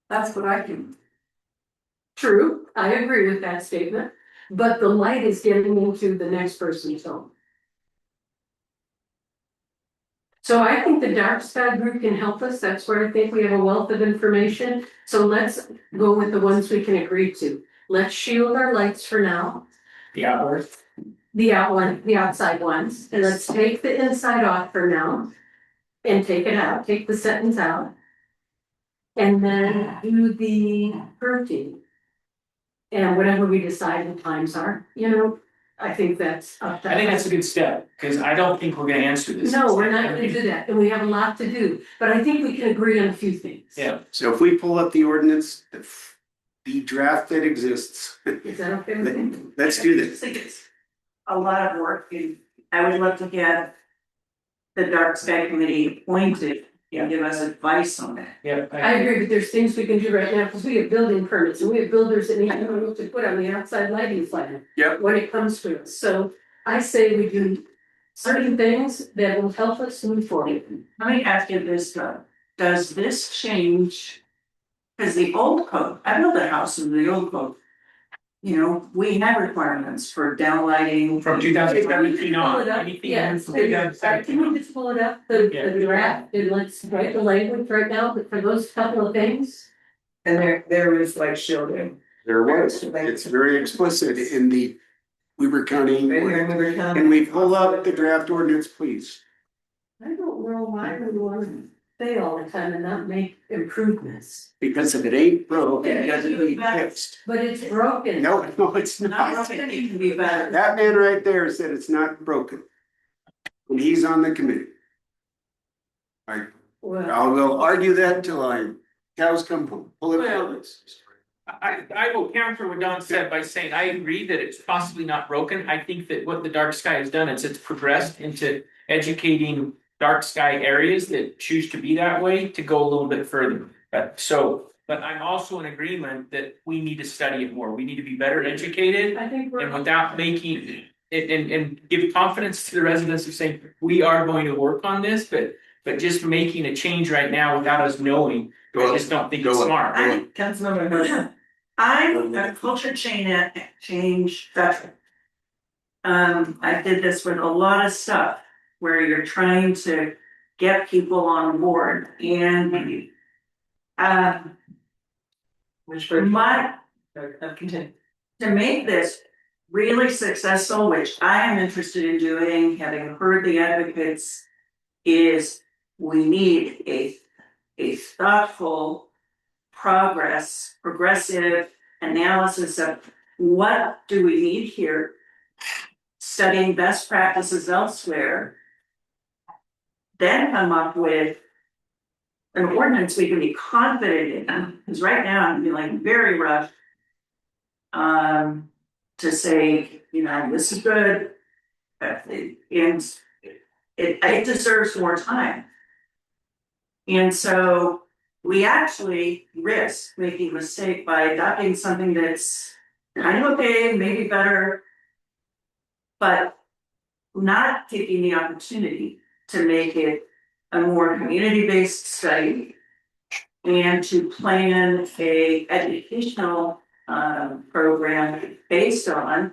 That's what I do. True, I agree with that statement, but the light is getting into the next person's home. So I think the dark sky group can help us, that's where I think we have a wealth of information, so let's go with the ones we can agree to. Let's shield our lights for now. The outdoors. The outside ones, and let's take the inside off for now. And take it out, take the sentence out. And then do the curtain. And whatever we decide the times are, I think that's up to us. I think that's a good step, because I don't think we're gonna answer this. No, we're not gonna do that, and we have a lot to do, but I think we can agree on a few things. Yeah. So if we pull up the ordinance, the draft that exists, Is that okay with you? let's do I this. think it's a lot of work, and I would love to get the dark sky committee appointed and give us advice on that. Yeah. I agree, but there's things we can do right now, because we have building permits, and we have builders that need to know what to put on the outside lighting plan. Yep. When it comes to it, so I say we do certain things that will help us move forward. Let me ask you this, does this change? Cause the old code, I built a house in the old code. you know, we have requirements for downlighting. From 2017 Pull on, it up, anything yes, from 2017 can you just pull it up, the draft, and let's write the language right now for those couple of things? And there was like shielding. There was, it's very explicit in the Weber County. Right here in Weber County. Can we pull up the draft ordinance, please? I don't know why we want to say all the time and not make improvements, Because if it ain't broke, it doesn't need fixed. but it's broken. No, it's not. Not broken, it can be better. That man right there said it's not broken. And he's on the committee. Well, I will argue that till cows come home. Pull it Well, forward. I will counter what Don said by saying, I agree that it's possibly not broken. I think that what the dark sky has done is it's progressed into educating dark sky areas that choose to be that way to go a little bit further. But I'm also in agreement that we need to study it more. We need to be better educated I think and without making it and give confidence to the residents of saying, we are going to work on this, but just making a change right now without us knowing, I just don't think it's smart. Councilmember Hirsch. I'm a culture change veteran. I did this with a lot of stuff where you're trying to get people on board and Which for continue. to make this really successful, which I am interested in doing, having heard the advocates, is we need a thoughtful progressive analysis of what do we need here, studying best practices elsewhere, then come up with an ordinance we can be confident in, because right now I'm feeling very rushed to say, you know, this is good, and it deserves more time. And so we actually risk making a mistake by adopting something that's kind of okay, maybe better, but not taking the opportunity to make it a more community-based study and to plan a educational program based on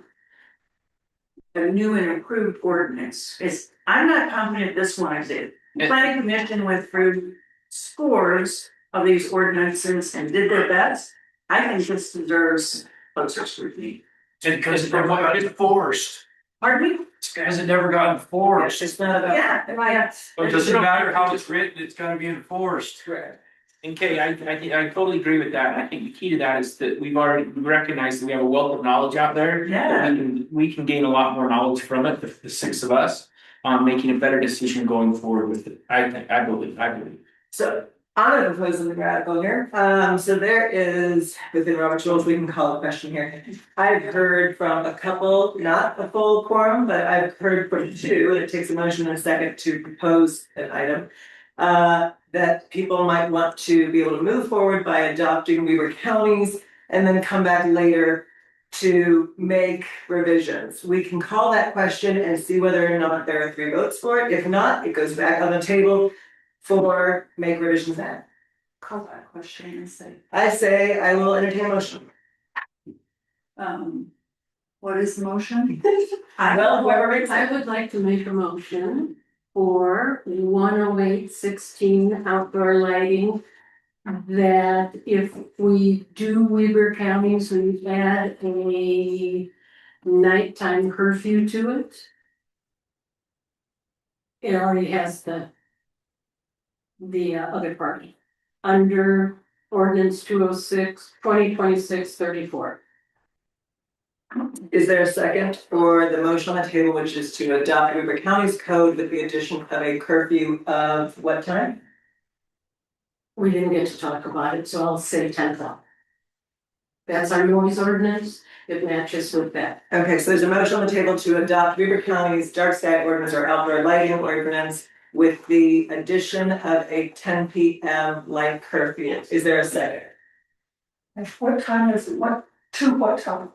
a new and improved ordinance. I'm not confident this one is it. The Planning Commission went through scores of these ordinances and did their best. I think this deserves closer scrutiny. Because it never got enforced. Pardon me? Because it never got enforced. It's not about. Yeah, right. So it doesn't matter how it's written, it's gotta be enforced. Correct. And Kay, I totally agree with that. I think the key to that is that we recognized that we have a wealth of knowledge out there. Yeah. We can gain a lot more knowledge from it, the six of us, making a better decision going forward with it. I believe. So I'm gonna propose something radical here. So there is, within Robert's rules, we can call a question here. I've heard from a couple, not a full quorum, but I've heard from two, and it takes a motion and a second to propose an item. That people might want to be able to move forward by adopting Weber counties and then come back later to make revisions. We can call that question and see whether or not there are 3 votes for it. If not, it goes back on the table for make revisions then. Call that question and say. I say I will entertain a motion. What is the motion? Well, whoever makes it. I would like to make a motion for 10816 outdoor lighting. That if we do Weber counties, we add a nighttime curfew to it. It already has the other part under ordinance 2026-34. Is there a second for the motion on the table, which is to adopt Weber County's code with the addition of a curfew of what time? We didn't get to talk about it, so I'll say 10 o'clock. That's our noise ordinance, it matches with that. Okay, so there's a motion on the table to adopt Weber County's dark sky ordinance or outdoor lighting ordinance with the addition of a 10 p.m. light curfew. Is there a second? And what time is it? To what time?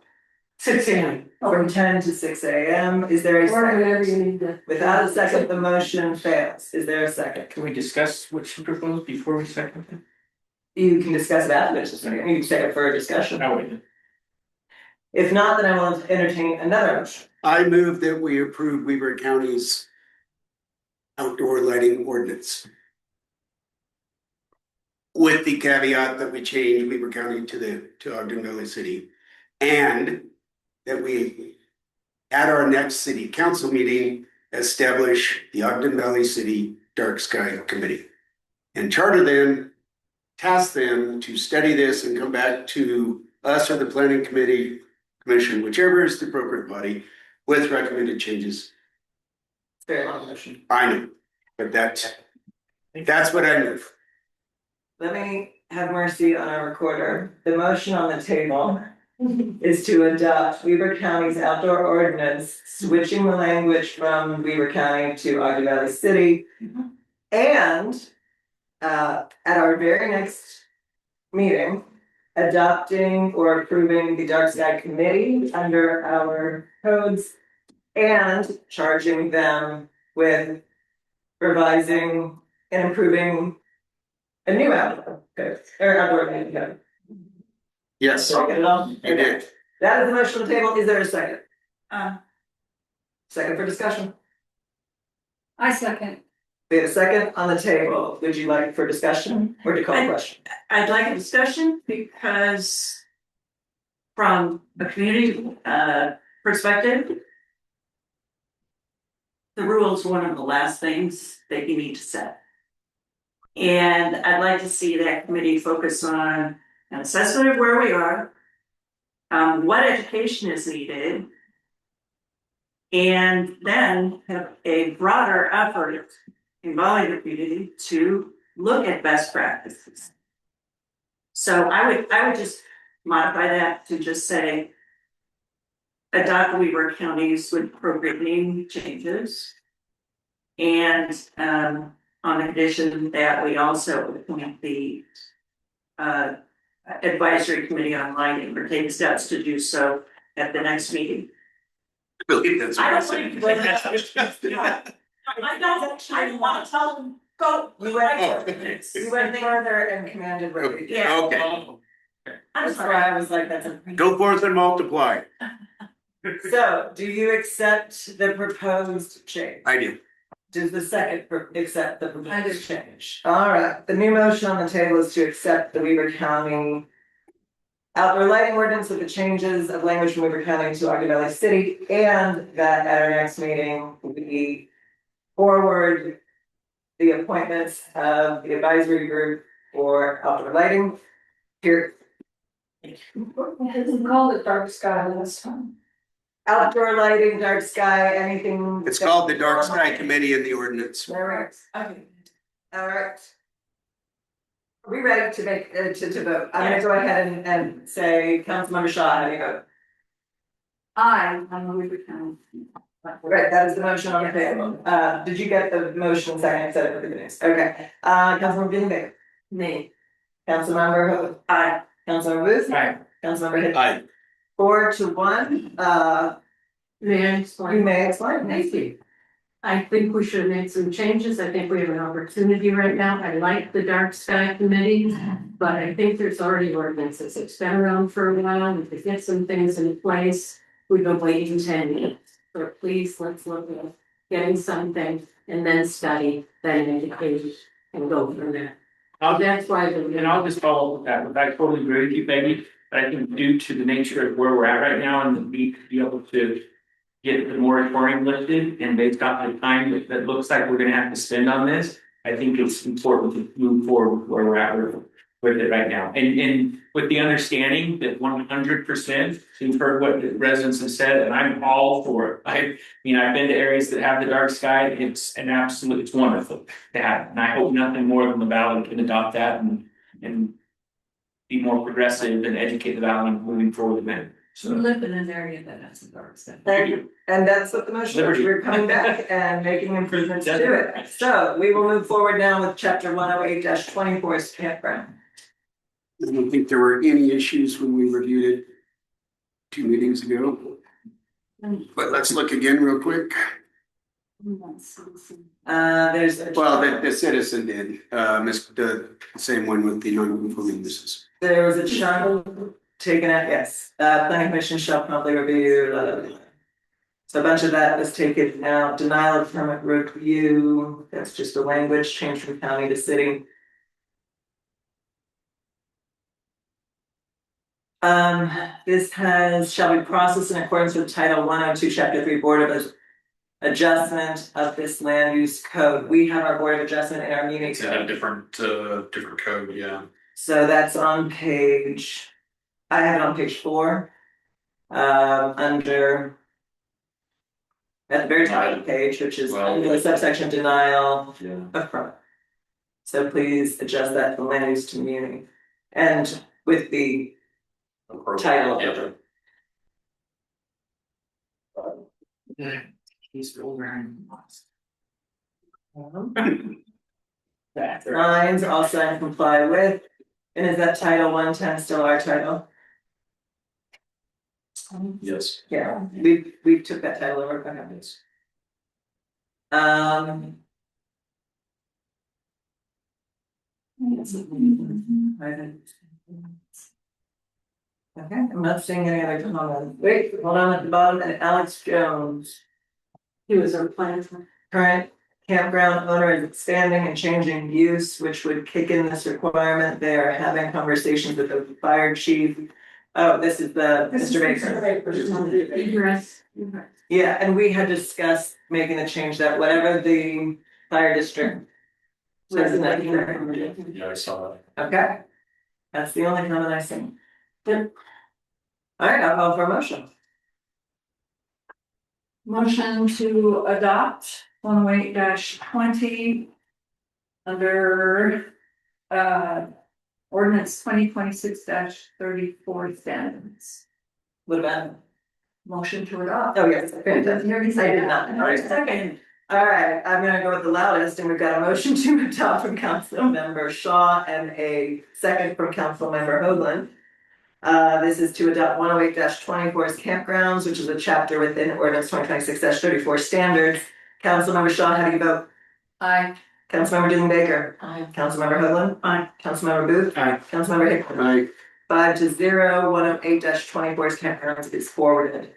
6 a.m. From 10 to 6 a.m. Is there a Or whatever you second? need to. Without a second, the motion fails. Is there a second? Can we discuss what you propose before we second it? You can discuss that, but it's just, you can second for a discussion. Oh, wait. If not, then I will entertain another motion. I move that we approve Weber County's outdoor lighting ordinance. With the caveat that we change Weber County to Ogden Valley City. And that we, at our next city council meeting, establish the Ogden Valley City Dark Sky Committee. And charter them, task them to study this and come back to us or the planning commission, whichever is the appropriate body, with recommended changes. It's a very long motion. I know, but that's what I move. Let me have mercy on our recorder. The motion on the table is to adopt Weber County's outdoor ordinance, switching the language from Weber County to Ogden Valley City. And at our very next meeting, adopting or approving the Dark Sky Committee under our codes and charging them with revising and improving a new outdoor code, or outdoor code. Yes, Did I get it all? you did. That is the motion on the table. Is there a second? Uh, Second for discussion. I second. We have a second on the table. Would you like for discussion or to call a question? I'd like a discussion because from a community perspective, the rule is one of the last things that you need to set. And I'd like to see that committee focus on an assessment of where we are, what education is needed, and then have a broader effort involving the community to look at best practices. So I would just modify that to just say adopt Weber County's with appropriate name changes. And on the condition that we also appoint the advisory committee on lighting or take steps to do so at the next meeting. I believe that's what I said. I don't want to tell them, go. You went further and commanded what we did. Yeah. Okay, I'm That's why sorry. I was like, that's a. go forth and multiply. So, do you accept the proposed change? I do. Does the second accept the proposed change? All right, the new motion on the table is to accept the Weber County outdoor lighting ordinance with the changes of language from Weber County to Ogden Valley City, and that at our next meeting, we forward the appointments of the advisory group for outdoor lighting. Here, Call it dark sky last time. outdoor lighting, dark sky, anything. It's called the Dark Sky Committee in the ordinance. All right, okay, all right. Are we ready to make, to vote? I'm gonna go ahead and say, Councilmember Shaw, how do you vote? I'm a Weber County. Right, that is the motion on the table. Did you get the motion second, said it with the minutes? Okay, Councilmember Bean. Nay. Councilmember Hood. Aye. Councilmember Booth. Aye. Councilmember Hicks. Aye. 4-1, May I you explain? may explain. Thank you. I think we should have made some changes. I think we have an opportunity right now. I like the dark sky committee. But I think there's already ordinances. It's been around for a while. We could get some things in place. We've been waiting 10 years. So please, let's look at getting something and then study, then educate and go from there. That's why. And I'll just follow up with that, but I totally agree with you, Peggy, but I think due to the nature of where we're at right now and the need to be able to get the moratorium lifted and based off the time that looks like we're gonna have to spend on this, I think it's important to move forward where we're at with it right now. And with the understanding that 100%, you've heard what the residents have said, and I'm all for it. I mean, I've been to areas that have the dark sky, it's an absolute, it's wonderful to have. And I hope nothing more than the Valley can adopt that and be more progressive and educate the Valley moving forward with that. We live in an area that has a dark sky. Thank you. And that's what the motion is. Liberty. We're coming back and making improvements to it. So we will move forward now with chapter 108-24 campground. I don't think there were any issues when we reviewed it 2 meetings ago. But let's look again real quick. There's. Well, the citizen did, the same one with the non-conforming uses. There was a chunk taken out, yes, planning commission shall promptly review, blah, blah, blah. So a bunch of that was taken out, denial of permit review, that's just a language change from county to city. This shall be processed in accordance with Title 102, Chapter 3, Board of Adjustment of this land use code. We have our Board of Adjustment in our meeting. It's a different code, yeah. So that's on page, I have it on page 4. Under at the very top of the page, which is under the subsection denial of permit. So please adjust that from land use to community and with the title of it. He's over. Signs all signs comply with, and is that title 110 still our title? Yes. Yeah, we took that title over from this. Okay, I'm not seeing any other comments. Wait, hold on at the bottom, and Alex Jones. He was our planner. Current campground owner is expanding and changing use, which would kick in this requirement. They are having conversations with the fire chief. Oh, this is the Mr. Baker. Yeah, and we had discussed making the change that whatever the fire district says in that. Yeah, I saw that. Okay. That's the only comment I see. All right, I'll call for a motion. Motion to adopt 108-20 under ordinance 2026-34 standards. What about? Motion to adopt. Oh, yes. I did not. All right, second. All right, I'm gonna go with the loudest, and we've got a motion to adopt from Councilmember Shaw and a second from Councilmember Hoagland. This is to adopt 108-24's campgrounds, which is a chapter within ordinance 2026-34 standards. Councilmember Shaw, how do you vote? Aye. Councilmember Dylan Baker. Aye. Councilmember Hoagland. Aye. Councilmember Booth. Aye. Councilmember Hickman. Aye. 5-0, 108-24's campgrounds is forwarded.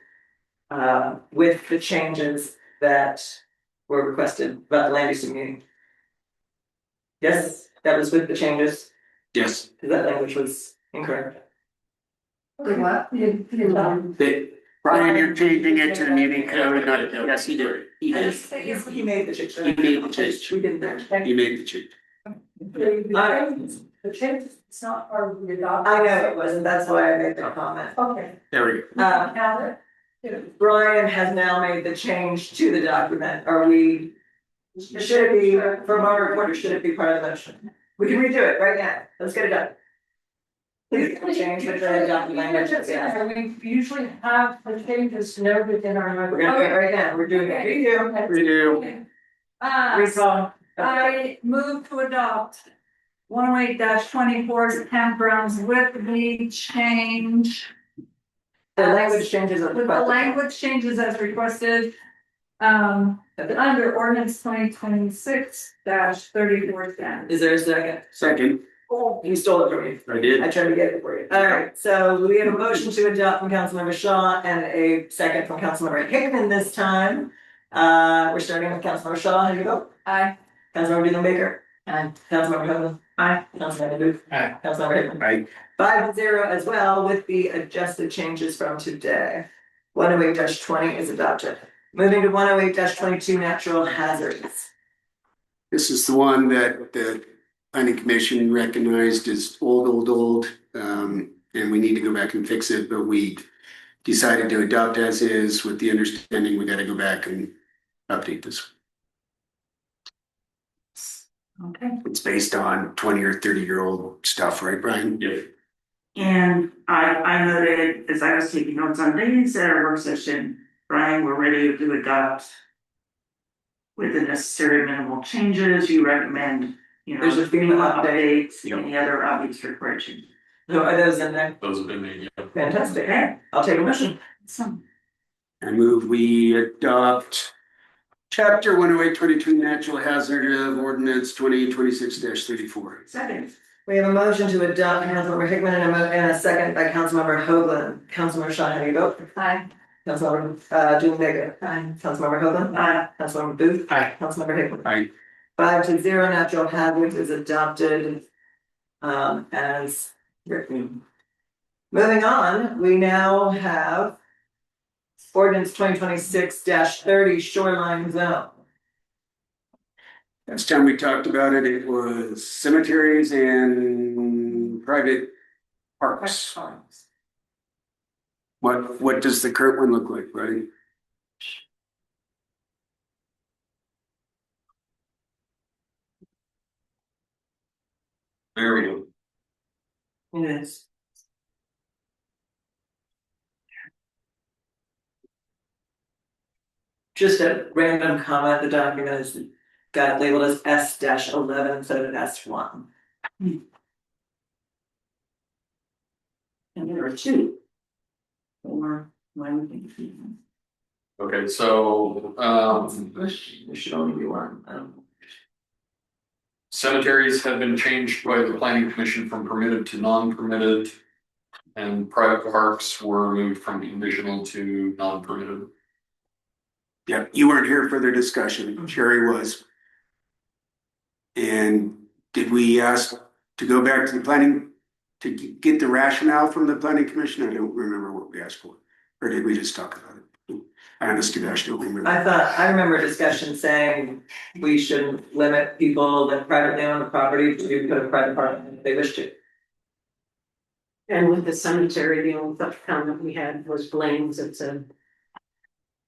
With the changes that were requested about the land use meeting. Yes, that was with the changes, Yes. because that language was incorrect. The what? Brian, you're changing it to the meeting code, not, yes, he did. He did. He made the change. He made the change. We didn't. He made the change. The change is not part of the adoption. I know it wasn't, that's why I made the comment. Okay. There we go. Have it. Brian has now made the change to the document, should it be, from our reporter, should it be part of the motion? We can redo it right now, let's get it done. Please change with the adopted language. Yeah. We usually have the changes noted in our. We're gonna do it right now, we're doing it, redo. Recall. I move to adopt 108-24's campgrounds with the change. The language changes as With the requested. language changes as requested. Under ordinance 2026-34 standards. Is there a second? Second. Oh, you stole it from me. I did. I tried to get it for you. All right, so we have a motion to adopt from Councilmember Shaw and a second from Councilmember Hickman this time. We're starting with Councilmember Shaw, how do you vote? Aye. Councilmember Dylan Baker. Aye. Councilmember Hoagland. Aye. Councilmember Booth. Aye. Councilmember Hickman. Aye. 5-0 as well with the adjusted changes from today. 108-20 is adopted. Moving to 108-22 natural hazards. This is the one that the planning commission recognized as old. And we need to go back and fix it, but we decided to adopt as is with the understanding we gotta go back and update this. Okay. It's based on 20 or 30-year-old stuff, right, Brian? Yeah. And I noted, as I was taking notes on these at our work session, Brian, we're ready to adopt with the necessary minimal changes. You recommend, There's a FEMA update. any other updates required changes. So are those in there? Those have been made, yeah. Fantastic. I'll take a motion. I move we adopt chapter 108-22 natural hazard of ordinance 2026-34. Second. We have a motion to adopt Councilmember Hickman and a second by Councilmember Hoagland. Councilmember Shaw, how do you vote? Aye. Councilmember Doing Baker. Aye. Councilmember Hoagland. Aye. Councilmember Booth. Aye. Councilmember Hickman. Aye. 5-0, natural hazards is adopted as written. Moving on, we now have ordinance 2026-30 shoreline zone. Last time we talked about it, it was cemeteries and private parks. What does the current one look like, right? There we go. It is. Just a random comment, the document is got it labeled as S-11 instead of S1. And there are two. Or why would they be? Okay, so, There should only be one. cemeteries have been changed by the planning commission from permitted to non-permitted. And private parks were moved from conditional to non-permitted. Yep, you weren't here for their discussion, Sherry was. And did we ask to go back to the planning to get the rationale from the planning commission? I don't remember what we asked for. Or did we just talk about it? I honestly gosh, don't remember. I remember a discussion saying we shouldn't limit people that privately own the property to put a private park if they wish to. And with the cemetery, the only comment we had was blames that said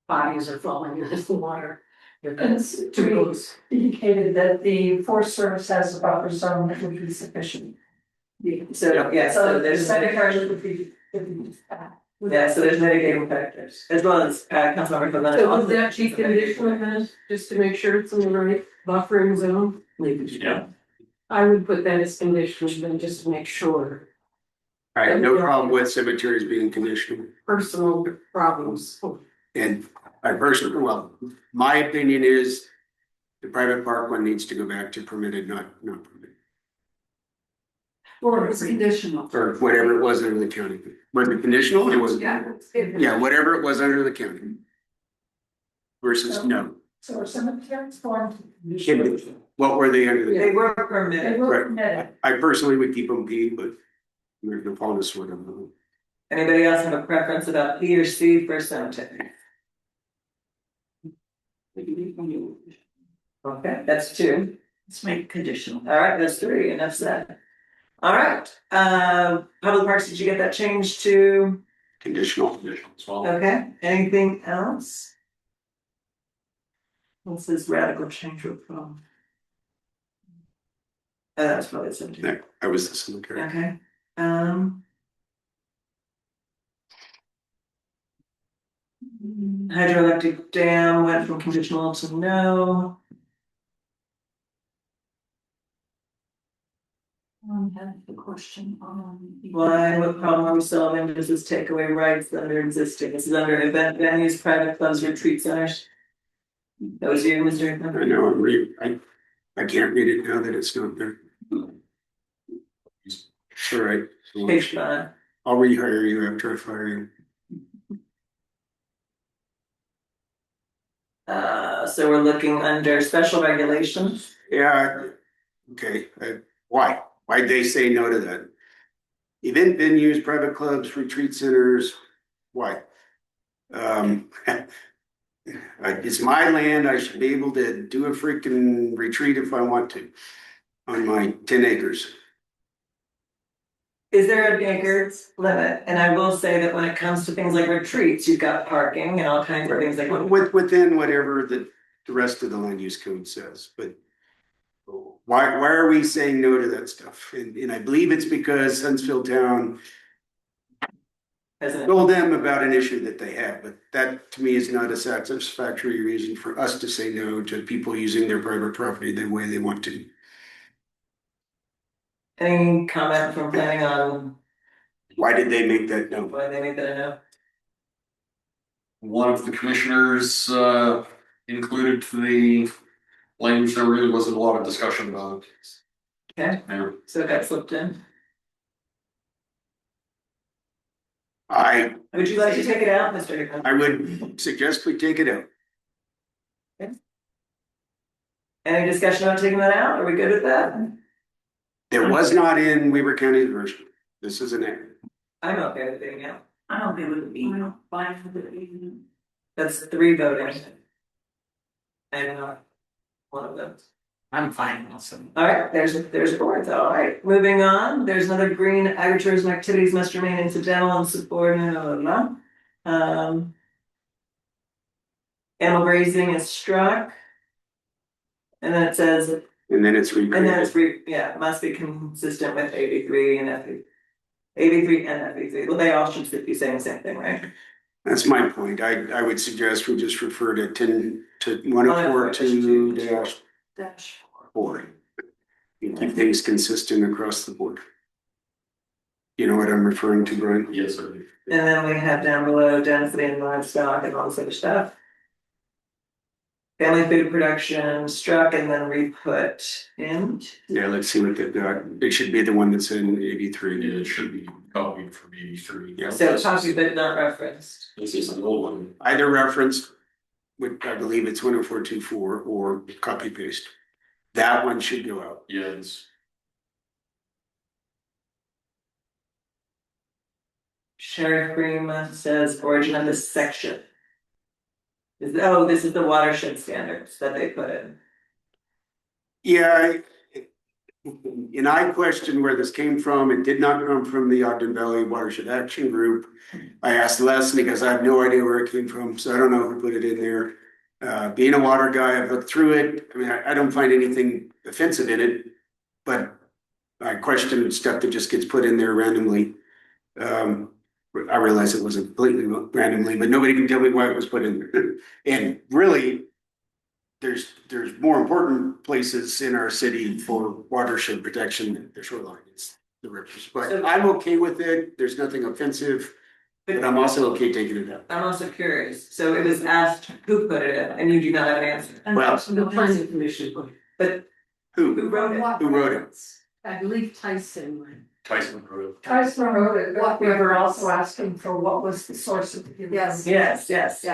bodies are falling into the water. It's to be indicated that the Forest Service has a buffer zone that would be sufficient. So, yes, so there's. cemetery would be. Yeah, so there's mitigating factors, as well as Councilmember Hoagland. So would that be conditional, then, just to make sure it's in the right buffering zone? Yeah. I would put that as conditional, then just to make sure. I have no problem with cemeteries being conditional. Personal problems. And I personally, well, my opinion is the private park one needs to go back to permitted, not permitted. Or it's conditional. Or whatever it was under the county. Was it conditional? It was. Yeah. Yeah, whatever it was under the county. Versus no. So are cemeteries formed? What were they under the? They were permitted. They were Right. permitted. I personally would keep them P, but we're the bonus for them. Anybody else have a preference about P or C for cemetery? Okay, that's 2. Let's make conditional. All right, that's 3, enough said. All right, public parks, did you get that changed to? Conditional. As well. Okay, anything else? What's this radical change from? That's probably the cemetery. Yeah, I was the cemetery. Okay, hydroelectric dam went from conditional to no. I have a question on. Why, what problem are we solving? Does this take away rights that are existing? This is under event venues, private clubs, retreat centers. That was you, Mr. I know, I can't read it now that it's not there. All right. So Page 5. I'll rehire you after I fire you. So we're looking under special regulations. Yeah, okay, why? Why'd they say no to that? Event venues, private clubs, retreat centers, why? It's my land, I should be able to do a freaking retreat if I want to. On my 10 acres. Is there an acres limit? And I will say that when it comes to things like retreats, you've got parking and all kinds of things like. Within whatever the rest of the land use code says, but. Why are we saying no to that stuff? And I believe it's because Huntsville Town told them about an issue that they have, but that to me is not a satisfactory reason for us to say no to people using their private property the way they want to. Any comment from planning on? Why did they make that no? Why they made that a no? One of the commissioners included the language, there really wasn't a lot of discussion about it. Okay, so it got slipped in. Would you like to take it out, Mr. Hickman? I would suggest we take it out. Any discussion on taking that out? Are we good with that? It was not in Weaver County's version. This is an error. I'm okay with being out. I'm okay with it being fine with it being. That's 3 voting. I'm not one of them. I'm fine also. All right, there's 4, all right, moving on, there's another green agritourism activities must remain incidental and subordinate, blah, blah, blah. Animal grazing is struck. And then it says, And then it's and then it's must be consistent with AB3 and FE. AB3 and FE3, well, they all should be saying the same thing, right? That's my point. I would suggest we just refer to 10 to 1042-4. You keep things consistent across the board. You know what I'm referring to, Brian? Yes, sir. And then we have down below density and livestock and all this other stuff. Family food production struck and then re-put in. Yeah, let's see what they've got. It should be the one that's in 83. Yeah, it should be copied from 83. Yeah. So copy but not referenced. This is an old one. Either referenced, with, I believe it's 10424, or copy paste. That one should go out. Yes. Sheriff Green says origin of this section. This is the watershed standards that they put in. Yeah, and I question where this came from. It did not come from the Ogden Valley Watershed Action Group. I asked Les because I have no idea where it came from, so I don't know who put it in there. Being a water guy, I've looked through it. I mean, I don't find anything offensive in it, but I question stuff that just gets put in there randomly. I realize it wasn't completely randomly, but nobody can tell me why it was put in there. And really, there's more important places in our city for watershed protection than the shoreline. It's the rivers. But I'm okay with it. There's nothing offensive, but I'm also okay taking it out. I'm also curious, so it was asked who put it in, and you do not have an answer. Well, The planning commission put it. But who wrote it? Who wrote it? I believe Tyson. Tyson wrote it. Tyson wrote it, but we were also asking for what was the source of the. Yes, Yeah.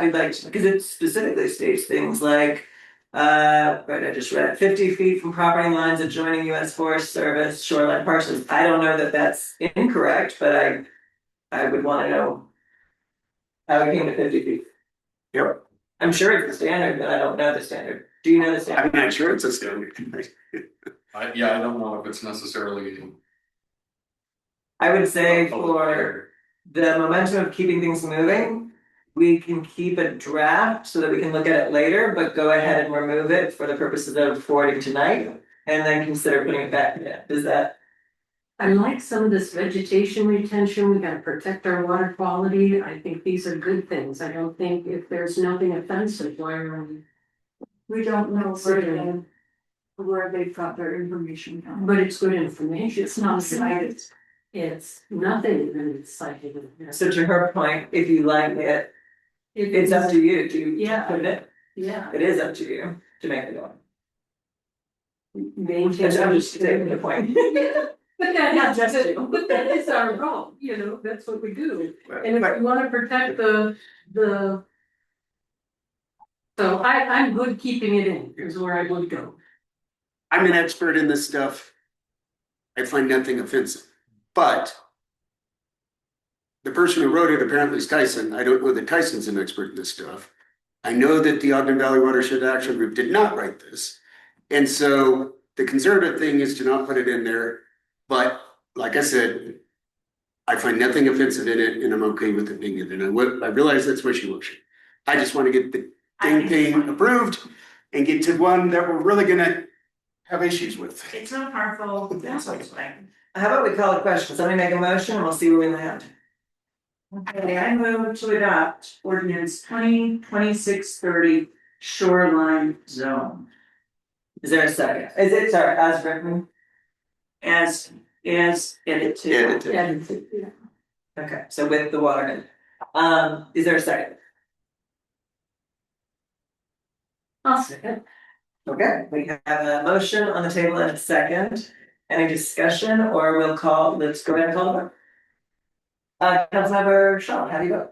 we'd like, because it specifically states things like, right, I just read it, 50 feet from property lines adjoining US Forest Service shoreline parcels. I don't know that that's incorrect, but I would wanna know how it came to 50 feet. Yep. I'm sure it's the standard, but I don't know the standard. Do you know the standard? I'm not sure it's a standard. I don't know if it's necessarily. I would say for the momentum of keeping things moving, we can keep a draft so that we can look at it later, but go ahead and remove it for the purposes of forwarding tonight. And then consider putting it back in. Does that? I like some of this vegetation retention, we gotta protect our water quality, I think these are good things, I don't think if there's nothing offensive, why are we? We don't know where they've got their information from. But it's good information. It's not cited. It's nothing that it's cited in there. So to her point, if you like it, it's up to you to put it in. Yeah. It is up to you to make it on. Maintain. I'm just taking the point. But that is our role, you know, that's what we do. And if we wanna protect the. So I'm good keeping it in, is where I would go. I'm an expert in this stuff. I find nothing offensive, but the person who wrote it apparently is Tyson. I don't know that Tyson's an expert in this stuff. I know that the Ogden Valley Watershed Action Group did not write this. And so the conservative thing is to not put it in there. But like I said, I find nothing offensive in it and I'm okay with it being in there. And I realize that's wishy-washy. I just want to get the dang thing approved and get to one that we're really gonna have issues with. It's not harmful, that's what's fine. How about we call it question? Somebody make a motion and we'll see where we land. Okay, I move to adopt ordinance 2026-30 shoreline zone. Is there a second? Is it, sorry, as written? As edited. Edited. Okay, so with the water. Is there a second? I'll second. Okay, we have a motion on the table and a second. Any discussion, or let's go ahead and call the vote. Councilmember Shaw, how do you vote?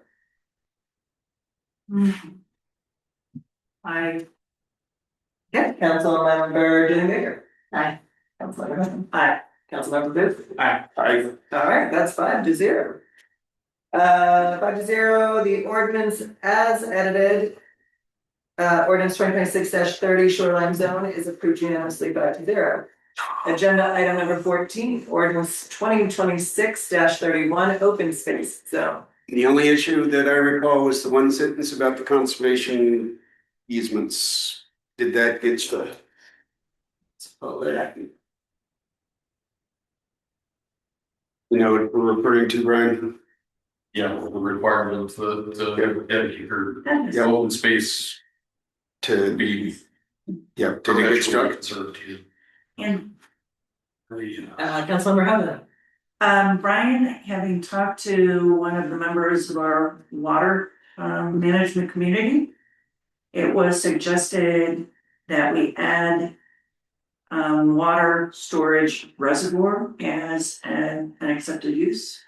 I, Yeah, Councilmember Jenny Baker. Aye. Councilmember Hudson. Aye. Councilmember Booth. Aye. All right, that's 5-0. 5-0, the ordinance as edited. Ordinance 2026-30 shoreline zone is approved unanimously 5-0. Agenda item number 14, ordinance 2026-31 open space zone. The only issue that I recall was the one sentence about the conservation easements. Did that get the? You know what we're referring to, Brian? Yeah, the requirement of the acre, open space to be. Yeah, to get struck. Conserved. and Councilmember Hudson. Brian, having talked to one of the members of our water management community, it was suggested that we add water storage reservoir as an accepted use.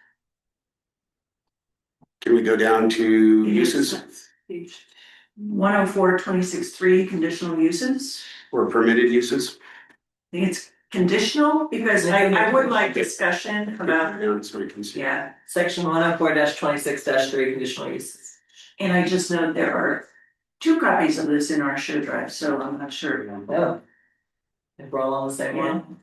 Can we go down to uses 104-26-3 conditional uses. or permitted uses? I think it's conditional because I would like discussion about, So we can see. yeah. Section 104-26-3 conditional uses. And I just know there are 2 copies of this in our show drive, so I'm not sure. Oh. If we're all on the same one.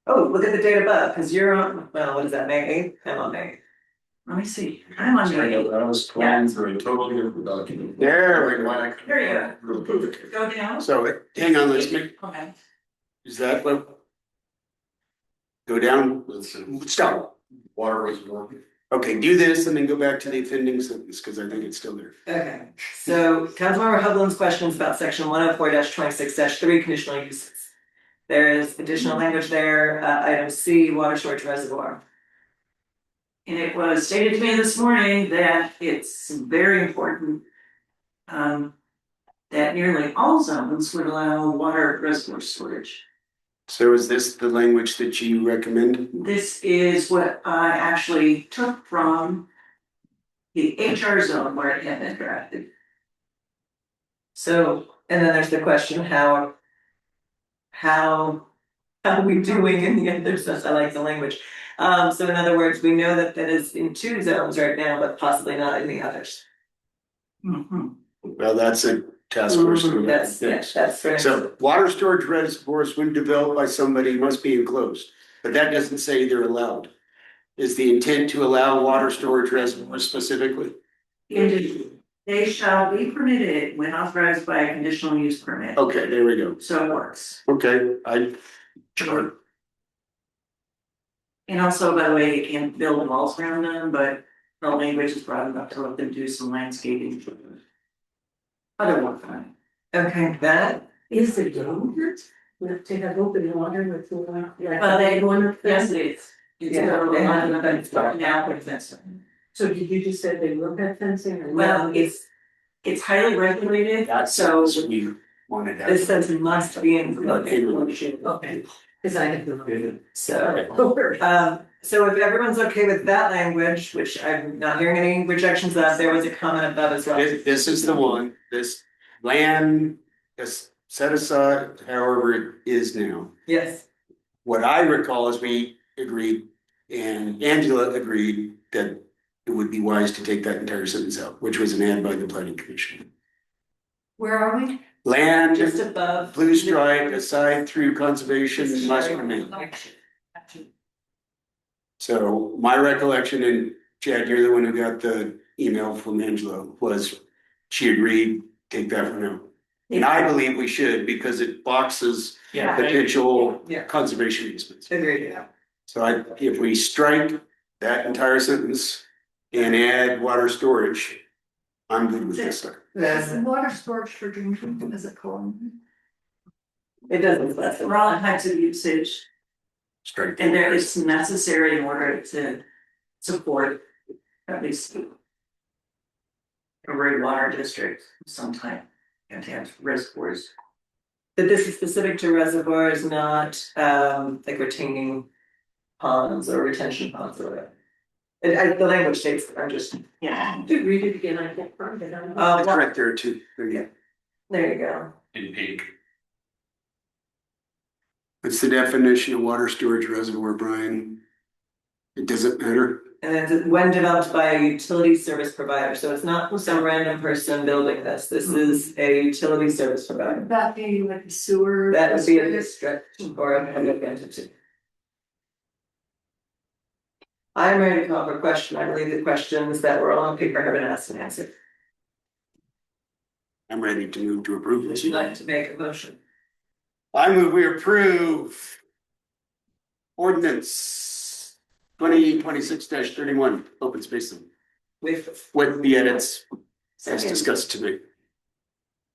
Oh, look at the date above, because you're on, well, what is that, May 8th? I'm on May 8th. Let me see, I'm on May 8th. I was planned through a totally different document. There we There you go. Go down. So hang on, let's make, Okay. is that what? Go down, stop. Water reservoir. Okay, do this and then go back to the offending sentence, because I think it's still there. Okay, so Councilmember Hublin's questions about section 104-26-3 conditional uses. There is additional language there, item C, water storage reservoir. And it was stated to me this morning that it's very important that nearly all zones would allow water reservoir storage. So is this the language that you recommend? This is what I actually took from the HR zone where it had been drafted. So, and then there's the question, how are we doing in the other stuff? I like the language. So in other words, we know that that is in 2 zones right now, but possibly not in the others. Well, that's a task force. That's, yes, that's right. So water storage reservoirs when developed by somebody must be enclosed, but that doesn't say they're allowed. Is the intent to allow water storage reservoirs specifically? They shall be permitted when authorized by a conditional use permit. Okay, there we go. So it works. Okay, Sure. And also, by the way, you can't build walls around them, but the language is broad enough to let them do some landscaping. Other one fine. Okay, that Is it dangerous? We have to have open water with the, They, one. yes, it is. It's now with fencing. So did you just say they will have fencing or? Well, it's highly regulated, so. we wanted that. this says must be included. Okay, cause I have no. So if everyone's okay with that language, which I'm not hearing any rejections of that, there was a comment above as well. This is the one, this land is set aside however it is now. Yes, What I recall is we agreed and Angela agreed that it would be wise to take that entire sentence out, which was an ad by the planning commission. Where are we? Land, just above. blue stripe, aside through conservation must remain. So my recollection, and Chad, you're the one who got the email from Angela, was she agreed, take that one out. And I believe we should because it boxes Yeah. potential Yeah. conservation easements. Agreed. So if we strike that entire sentence and add water storage, I'm good with this. Is the water storage for drinking, is it called? It doesn't specify. For all types of usage, Strike. and there is necessary in order to support at least a water district of some type, and to have reservoirs. that this is specific to reservoirs, not like retaining ponds or retention ponds or whatever. The language states, I'm just, Yeah. To read it again, I can't find it. It's right there too. There you go. there you go. In pink. What's the definition of water storage reservoir, Brian? It doesn't matter. And then when developed by a utility service provider, so it's not some random person building this, this is a utility service provider. Would that be like a sewer? That would be a district or a public entity. I'm ready to call for a question, I believe the questions that were all on paper have been asked and answered. I'm ready to move to approve Would this. you like to make a motion? I move we approve ordinance 2026-31, open space zone, With the edits as discussed today.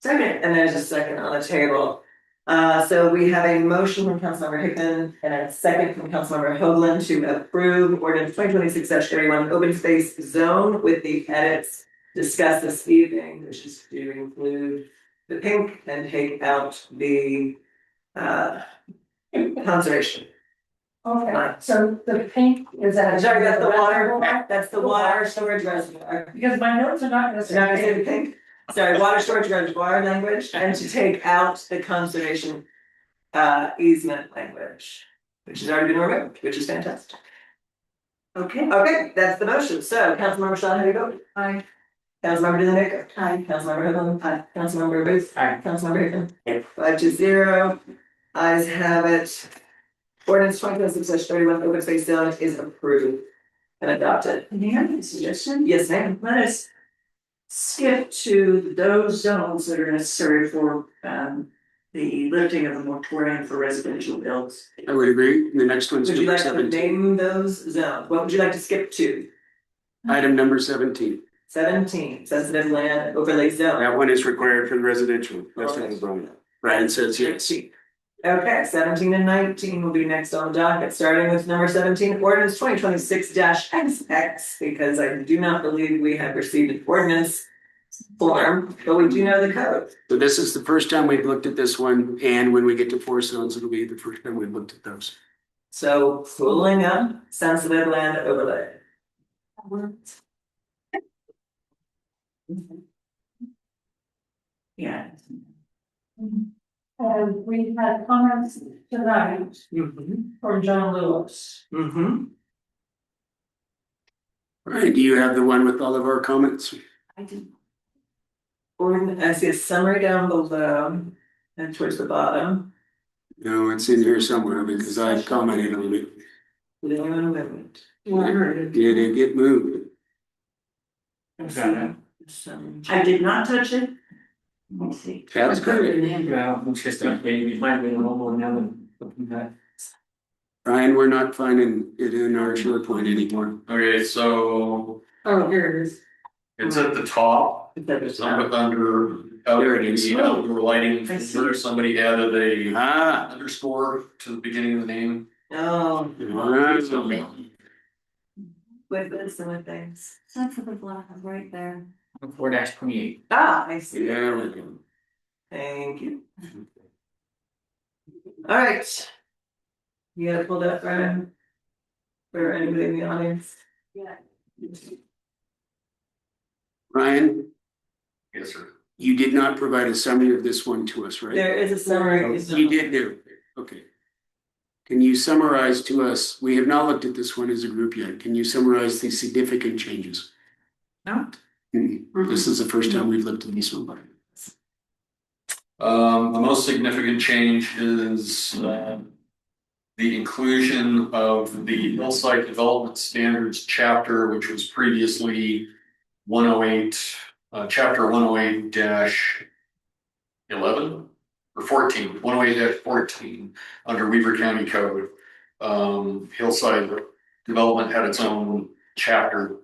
second, and there's a second on the table. So we have a motion from Councilmember Hickman and a second from Councilmember Hoagland to approve ordinance 2026-31 open space zone with the edits discussed this evening, which is to include the pink and take out the conservation. Okay, so the pink is that. Sorry, that's the water storage reservoir. Because my notes are not gonna You're not gonna say the pink? Sorry, water storage reservoir language, and to take out the conservation easement language, which has already been removed, which is fantastic. Okay, that's the motion. So Councilmember Shaw, how do you vote? Aye. Councilmember Dominica. Aye. Councilmember Hoagland. Aye. Councilmember Booth. Aye. Councilmember Hickman. 5-0. Ayes have it. Ordinance 2026-31 open space zone is approved and adopted. Can you have a suggestion? Yes, ma'am. Let us skip to those zones that are necessary for the lifting of the moratorium for residential builds. I would agree. The next one's Would you number like to 17. name those zones? What would you like to skip to? Item number 17. 17, sensitive land overlay zone. That one is required for the residential. That's what Brian. Brian says yes. Okay, 17 and 19 will be next on the docket, starting with number 17, ordinance 2026-XX, because I do not believe we have received an ordinance form, but we do know the code. So this is the first time we've looked at this one, and when we get to 4 zones, it'll be the first time we've looked at those. So pulling up sensitive land overlay. Yeah. We had comments tonight from John Lewis. Brian, do you have the one with all of our comments? I do. I see a summary down below and towards the bottom. No, it's in here somewhere because I commented on it. Living on amendment. Did it get moved? I did not touch it. Let me see. That's good. Brian, we're not finding it in our SharePoint anymore. Okay, so Oh, here it is. it's at the top. Under There it is. outdoor lighting, I see. where somebody added a underscore to the beginning of the name. Oh, Right. with this and with things. Sensitive land right there. 4-28. Ah, I see. There we go. Thank you. All right. You got it pulled up, Brian? For anybody in the audience? Yeah. Brian, Yes, sir. you did not provide a summary of this one to us, right? There is a summary. You did do. Okay. Can you summarize to us, we have not looked at this one as a group yet. Can you summarize the significant changes? No. This is the first time we've looked at this one. The most significant change is the inclusion of the hillside development standards chapter, which was previously 108, chapter 108-11 or 14, 108-14 under Weaver County Code. Hillside development had its own chapter.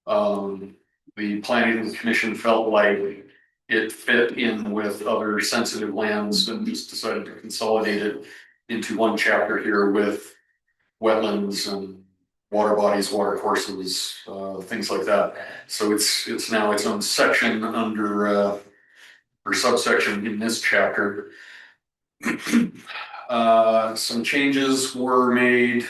The planning commission felt like it fit in with other sensitive lands and just decided to consolidate it into one chapter here with wetlands and water bodies, water courses, things like that. So it's now its own section under or subsection in this chapter. Some changes were made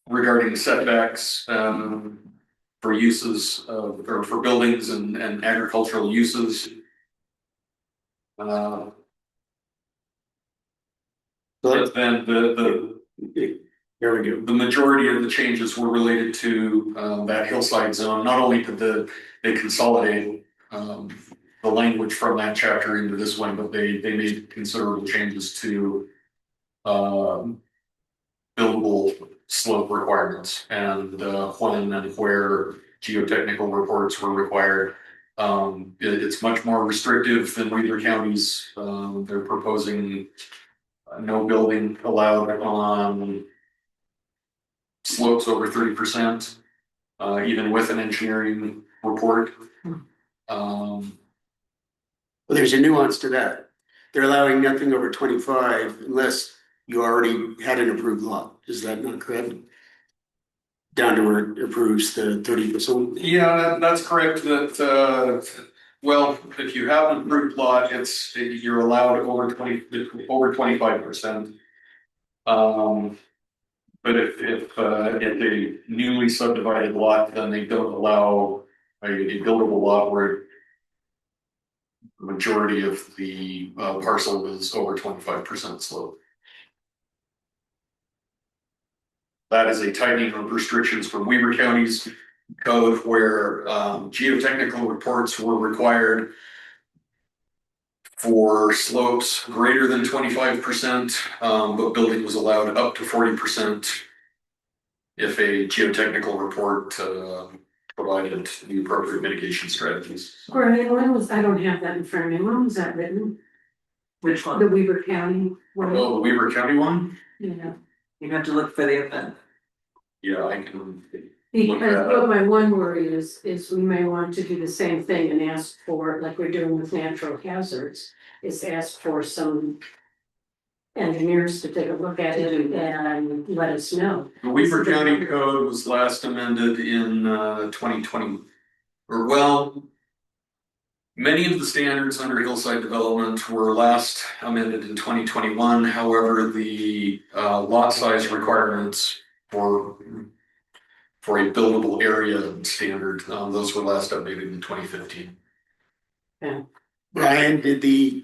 regarding setbacks, for uses of, or for buildings and agricultural uses. But then there we go. The majority of the changes were related to that hillside zone. Not only did they consolidate the language from that chapter into this one, but they made considerable changes to buildable slope requirements and when and where geotechnical reports were required. It's much more restrictive than Weaver County's. They're proposing no building allowed on slopes over 30%, even with an engineering report. Well, there's a nuance to that. They're allowing nothing over 25 unless you already had an approved lot. Is that not correct? Down to where it approves the 30%? Yeah, that's correct. That well, if you have an approved lot, you're allowed over 25%. But if a newly subdivided lot, then they don't allow a buildable lot where the majority of the parcel is over 25% slope. That is a tightening of restrictions from Weaver County's code where geotechnical reports were required for slopes greater than 25%, but building was allowed up to 40% if a geotechnical report provided the appropriate mitigation strategies. Brian, when was, I don't have that in front of me, when was that written? Which one? The Weaver County one? Oh, the Weaver County one? Yeah. You have to look for the event. Yeah, I can. Because what my one worry is we may want to do the same thing and ask for, like we're doing with natural hazards, is ask for some engineers to take a look at it and let us know. The Weaver County Code was last amended in 2020, or well, many of the standards under hillside development were last amended in 2021. However, the lot size requirements for a buildable area standard, those were last updated in 2015. Yeah. Brian, did the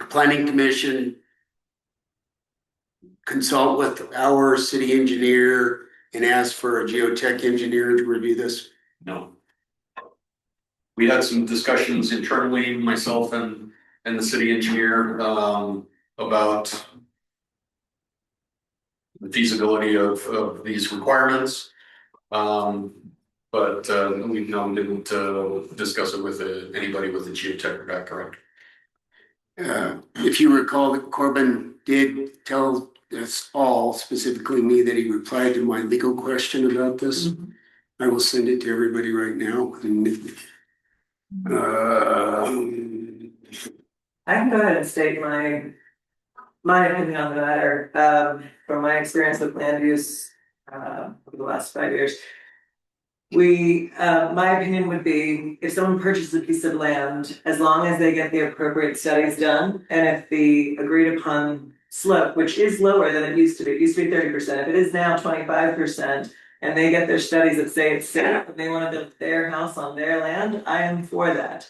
planning commission consult with our city engineer and ask for a geotech engineer to review this? No. We had some discussions internally, myself and the city engineer, about the feasibility of these requirements. But we didn't discuss it with anybody with a geotech background. If you recall, that Corbin did tell us all, specifically me, that he replied to my legal question about this. Mm-hmm. I will send it to everybody right now. I can go ahead and state my opinion on the matter. From my experience with land use over the last 5 years. My opinion would be if someone purchases a piece of land, as long as they get the appropriate studies done, and if the agreed upon slope, which is lower than it used to be 30%, if it is now 25%, and they get their studies that say it's safe and they want to build their house on their land, I am for that.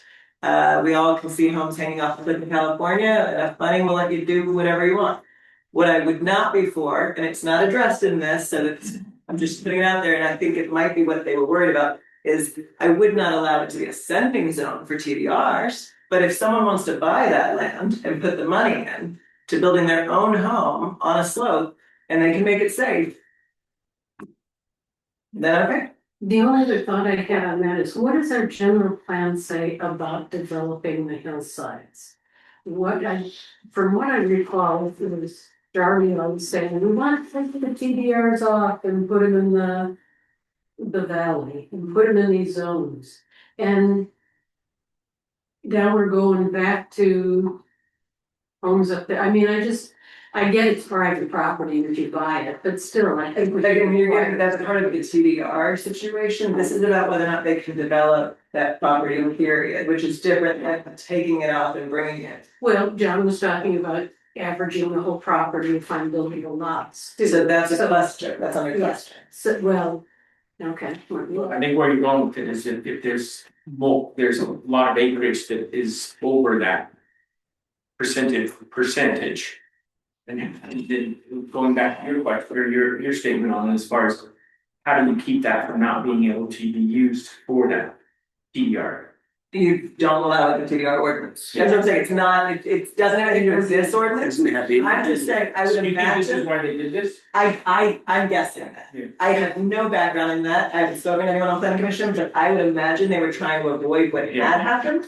We all can see homes hanging off the cliff in California. Enough money will let you do whatever you want. What I would not be for, and it's not addressed in this, so I'm just putting it out there, and I think it might be what they were worried about, is I would not allow it to be a sending zone for TDRs. But if someone wants to buy that land and put the money in to building their own home on a slope, and they can make it safe, then okay. The only other thought I had on that is, what does our general plan say about developing the hillsides? From what I recall, it was Darby always saying, we want to take the TDRs off and put them in the valley and put them in these zones. And now we're going back to homes up there. I mean, I get it's private property if you buy it, but still, I think you're getting that's part of the TDR situation. This is about whether or not they can develop that property period, which is different than taking it off and bringing it. Well, John was talking about averaging the whole property and find buildable lots. So that's a cluster, that's under Yes. cluster. So, well, okay. I think where you're going with it is if there's there's a lot of acreage that is over that percentage. And then going back to your question, or your statement on it, as far as how do you keep that from not being able to be used for that TDR? You don't allow it in the TDR ordinance. That's what I'm saying, it's not, it doesn't have anything to do with this ordinance. Doesn't have any- I'm just saying, I would You think this is imagine, why they did this? I'm guessing that. Yeah. I have no background in that, I haven't spoken to anyone on the planning commission, but I would imagine they were trying to avoid what Yeah. had happened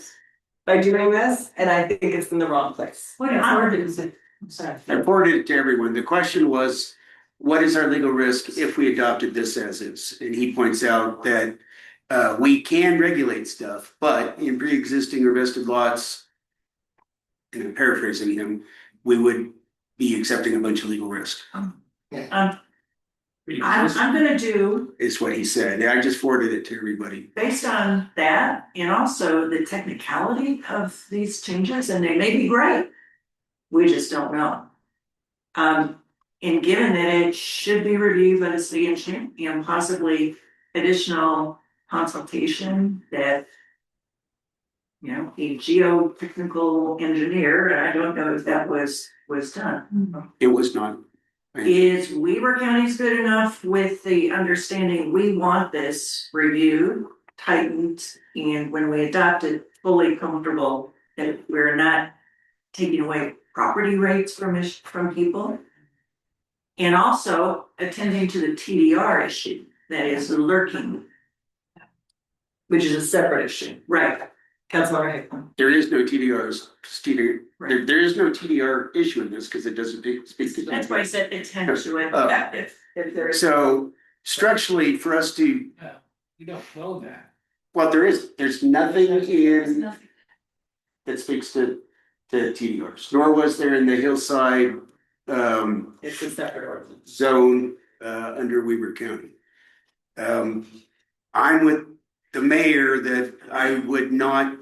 by doing this, and I think it's in the wrong place. What is it? Sorry. I forwarded it to everyone. The question was, what is our legal risk if we adopted this as is? And he points out that we can regulate stuff, but in pre-existing or vested lots, and I'm paraphrasing him, we would be accepting a bunch of legal risk, I'm gonna do, is what he said. I just forwarded it to everybody. based on that, and also the technicality of these changes, and they may be great. We just don't know. And given that it should be reviewed by the city engineer and possibly additional consultation that, you know, a geotechnical engineer, and I don't know if that was done. It was not. Is Weber County's good enough with the understanding we want this reviewed, tightened, and when we adopt it, fully comfortable that we're not taking away property rights from people? And also attending to the TDR issue that is lurking. Which is a separate issue. Right. Councilmember Hickman. There is no TDRs, there is no TDR issue in this because it doesn't speak to. That's why I said attend to it, Oh. if there is. So structurally, for us to, You don't know that. well, there's nothing in that speaks to TDRs, nor was there in the hillside It's a separate ordinance. zone under Weber County. I'm with the mayor that I would not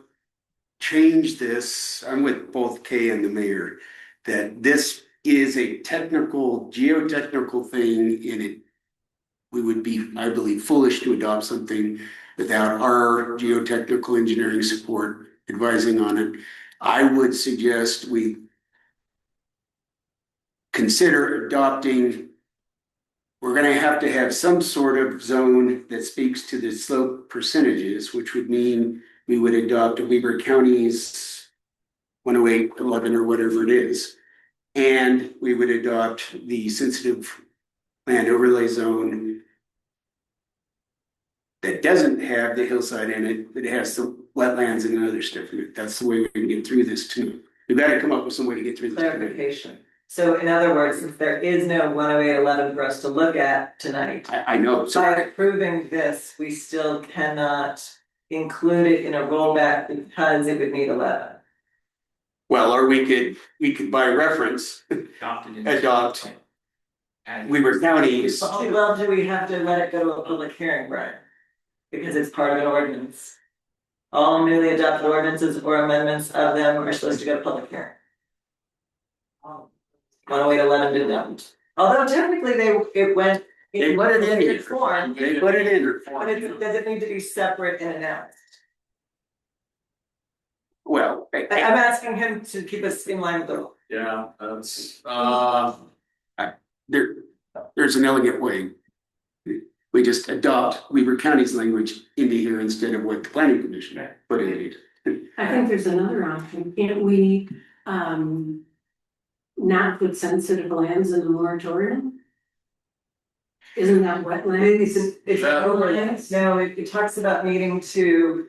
change this. I'm with both Kay and the mayor, that this is a technical, geotechnical thing in it. We would be, I believe, foolish to adopt something without our geotechnical engineering support advising on it. I would suggest we consider adopting. We're gonna have to have some sort of zone that speaks to the slope percentages, which would mean we would adopt Weber County's 108.11 or whatever it is. And we would adopt the sensitive land overlay zone that doesn't have the hillside in it, but it has the wetlands and other stuff in it. That's the way we can get through this too. We've got to come up with some way to get through this. Clarification. So in other words, since there is no 108.11 for us to look at tonight. I know. So by approving this, we still cannot include it in a rollback because it would need 11. well, or we could by reference adopt Weber County's. Well, do we have to let it go to a public hearing, Brian? Because it's part of an ordinance. All newly adopted ordinances or amendments of them are supposed to go to public hearing. 108.11 did not. Although technically it went. They put it in here. Form. They put it in. But does it need to be separate and announced? Well, I'm asking him to keep us in line with the rule. Yeah, that's, there's an elegant way. We just adopt Weber County's language into here instead of what the planning commission put in it. I think there's another option. Can't we, not put sensitive lands in the moratorium? Isn't that wetlands? It's overlands. No, it talks about needing to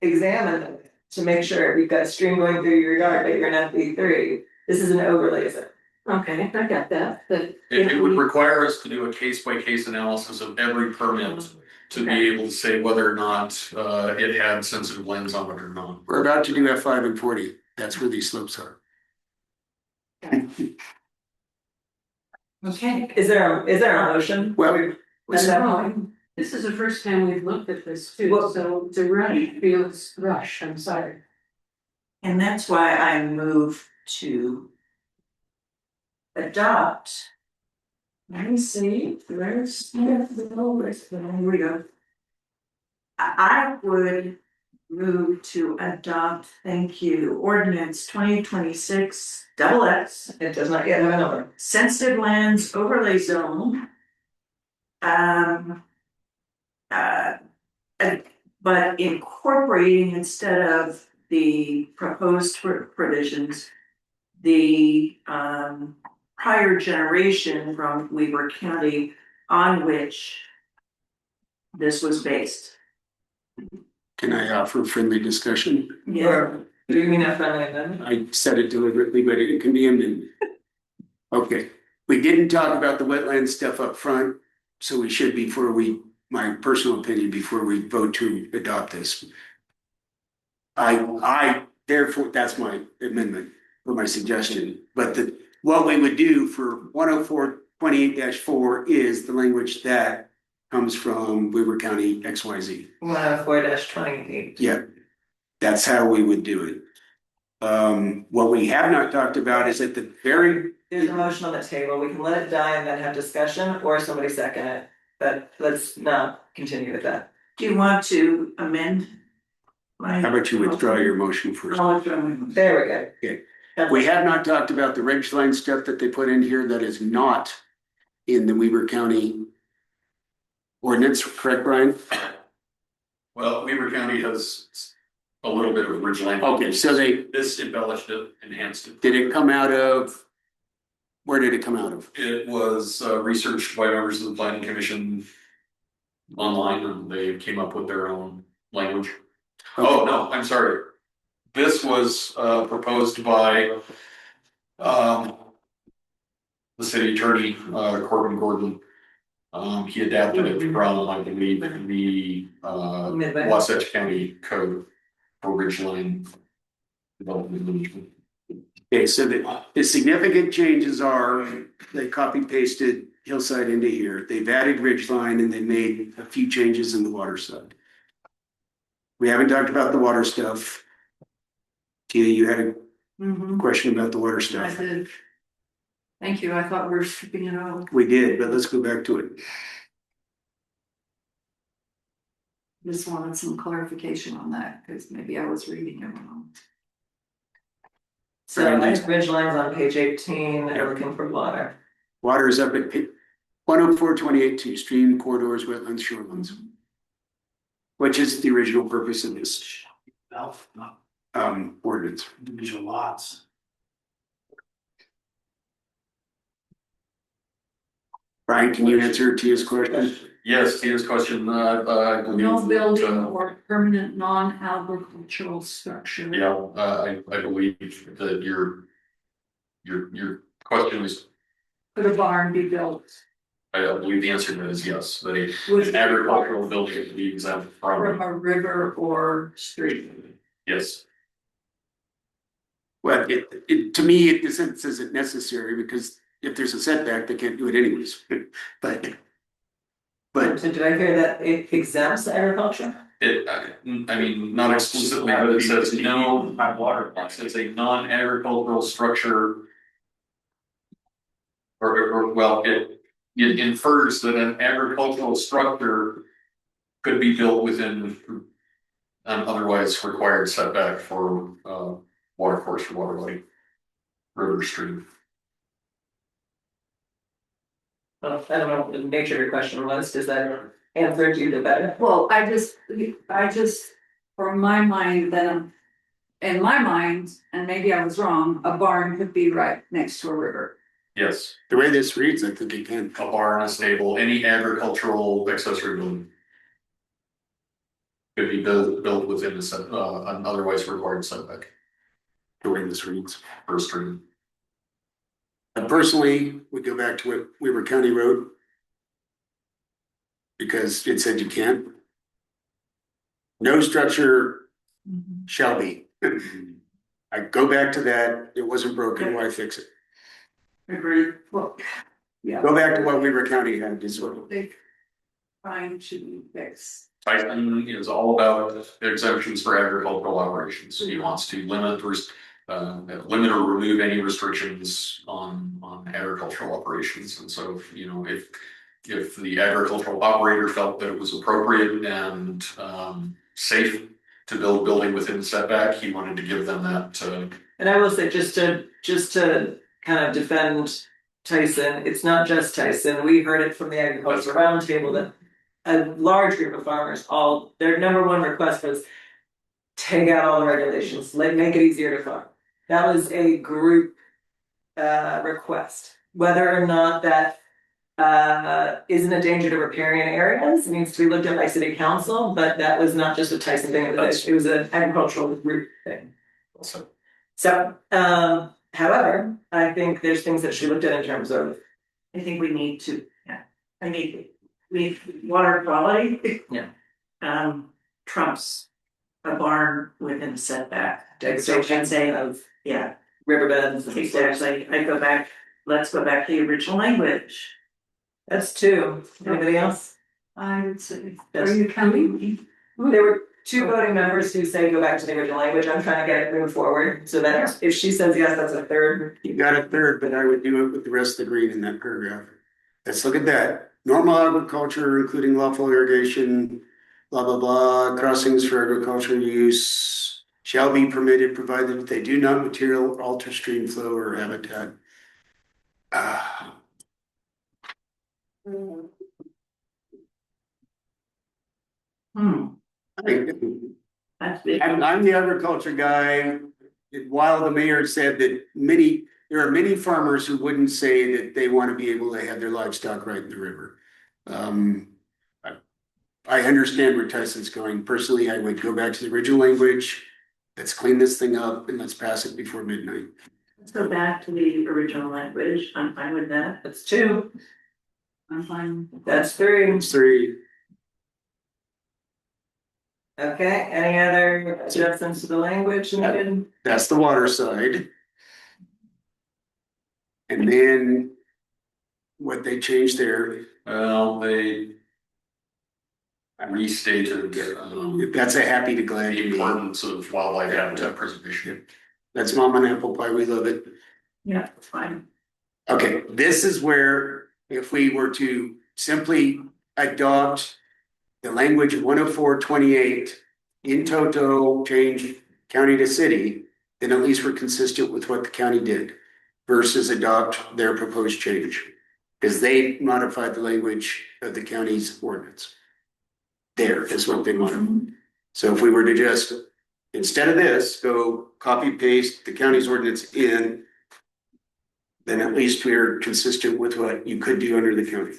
examine it to make sure you've got a stream going through your yard, but you're not B3. This is an overlay zone. Okay, I got that, but. it would require us to do a case by case analysis of every permit to be able to say whether or not it had sensitive lands on it or not. We're about to do F5 and 40. That's where these slopes are. Okay. Is there a motion? Well, This is the first time we've looked at this too, so the rush feels rush, I'm sorry. And that's why I move to adopt. Let me see, where's, here we go. I would move to adopt, thank you, ordinance 2026 XX. It does not yet have a number. Sensitive lands overlay zone. But incorporating instead of the proposed provisions, the prior generation from Weber County on which this was based. Can I offer friendly discussion? Or do you mean a friendly amendment? I said it deliberately, but it can be amended. Okay, we didn't talk about the wetland stuff up front, so we should before we, my personal opinion, before we vote to adopt this. I therefore, that's my amendment or my suggestion, but what we would do for 104-28-4 is the language that comes from Weber County XYZ. 104-28. Yeah, that's how we would do it. What we have not talked about is at the very. There's a motion on the table. We can let it die and then have discussion, or somebody second it. But let's not continue with that. Do you want to amend? How about you withdraw your motion first? There we go. Okay. We have not talked about the ridgeline stuff that they put in here that is not in the Weber County ordinance, correct, Brian? Well, Weber County has a little bit of ridgeline. Okay, so this embellished it, enhanced it. Did it come out of, where did it come out of? It was researched by members of the planning commission online, and they came up with their own language. Oh, no, I'm sorry. This was proposed by the city attorney, Corbin Gordon. He adapted it from, I believe, the Wasatch County Code for ridgeline development management. Okay, so the significant changes are, they copy pasted hillside into here. They've added ridgeline and they made a few changes in the water side. We haven't talked about the water stuff. Tia, you had a question about the water I stuff. did. Thank you, I thought we were skipping it out. We did, but let's go back to it. Just wanted some clarification on that, because maybe I was reading it wrong. So I have ridgelines on page 18 and looking for water. Water is up at 104-28-2, stream corridors, wetlands, shorelands. Which is the original purpose of this ordinance. Individual lots. Brian, can you answer Tia's question? Yes, Tia's question, I believe. No building or permanent non-agricultural structure. Yeah, I believe that your question is, Could a barn be built I believe the answer to that is yes, that Would- an agricultural building would be exempt from from, a river or street? yes. Well, to me, it isn't necessary because if there's a setback, they can't do it anyways. But So did I hear that it exempts agriculture? It, I mean, not explicitly, but it says no water lots, it's a non-agricultural structure. Or well, it infers that an agricultural structure could be built within an otherwise required setback for water course or waterway, river, stream. Well, I don't know what the nature of your question was. Does that answer you the better? Well, I just, from my mind, then, in my mind, and maybe I was wrong, a barn could be right next to a river. Yes. The way this reads, I think it can. A barn, a stable, any agricultural accessory building. Could be built within an otherwise required setback. The way this reads. Per stream. And personally, we go back to what Weber County wrote. Because it said you can't. No structure shall be. I go back to that, it wasn't broken, why fix it? Agreed. Well, yeah. Go back to what Weber County had, is what. trying to fix? Tyson is all about exemptions for agricultural operations. He wants to limit limit or remove any restrictions on agricultural operations. And so, you know, if the agricultural operator felt that it was appropriate and safe to build a building within the setback, he wanted to give them that. And I will say, just to kind of defend Tyson, it's not just Tyson. We heard it from the agricultural roundtable that a large group of farmers, their number one request was take out all the regulations, make it easier to farm. That was a group request. Whether or not that isn't a danger to riparian areas needs to be looked at by city council, but that was not just a Tyson thing, it was an agricultural group thing. So, however, I think there's things that she looked at in terms of. I think we need to, water quality. Yeah. Trumps a barn within a setback. Degradation say, yeah. Riverbeds. Exactly, let's go back to the original language. That's two. Anybody else? I would say, Yes. are you coming? There were two voting members who say go back to the original language. I'm trying to get it moved forward, so that if she says yes, that's a third. You got a third, but I would do it with the rest of the green in that paragraph. Let's look at that. Normal agriculture, including lawful irrigation, blah, blah, blah, crossings for agricultural use shall be permitted provided that they do not material alter stream flow or habitat. I'm the agriculture guy. While the mayor said that there are many farmers who wouldn't say that they want to be able to have their livestock right in the river. I understand where Tyson's going. Personally, I would go back to the original language. Let's clean this thing up and let's pass it before midnight. Let's go back to the original language. I'm fine with that. That's two. I'm fine. That's three. It's three. Okay, any other adjustments to the language needed? That's the water side. And then what they changed there. Well, they restated that's a happy to glad the importance of wildlife habitat preservation. That's mom and apple pie. We love it. Yeah, it's fine. Okay, this is where if we were to simply adopt the language of 104.28 in toto, change county to city, then at least we're consistent with what the county did versus adopt their proposed change. Because they modified the language of the county's ordinance. There is what they wanted. So if we were to just, instead of this, go copy paste the county's ordinance in, then at least we're consistent with what you could do under the county.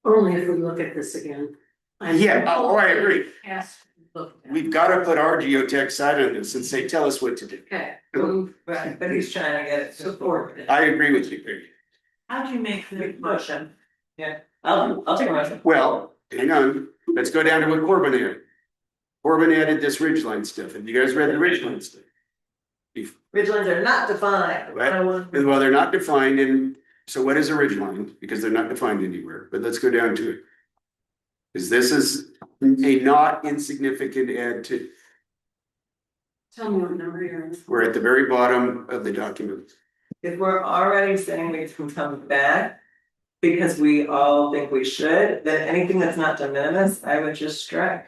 Only if we look at this again. I agree. Yes. We've got to put our geotech side on this and say, tell us what to do. Okay. Right, but he's trying to get it supported. I agree with you, Peggy. How'd you make the motion? Yeah, I'll take a motion. Well, hang on, let's go down to what Corbin added. Corbin added this ridgeline stuff. Have you guys read the ridgeline stuff? Ridgelines are not defined. Well, they're not defined, and so what is a ridgeline? Because they're not defined anywhere, but let's go down to it. Because this is a not insignificant add to, Tell me what number you're in. we're at the very bottom of the document. If we're already saying we can come back because we all think we should, then anything that's not de minimis, I would just strike.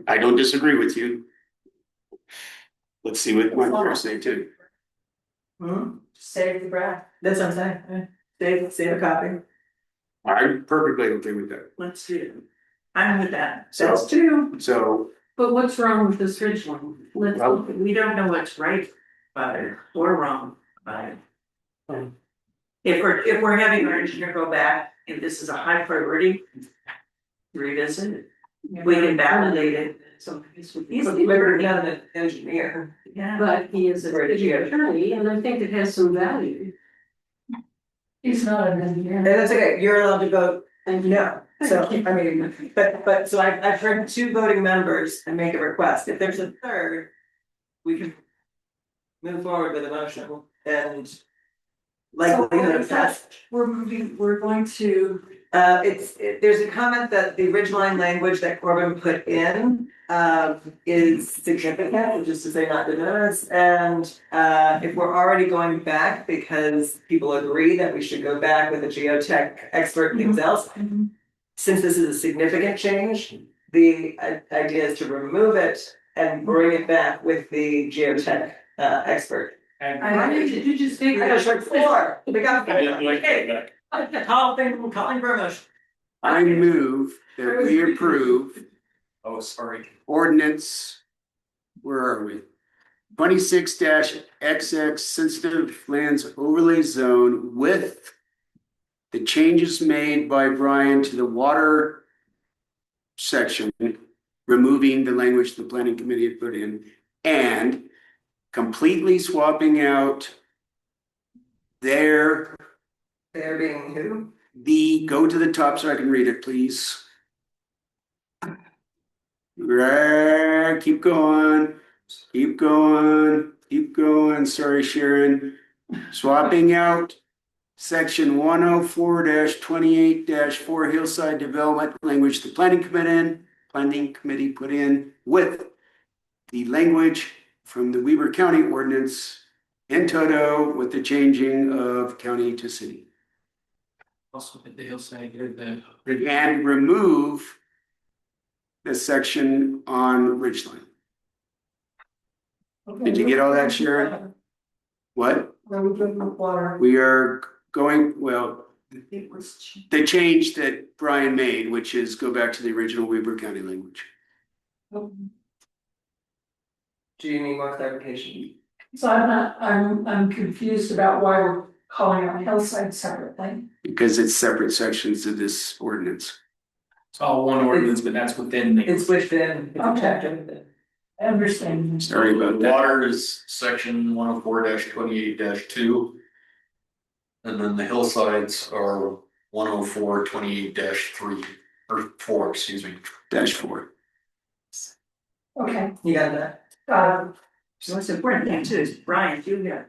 I don't disagree with you. Let's see what my lawyers say too. Save the breath. That's what I'm saying. Save a copy. I'm perfectly okay with that. Let's do it. I'm with that. That's two. So. But what's wrong with this ridgeline? We don't know what's right about it or wrong about it. If we're having our engineer go back, if this is a high priority, revisit it. We can validate it. So he's not an engineer. Yeah. But he is a city attorney, and I think it has some value. He's not an engineer. And that's okay, you're allowed to vote no. So, I mean, but so I've heard two voting members and make a request. If there's a third, we can move forward with a motion and likelihood of passage. We're going to There's a comment that the ridgeline language that Corbin put in, is significant, which is to say not de minimis. And, if we're already going back because people agree that we should go back with a geotech expert and things else, since this is a significant change, the idea is to remove it and bring it back with the geotech, expert. Did you just take? I got short floor. We got. Okay. Calling for a motion. I move that we approve Oh, sorry. ordinance, where are we? 26-XX sensitive lands overlay zone with the changes made by Brian to the water section, removing the language the planning committee had put in, and completely swapping out their, There being who? go to the top so I can read it, please. Right, keep going, keep going, keep going. Sorry, Sharon. Swapping out section 104-28-4 hillside development language the planning committee put in with the language from the Weber County ordinance in toto with the changing of county to city. Also at the hillside here, the. And remove the section on Ridgeline. Did you get all that, Sharon? What? We are going, well, the change that Brian made, which is go back to the original Weber County language. Do you need more clarification? So I'm confused about why we're calling out hillside separately. Because it's separate sections of this ordinance. It's all one ordinance, but that's within the. It's within. Okay. I understand. Sorry about that. Water is section 104-28-2. And then the hillsides are 104-28-3 or 4, excuse me. -4. Okay. You got that? So what's important thing too is Brian, you got.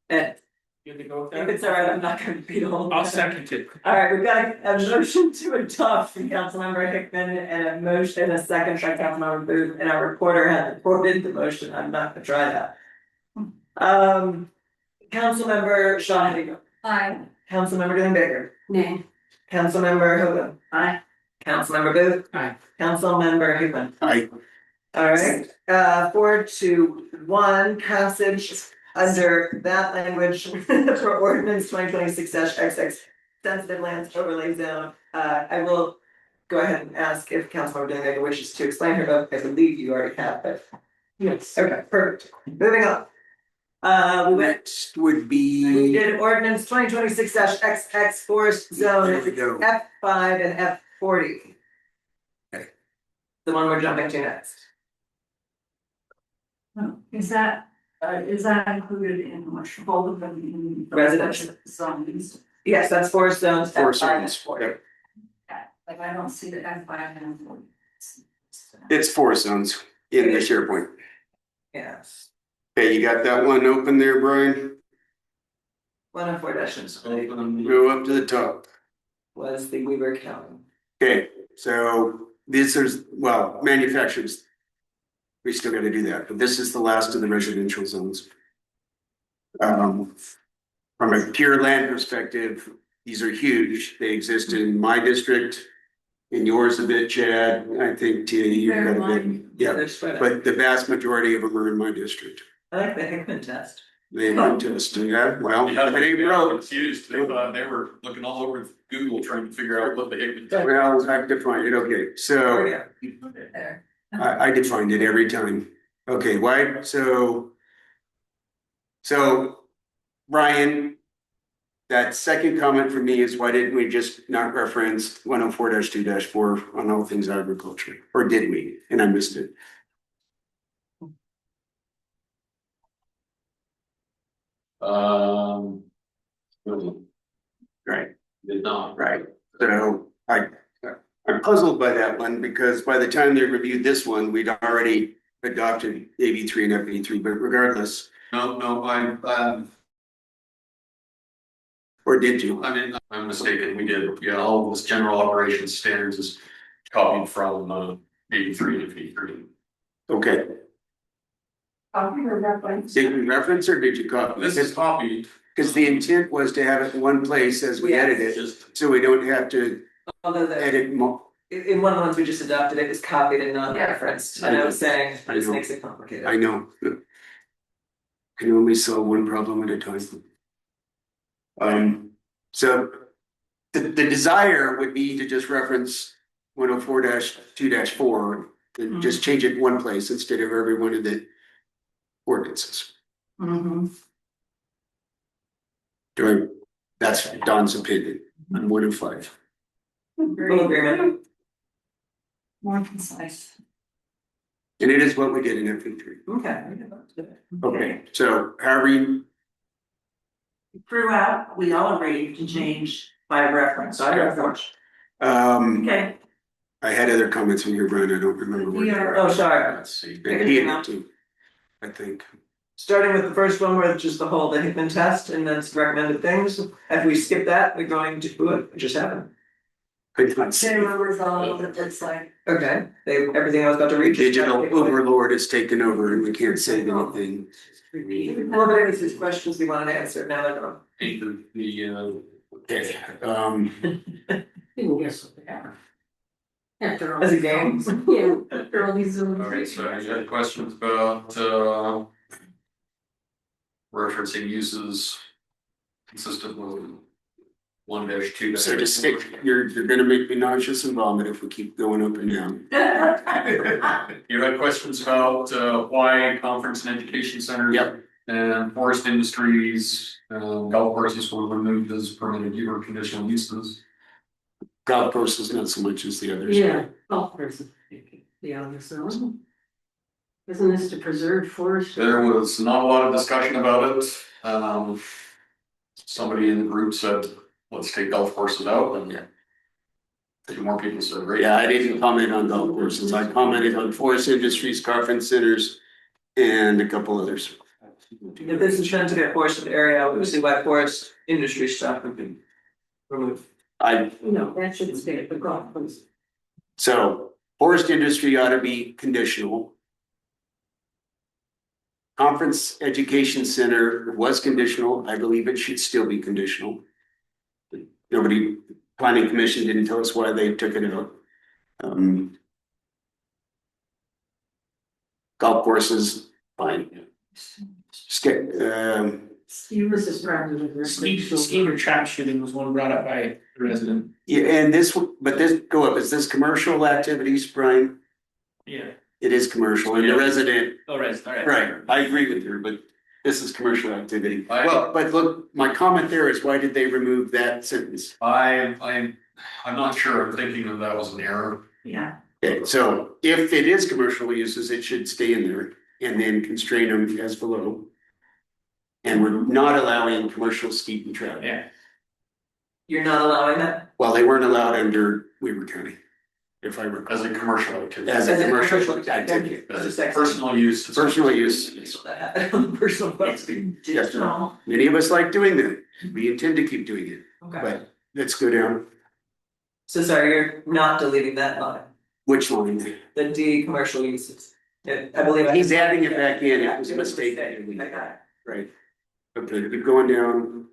Ed. You have to go with If that? it's all right, I'm not gonna beat a whole. I'll second it. All right, we've got a motion to adopt from Councilmember Hickman and a motion, a second by Councilmember Booth, and our reporter has reported the motion. I'm not gonna try that. Councilmember Shaw. Aye. Councilmember Dylan Baker. Nay. Councilmember Hogan. Aye. Councilmember Booth. Aye. Councilmember Hickman. Aye. All right, 4-1 passage under that language for ordinance 2026-XX sensitive lands overlay zone. I will go ahead and ask if Councilmember Dylan Baker wishes to explain her vote. I believe you already have, but. Yes. Okay, perfect. Moving on. We went, Next would we be, did ordinance 2026-XX forest zone there we go. F5 and F40. Okay. The one we're jumping to next. Is that included in both of them in Residential. zones? Yes, that's forest zones. Forest F5 and zones, F40. Like I don't see the F5 and F40. It's forest zones in the SharePoint. Yes. Okay, you got that one open there, Brian? 104-2 Go up to the top. was the Weber County. Okay, so this is, well, manufacturers. We still gotta do that, but this is the last of the residential zones. From a pure land perspective, these are huge. They exist in my district. In yours a bit, Chad. I think Tia, you've got a bit, yeah, They're spread out. but the vast majority of them are in my district. I like the Hickman test. They went to us, yeah, well, it ain't broke. Confused. They thought they were looking all over Google trying to figure out what the heck. Well, I defined it, okay, so. Yeah. There. I defined it every time. Okay, why, so. Brian. That second comment from me is why didn't we just not reference 104-2-4 on all things agriculture? Or did we? And I missed it. Right. Did not. Right, so I'm puzzled by that one because by the time they reviewed this one, we'd already adopted AB3 and FB3, but regardless. No, Or did you? I mean, I'm mistaken, we did, yeah, all of this general operations standards is copied from, 83 to 83. Okay. Did you reference or did you copy? This is copied. Because the intent was to have it in one place as we edit it, so we don't have to Although edit more. in one of the ones we just adopted, it was copied and not referenced, and I was saying, I this know. makes it complicated. I know. Can only solve one problem at a time. So the desire would be to just reference 104-2-4 and just change it one place instead of every one of the ordinances. Mm-hmm. That's Don's opinion on 105. Full agreement. More concise. And it is what we did in FP3. Okay. Okay, so however you, Throughout, we all agreed to change by reference. okay. I had other comments from your Brian, I don't remember what. Oh, sorry. Let's see. And he had too, I think. Starting with the first one where it's just the whole, the Hickman test and then some recommended things. If we skip that, we're going to, it just happened. They were resolved, it's like. Okay, everything I was about to read. Digital overlord has taken over and we can't say anything. Well, but it was his questions we wanted to answer, now I know. Okay, Yes, yeah. After all. As a game. Yeah, after all these. Alright, so you had questions about, referencing uses consistent with 1-2. so just stick, you're gonna make me nauseous and vomit if we keep going up and down. You had questions about, why conference and education centers. Yep. And forest industries, golf courses were removed as permitted or conditional uses. Golf courses not so much as the others. Yeah, golf courses. Yeah, so. Isn't this to preserve forest? There was not a lot of discussion about it. Somebody in the group said, let's take golf courses out, and a few more people said, great. Yeah, I didn't comment on golf courses. I commented on forest industries, conference centers, and a couple others. If this is trying to get forested area, we see why forest industry stuff would be removed. No, that should stay at the golf course. So forest industry ought to be conditional. Conference Education Center was conditional. I believe it should still be conditional. Nobody, planning commission didn't tell us why they took it out. Golf courses, fine. Mrs. Brown. Skiing or trap shooting was one brought up by a resident. Yeah, and this, but this, go up, is this commercial activities, Brian? Yeah. It is commercial, and the resident. Oh, right, all right. Right, I agree with you, but this is commercial activity. Well, but look, my comment there is, why did they remove that sentence? I'm not sure, I'm thinking that was an error. Yeah. Okay, so if it is commercial uses, it should stay in there and then constrain them as below. And we're not allowing commercial skeet and trap. Yeah. You're not allowing that? Well, they weren't allowed under Weaver County, if I recall. As a commercial activity. As a commercial activity. Personal use. Personal use. Personal question. Yes, many of us like doing that. We intend to keep doing it, Okay, but let's go down. so sorry, you're not deleting that line, Which line? the D commercial uses. I believe. He's adding it back in. It was a mistake. I got it. Right. Okay, keep going down.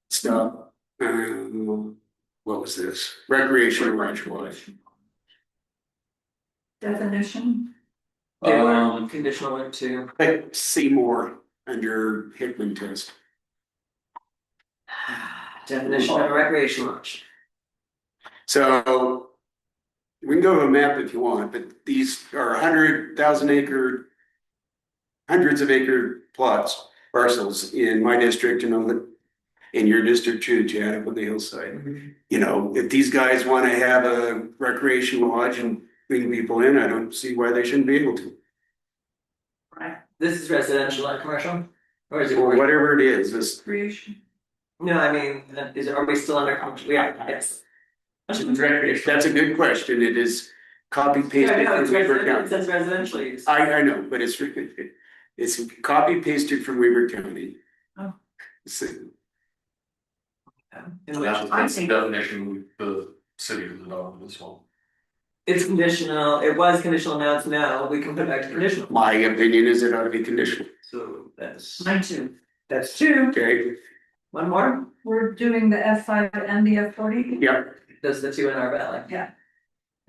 Stop. What was this? Recreational ranch. Definition? Conditional one too. Let's see more under Hickman test. Definition of a recreational lodge. So we can go to a map if you want, but these are 100,000 acre, hundreds of acre plots, parcels in my district and in your district too, Chad, up on the hillside. You know, if these guys want to have a recreation lodge and bring people in, I don't see why they shouldn't be able to. Right. This is residential, not commercial? Or is it? Or whatever it is, this. Creation. No, I mean, are we still under commercial? Yeah, yes. That's a good question. It is copy pasted Yeah, no, from Weaver it County. says residential use. I know, but it's copy pasted from Weaver County. Oh. That's the definition the city has adopted as well. It's conditional, it was conditional, now it's no, we can put it back to conditional. My opinion is it ought to be conditional. So that's. Mine too. That's two. Okay, One more? We're doing the F5 and the F40? yep. That's the two in our valley. Yeah,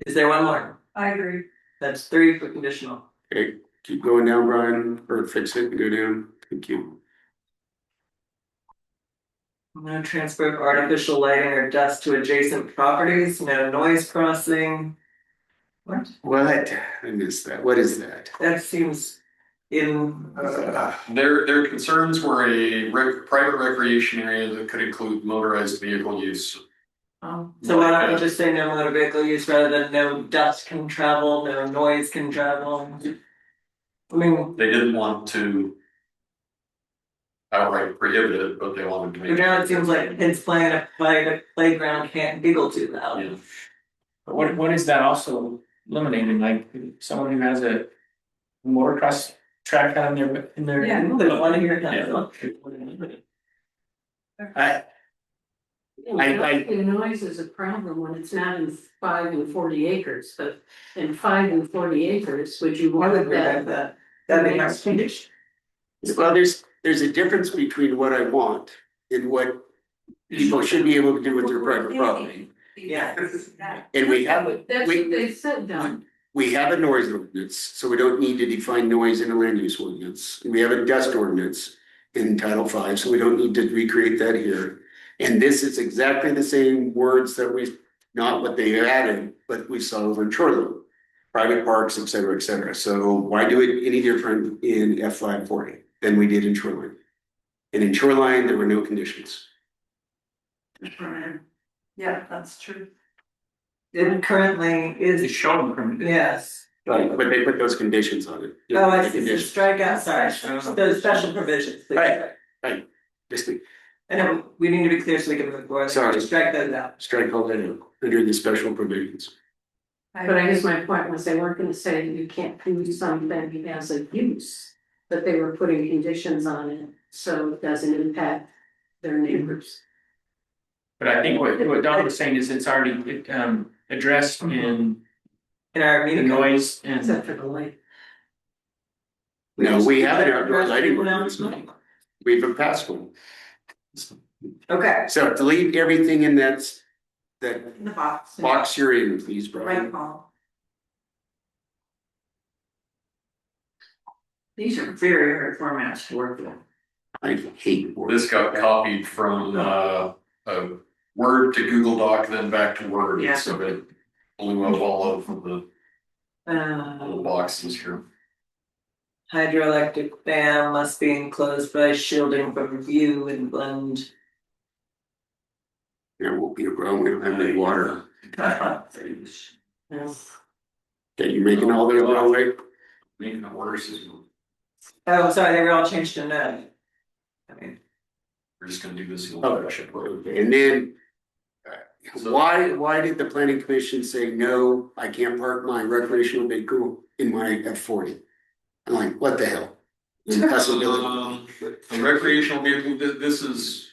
Is there one more? I agree. That's three for conditional. Okay, keep going down, Brian, or fix it and go down. Thank you. No transfer of artificial lighting or dust to adjacent properties, no noise crossing. What? What? I missed that. What is that? That seems in. Their concerns were a private recreation area that could include motorized vehicle use. So why don't we just say no motor vehicle use rather than no dust can travel, no noise can travel? I mean, They didn't want to outright prohibit it, but they wanted to make. now it seems like kids playing at a playground can't giggle too loud. But what is that also eliminating, like someone who has a motocross track out in their. Yeah, they don't wanna hear that. The noise is a problem when it's not in 5 and 40 acres, but in 5 and 40 acres, would you I would want agree with that. That'd be nice. Well, there's a difference between what I want and what people should be able to do with their private property. Yeah. And we have, That's what they said, Don. we have a noise ordinance, so we don't need to define noise in a land use ordinance. We have a dust ordinance in Title V, so we don't need to recreate that here. And this is exactly the same words that not what they added, but we saw over in Shoreline. Private parks, et cetera, et cetera. So why do it any different in F540 than we did in Shoreline? And in Shoreline, there were no conditions. Yeah, that's true. It currently is. It's shown from. Yes. Right, but they put those conditions on it. Oh, I The see, so conditions. strike out, sorry, those special provisions, please. Right. Just I know, we need to be clear so we can move forward. Sorry. Strike those out. strike all that out under the special provisions. But I guess my point was they weren't gonna say you can't do something as a use, but they were putting conditions on it, so it doesn't impact their neighbors. But I think what Don was saying is it's already addressed in our the meeting. noise and. Except for the light. No, we have an outdoor lighting ordinance. We've passed one. Okay. So delete everything in that In the box. box you're in, please, Right Brian. call. These are very hard formats to work with. I hate words. This got copied from Word to Google Doc, then back to Word, Yeah. so it blew up all over the little boxes here. Hydroelectric dam must be enclosed by shielding from view and blend. There won't be a problem, we don't have any water. Okay, you're making all those wrong way? Making it worse is Oh, sorry, they were all changed to no. I mean, we're just gonna do this. Okay, and then why did the planning commission say, no, I can't park my recreational vehicle in my F40? I'm like, what the hell? It's a possibility. The recreational vehicle, this is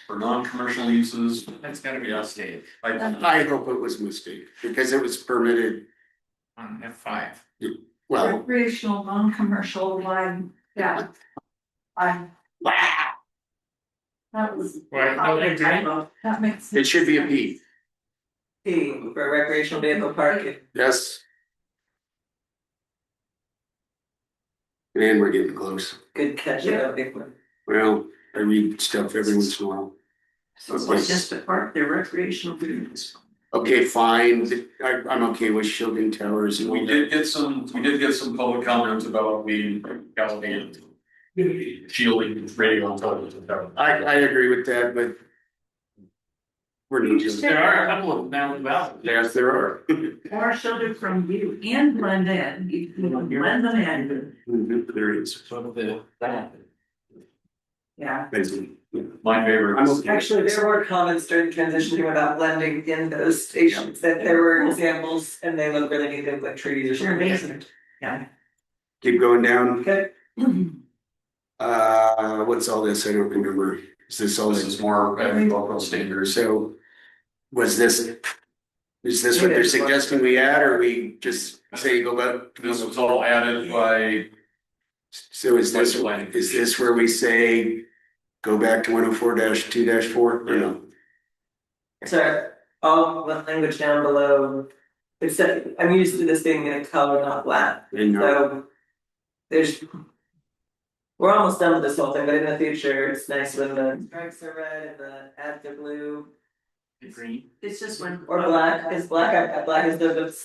for non-commercial uses. That's gotta be outdated. I hope it was a mistake, because it was permitted, On F5. well. Recreational, non-commercial line, yeah. That was. Right, no, they agree. That makes. It should be a P, P for recreational vehicle parking. yes. And we're getting close. Good catch, yeah, big one. Well, I read stuff every once in a while. So it's just to park their recreational vehicles. Okay, fine, I'm okay with shielding towers. and all We that. did get some public comments about the shielding radio and television. I agree with that, but. We're not just. There are a couple of them down the valley. Yes, there are. Or sheltered from view and blend in, you blend them in. There is. Yeah. Basically. My favorite. I'm okay. Actually, there were comments during transitioning about blending in those stations, that there were examples and they look really neat, they look like trees or They're something. amazing. Yeah. Keep going down. Okay. What's all this? I don't remember. Is this all? This is more agricultural standards. So is this what they're suggesting we add, or we just say go back? This was all added by. So is this where we say go back to 104-2-4 or no? So all the language down below, except I'm used to this being in color, not black. So we're almost done with this whole thing, but in the future, it's nice when the stripes are red and the ads are blue. Green. It's just when. Or black, is black is the.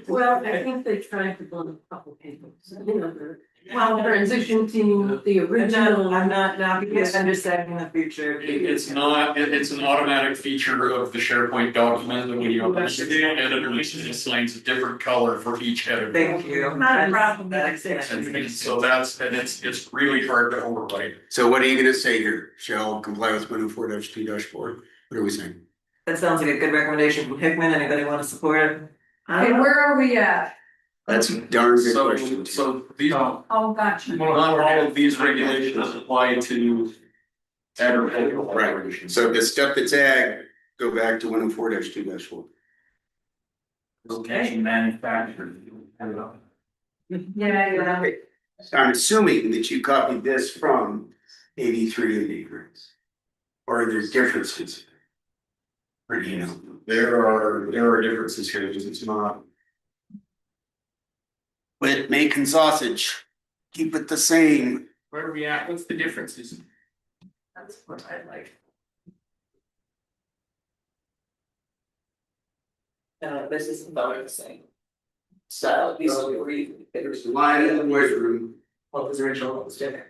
Well, I think they tried to build a couple people, so, you know, well, transition to the original. I'm not understanding the future. It's not, it's an automatic feature of the SharePoint document that when you open it, it assigns a different color for each header. Thank you. Not a problem. And so that's, and it's really hard to overwrite. So what are you gonna say here? Shall comply with 104-2-4? What are we saying? That sounds like a good recommendation from Hickman. Anybody want to support it? Okay, where are we at? That's a darn good question. So these, not Oh, gotcha. all of these regulations apply to agricultural Right. operations. So the stuff that's ag, go back to 104-2-4. Okay. Manufactured. Yeah. I'm assuming that you copied this from 83 and 8. Or are there differences? Or do you know? There are differences here because it's not. But making sausage, keep it the same. Where are we at? What's the differences? That's what I like. This is about the same. Style, these are read. There's line in the boys' room. What was original, what was different?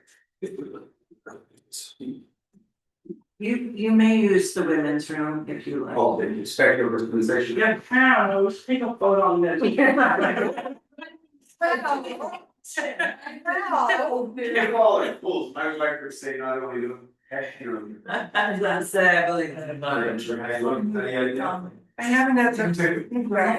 You may use the women's room if you like. Oh, the inspector representation. Yeah, now, let's take a vote on this. I would like to say not only do. I was gonna say, I believe that about it. I haven't had to.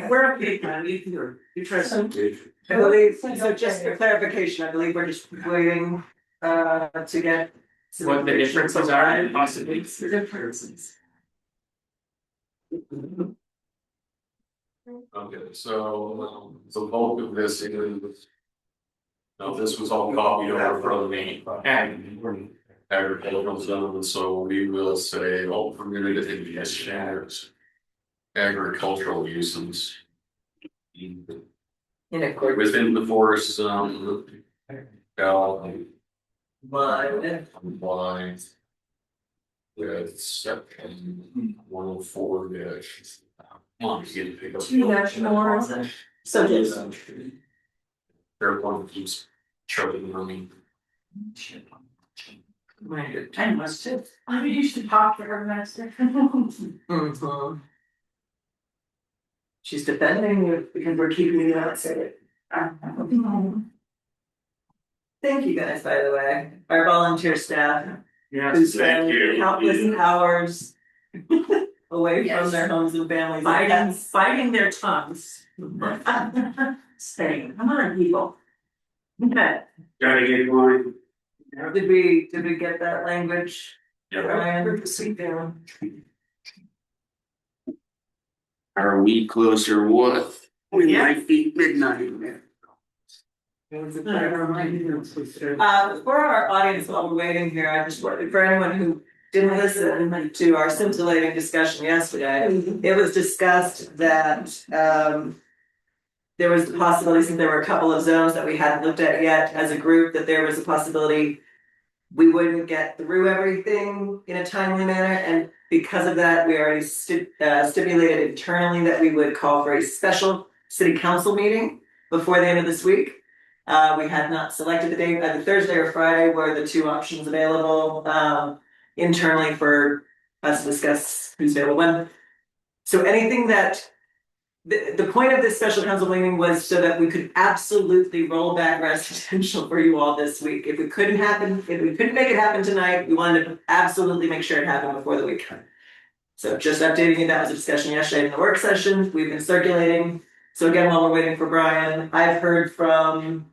We're a big man, you trust me. I believe, so just for clarification, I believe we're just waiting to get. some What the information differences from are Ryan. and possibly. Okay, so the bulk of this is. No, this was all copied over from the agricultural zone, so we will say all permitted in standards. Agricultural uses. In accordance. Within the forest zone. But Compliance. With section 104 dash. Come on, you get to pick up. 2-4 is it? So just. Everyone keeps chugging money. I must have. I used to talk to her master. Mhm. She's defending you because we're keeping you outside. Thank you guys, by the way, our volunteer staff. Who Yes, spend countless hours away from their homes and families. Fighting their tongues. Saying, come on, people. Okay. Gotta get mine. Did we get that language? Yeah. Ryan, sit down. Are we closer what? We might be midnight. For our audience while we're waiting here, I just wanted, for anyone who didn't listen to our scintillating discussion yesterday, it was discussed that, there was the possibility, since there were a couple of zones that we hadn't looked at yet as a group, that there was a possibility we wouldn't get through everything in a timely manner, and because of that, we already stipulated internally that we would call for a special city council meeting before the end of this week. We had not selected the date, either Thursday or Friday were the two options available, internally for us to discuss who's available when. So anything that, the point of this special council meeting was so that we could absolutely roll back residential for you all this week. If we couldn't make it happen tonight, we wanted to absolutely make sure it happened before the weekend. So just updating you, that was a discussion yesterday in the work session, we've been circulating. So again, while we're waiting for Brian, I've heard from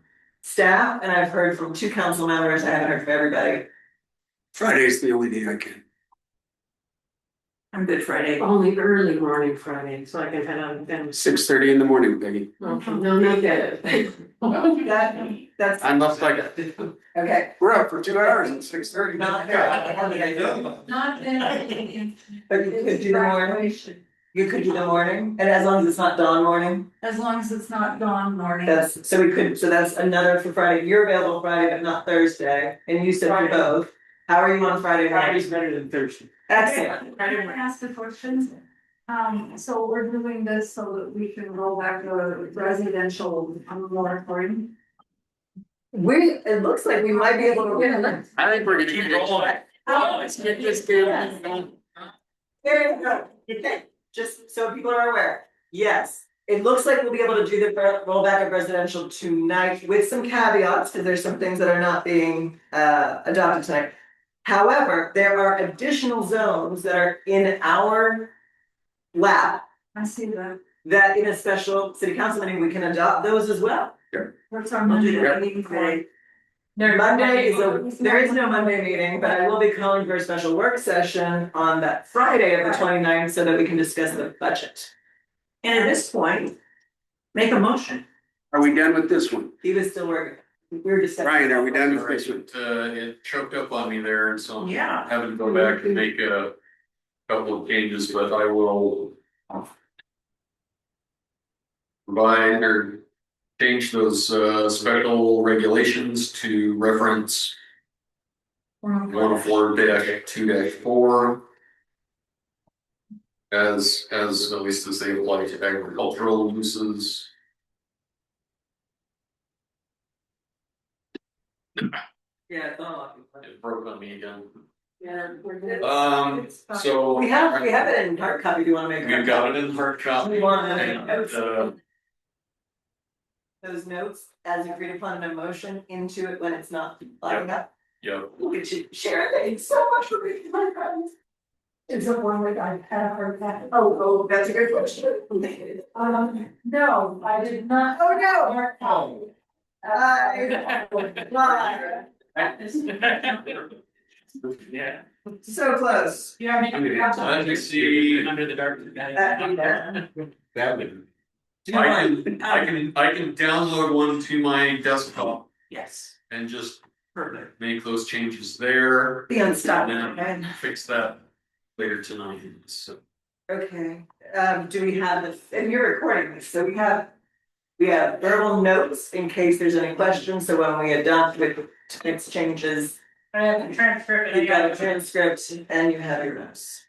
staff, and I've heard from 2 council members. I haven't heard from everybody. Friday's the only day I can. I'm Good Friday. Only early morning Friday, so I can head out and. 6:30 in the morning, Peggy. No, not that. That's. I'm up like. Okay. We're up for 2 hours at 6:30. Not Not then. But you could do the morning. You could do the morning, and as long as it's not dawn morning, As long as it's not dawn morning. that's, so we could, so that's another for Friday. You're available Friday, but not Thursday, and you said for Friday. both. How are you on Friday night? Friday's better than Thursday. Excellent. Can I ask a question? So we're doing this so that we can roll back the residential moratorium. It looks like we might be able to win. I think we're gonna keep rolling. Oh, Let's get this game. There you go. Okay, just so people are aware, yes, it looks like we'll be able to do the rollback of residential tonight with some caveats, because there's some things that are not being adopted tonight. However, there are additional zones that are in our lap I see that. that in a special city council meeting, we can adopt those as well. What's our Monday meeting for? Monday there is no Monday meeting, but I will be calling for a special work session on that Friday of the 29th so that we can discuss the budget. And at this point, make a motion. Are we done with this one? He was still working. We were discussing. Ryan, are we done with this one? It choked up on me there, and so Yeah. I'm having to go back and make a couple of changes, but I will provide or change those special regulations to reference 104-2-4 as at least as they apply to agricultural uses. Yeah, it's all. It broke on me again. Yeah, we're good. So We have it in hard copy. Do you want to make? we've got it in hard copy. We want to and, those notes as agreed upon in a motion into it when it's not lining up. yeah. Look at you, Sharon, thank you so much for reading my comments. Is it one way I have heard that? Oh, that's a good question. No, I did not. Oh, no. Oh. Yeah. So close. You have any? Let me see. Under the dark. That would. I can download one to my desktop Yes. and just Perfect. make those changes there. Be unstoppable, And then man. fix that later tonight, so. Okay, do we have this, and you're recording this, so we have verbal notes in case there's any questions, so when we adopt with its changes. I have the transcript. You got a transcript and you have your notes.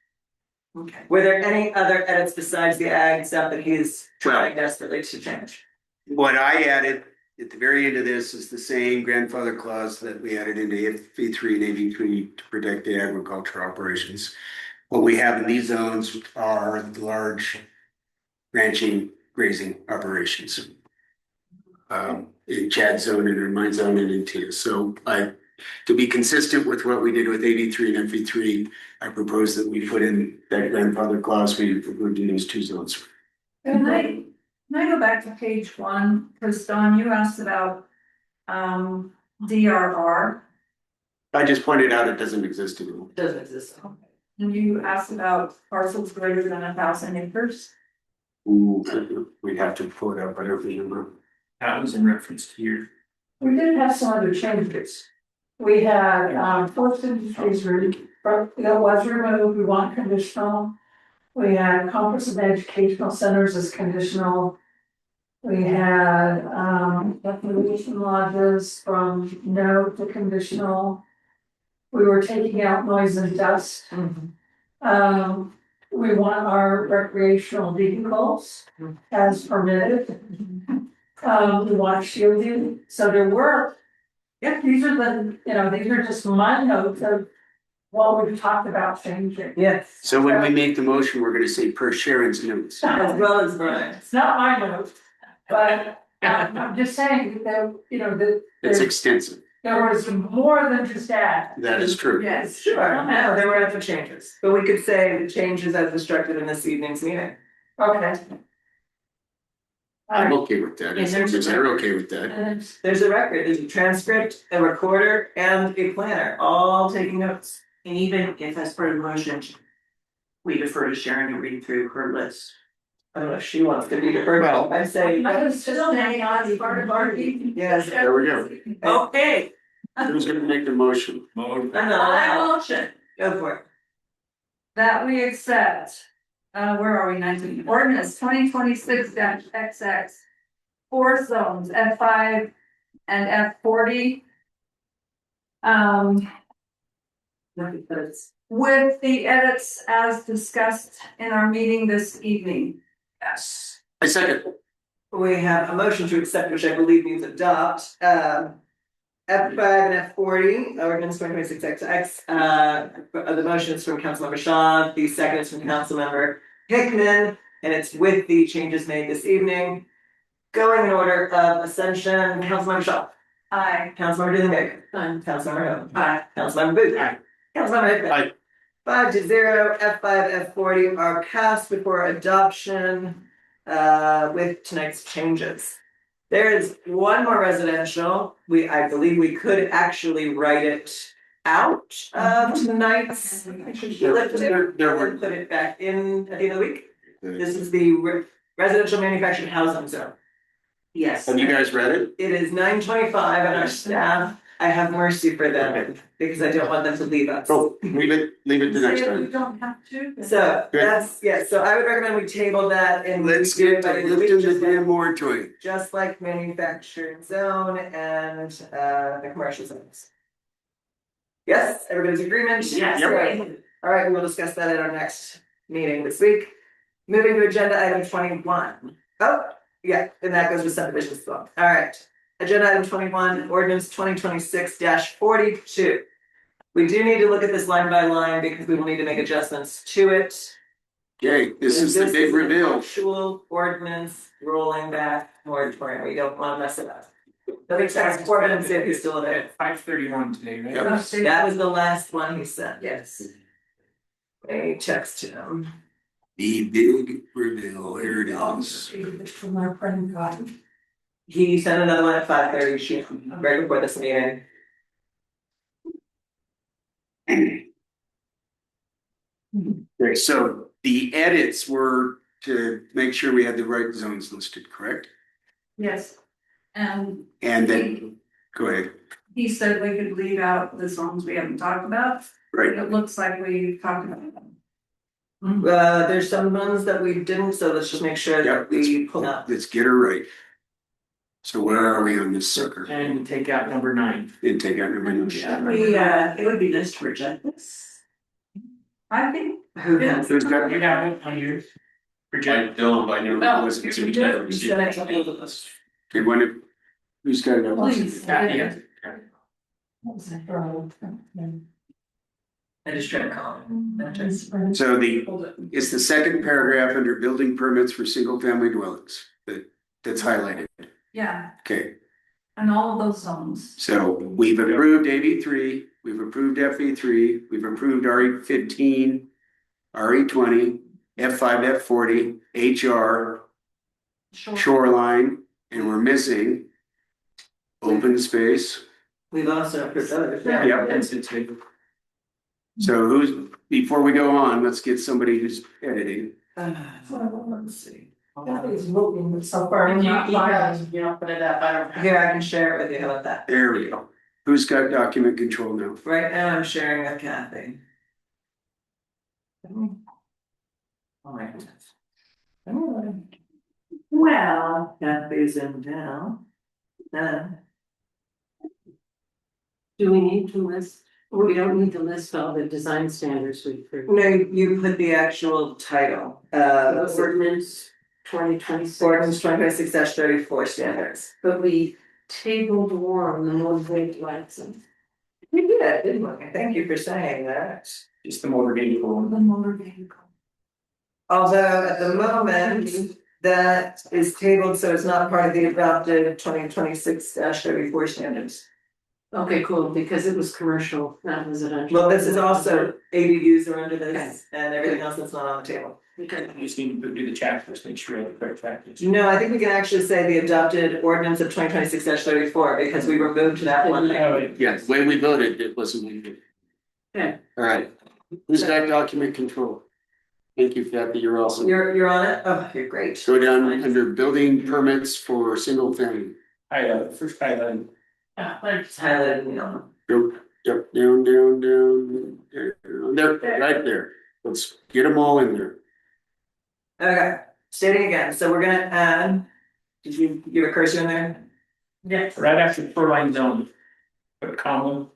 Okay, were there any other edits besides the ag stuff that he's trying desperately to change? What I added at the very end of this is the same grandfather clause that we added into FV3 and AV3 to protect the agricultural operations. What we have in these zones are the large ranching, grazing operations. In Chad zone and in mine zone and in Tia. So to be consistent with what we did with AV3 and FV3, I propose that we put in that grandfather clause, we would do those 2 zones. Can I go back to page 1, because Don, you asked about DRR, I just pointed out it doesn't exist anymore. Doesn't exist. and you asked about parcels greater than 1,000 acres. Ooh, we'd have to pull it up, I don't remember. That was in reference to your. We did have some other changes. We had, forced industries, that was removed, we want conditional. We had comprehensive educational centers as conditional. We had, recreation lodges from no to conditional. We were taking out noise and dust. We want our recreational vehicles as permitted. We want shielding, so there were, these are these are just my notes of what we've talked about changing. Yes. So when we make the motion, we're gonna say per Sharon's notes. As well as Brian. It's not my notes, but I'm just saying that, It's extensive. there was more than just that. That is true. Yes, sure, no, there were other changes, but we could say the changes as instructed in this evening's meeting. Okay. I'm okay with that. As long as they're okay with that. There's a record, there's a transcript, a recorder, and a planner, all taking notes. And even if as part of the motion, we defer to Sharon to read through her list. I don't know if she wants to be deferred, well, I say. I was still hanging on as part of our meeting. Yes. There we go. Okay. Who's gonna make the motion? I motion Go for it. that we accept, where are we, 19, ordinance 2026-XX. 4 zones, F5 and F40. With the edits as discussed in our meeting this evening. Yes. I second. We have a motion to accept, which I believe means adopt, F5 and F40, ordinance 2026-XX. The motion is from Councilmember Shaw, the second is from Councilmember Hickman, and it's with the changes made this evening. Going in order of ascension, Councilmember Shaw. Aye. Councilmember Dugan. Councilmember Hill. Aye. Councilmember Booth. Aye. Councilmember Hickman. Aye. 5-0, F5, F40 are passed before adoption with tonight's changes. There is one more residential. I believe we could actually write it out of tonight's. Lift it and put it back in at the end of the week. This is the residential manufactured housing zone. Yes. Have you guys read it? It is 9:25 and our staff, I have mercy for them because I don't want them to leave us. Oh, leave it to next You time. don't have to. So that's, so I would recommend we table that and. Let's get to by the end of the lifting week, the just like- damn moratorium. Just like manufactured zone and the commercial zones. Yes, everybody's agreement? Yes. Yep. All right, we will discuss that at our next meeting this week. Moving to agenda item 21. Oh, yeah, and that goes with subdivisions as well. All right. Agenda item 21, ordinance 2026-42. We do need to look at this line by line because we will need to make adjustments to it. Okay, this is the big an reveal. Actual ordinance rolling back moratorium. We don't want to mess it up. Let me text Corbin and see if he's still there. 5:31 today, right? Yep. That was the last one he sent. Yes. A text to him. The big reveal, here it is. From our friend God. He sent another one at 5:30, right before this meeting. Okay, so the edits were to make sure we had the right zones listed, correct? Yes. And And then, go ahead. he said we could leave out the zones we haven't talked about. Right. It looks like we talked about them. There's some ones that we didn't, so let's just make sure that we pull out. Let's get her right. So where are we on this sucker? And take out number 9. Didn't take out number 9. It would be nice to reject this. I think. Who has? Who's got You have it on yours? I Project. don't, I never No, listened to you it. did. Never You received said it. I can't do this. Okay, who's got it? Please. Yeah. I just tried to call him. So it's the second paragraph under building permits for single family dwellings that's highlighted. Yeah, Okay, and all of those zones. so we've approved AB3, we've approved FE3, we've approved RE15, RE20, F5, F40, HR, shoreline, and we're missing open space. We've also approved others. Yep. That's it too. So before we go on, let's get somebody who's editing. Let's see. Nothing's moving so far. You don't put it up, I don't. Here, I can share it with you, how about that? There we go. Who's got document control now? Right now, I'm sharing with Kathy. Oh my goodness. Well, Kathy's in now. Do we need to list, we don't need to list all the design standards we approved. No, you put the actual title, Ordinance 2026. ordinance 2026-34 standards. But we tabled one, the motivated license. We did, didn't we? Thank you for saying that. Just the motor vehicle. The motor vehicle. Although at the moment, that is tabled, so it's not part of the adopted 2026-34 standards. Okay, cool, because it was commercial, not residential. Well, this is also ADUs are under this and everything else that's not on the table. Because you just need to do the chapters, make sure you have the correct chapters. No, I think we can actually say the adopted ordinance of 2026-34 because we removed that one. Yeah, the way we voted, it wasn't legal. Okay. All right, who's got document control? Thank you, Kathy, you're awesome. You're on it? Oh, you're great. Go down under building permits for single family. First highlight. Let's highlight, you know. Go, yep, down, there, right there. Let's get them all in there. Okay, stating again, so we're gonna add, did you give a cursor in there? Yes. Right after shoreline zone. Put a comma.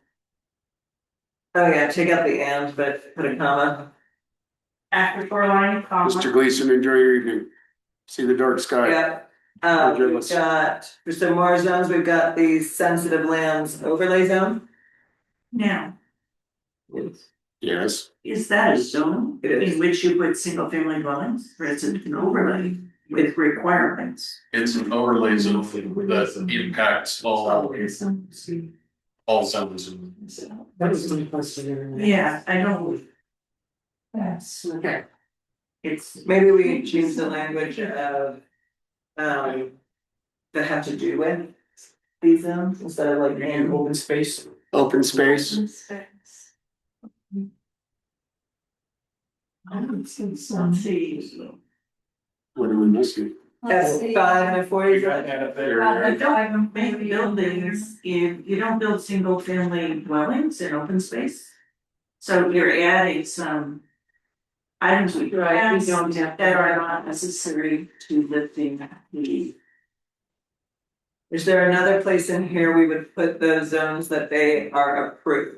Oh yeah, take out the and, but put a comma. After shoreline, Mr. Gleason, enjoy your evening. See the dark sky. Yeah. We've got, for some more zones, we've got the sensitive lands overlay zone. Now, Yes. is that a zone in which you put single family dwellings, or is it an overlay with requirements? It's an overlay zone that impacts all zones. Yeah, I know. That's okay. It's. Maybe we choose the language of, that have to do with these zones instead of like in Open space. Open space. Let's see. What are we missing? That's 5 and 40. Don't make buildings, you don't build single family dwellings in open space. So you're adding some items we don't have that are not necessary to lifting the. Is there another place in here we would put those zones that they are approved?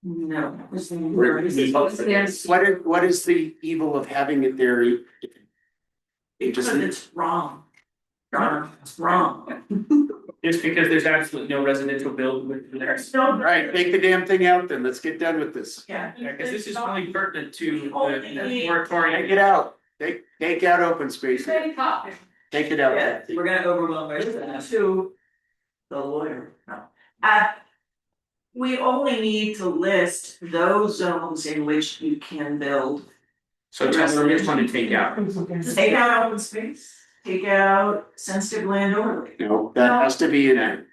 No. What is the evil of having it there? Because it's wrong. It's wrong. Just because there's absolutely no residential build with there. All right, take the damn thing out then. Let's get done with this. Yeah. Because this is only pertinent to the moratorium. Take it out. Take out open space. Take it out. Yeah, we're gonna overwhelm ourselves. To the lawyer, no. We only need to list those zones in which you can build. So tell them which one to take out. Take out open space, take out sensitive land overlay. No, that has to be in there.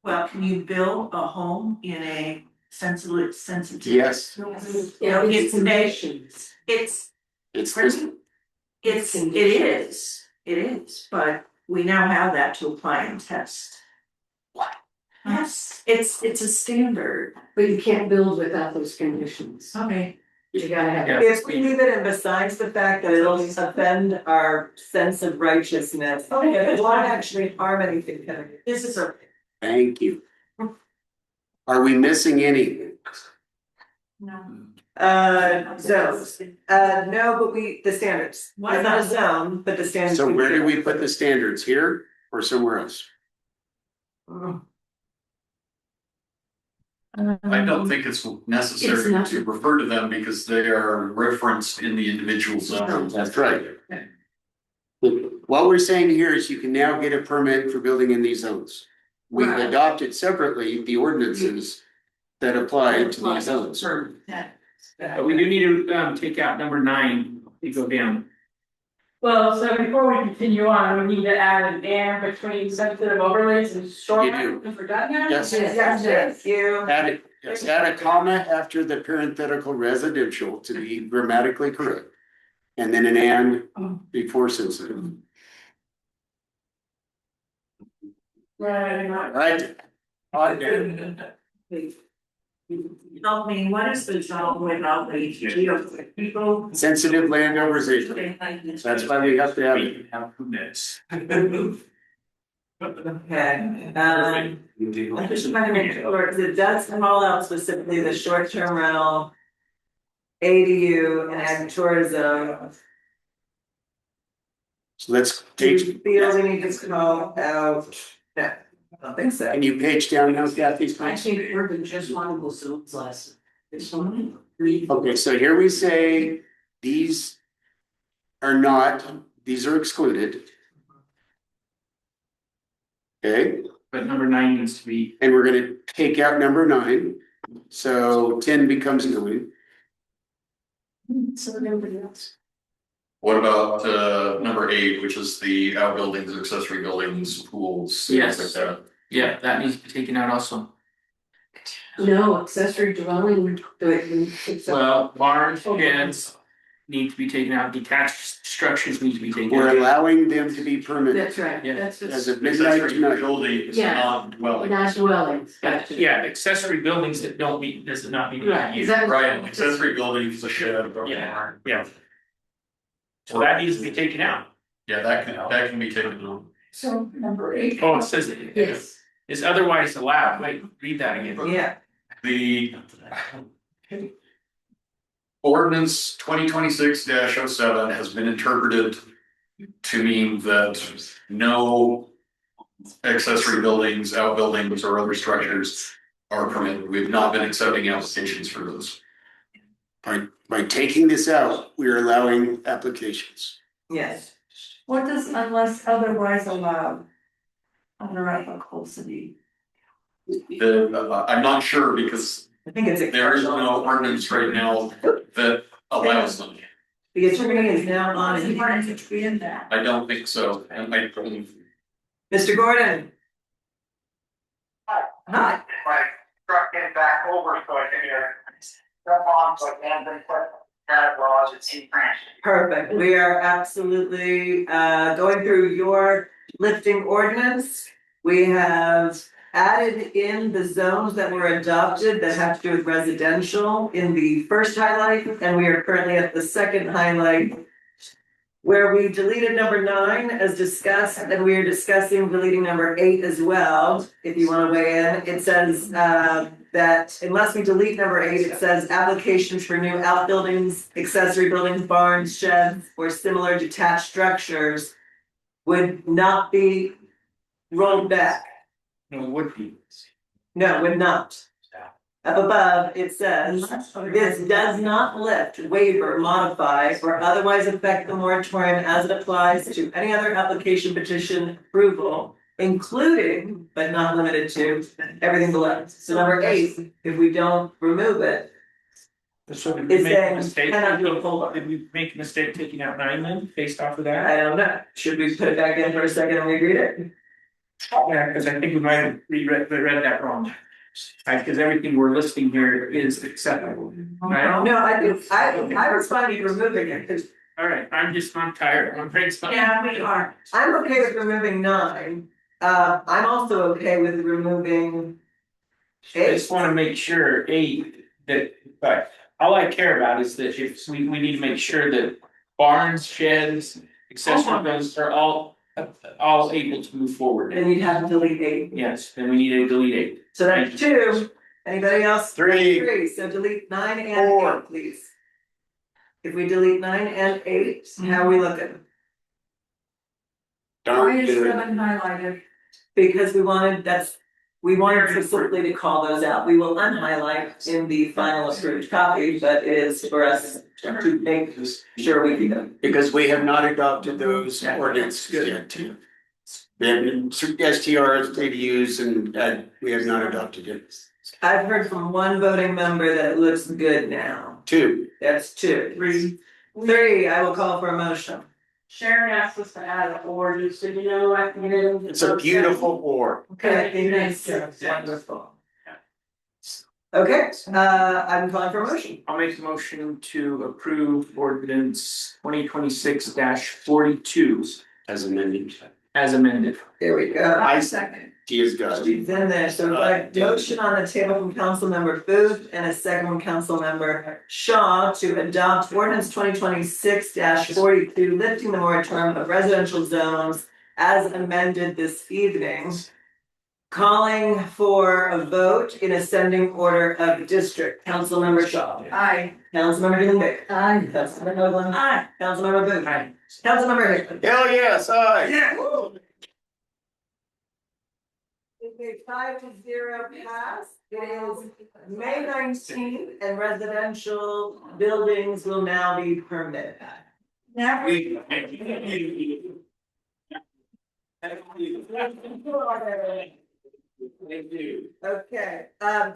Well, can you build a home in a sensitive? Yes. Yeah, it's nations. It is, but we now have that to apply and test. What? Yes, it's a standard. But you can't build without those conditions. Okay. You gotta have. If we leave it, and besides the fact that it'll offend our sense of righteousness, it won't actually harm anything. This is a. Thank you. Are we missing any? No. Zones, no, but the standards, it's not a zone, but the standards. So where do we put the standards? Here or somewhere else? I don't think it's necessary to refer to them because they are referenced in the individual zones. That's right. What we're saying here is you can now get a permit for building in these zones. We've adopted separately the ordinances that apply to these zones. But we do need to take out number 9, you go down. Well, so before we continue on, we need to add an and between sensitive overlays and shoreline. If we're done now? Yes. You. Add it, yes, add a comma after the parenthetical residential to be grammatically correct. And then an and before sensitive. Right. Help me, what is the zone without the people? Sensitive land overzation. That's why we have to have it. Okay, I just want to make sure, because it does call out specifically the short-term rental, ADU and agritourism. So let's Do you take. feel we need to call out, no, I don't think so. Can you page down now, Kathy? I think urban just one of those zones less. Okay, so here we say these are not, these are excluded. Okay. But number 9 needs to be. And we're gonna take out number 9, so 10 becomes 9. So nobody else. What about number 8, which is the outbuildings, accessory buildings, pools, things Yes. like that? Yeah, that needs to be taken out also. No, accessory dwelling, Well, barns, sheds need to be taken out, detached structures need to be taken We're out. allowing them to be permitted. that's right, Yeah. that's As just, a midnight Accessory tonight. buildings, Yeah. not dwelling. not dwellings, gotcha. Yeah, accessory buildings that don't meet, does not meet. Right, is that? Right, accessory buildings, a shed. Yeah, yeah. So that needs to be taken out. Yeah, that can be taken out. So number 8. Oh, it says it Yes. is otherwise allowed. Wait, read that again. Yeah, The ordinance 2026-07 has been interpreted to mean that no accessory buildings, outbuildings, or other structures are permitted. We've not been accepting applications for those. By taking this out, we're allowing applications. yes. What does unless otherwise allowed? Under applicable city. I'm not sure because I think it's a. there is no ordinance right now that allows them. The attorney is now on it. Requirement to be in that. I don't think so. And Mr. Gordon. Hi. My truck came back over so I can jump on so I can then put that laws at St. Francis. Perfect. We are absolutely going through your lifting ordinance. We have added in the zones that were adopted that have to do with residential in the first highlight, and we are currently at the second highlight where we deleted number 9 as discussed, and we are discussing deleting number 8 as well. If you want to weigh in, it says that unless we delete number 8, it says applications for new outbuildings, accessory buildings, barns, sheds, or similar detached structures would not be rolled back. No, it would be. No, would not. Up above, it says, this does not lift, waiver, modify, or otherwise affect the moratorium as it applies to any other application, petition, approval, including, but not limited to, everything below. So number 8, if we don't remove it, So did we it's make a saying, mistake? cannot do a pull. Did we make a mistake taking out 9 then, based off of that? I don't know. Should we put it back in for a second and reread it? Yeah, because I think we might have read that wrong. Because everything we're listing here is acceptable. Right? No, I think, I responded to removing it, 'cause All right, I'm tired, I'm afraid so. Yeah, we are. I'm okay with removing 9. I'm also okay with removing I just wanna make sure, 8, that, but all I care about is that if we need to make sure that barns, sheds, accessory buildings are all able to move forward. and you'd have to delete 8. Yes, then we need to delete 8. So that's 2. Anybody else? 3. 3, so delete 9 and 4. 8, please. If we delete 9 and 8, how are we looking? Why Darn is good. 7 highlighted? Because we wanted specifically to call those out. We will unhighlight in the final approved copy, but it is for us to make sure we do them. Because we have not adopted those ordinances yet. We have STRs, ADUs, and we have not adopted it. I've heard from one voting member that it looks good now. 2. That's 2. 3, I will call for a motion. Sharon asked us to add an or, just so you know, I can get it. It's a beautiful or. Okay, it's wonderful. Okay, I'm calling for a motion. I'll make a motion to approve ordinance 2026-42 As amended. as amended. There we go. I Second. She is God. She's in there, so like motion on the table from Councilmember Booth and a second from Councilmember Shaw to adopt ordinance 2026-42, lifting the moratorium of residential zones as amended this evening. Calling for a vote in ascending order of district. Councilmember Shaw. Aye. Councilmember Dugan. Aye. Councilmember Hoagland. Aye. Councilmember Booth. Aye. Councilmember Hickman. Hell yes, aye. Yeah. It's a 5-0 pass. It is May 19th and residential buildings will now be permitted. Now. Okay,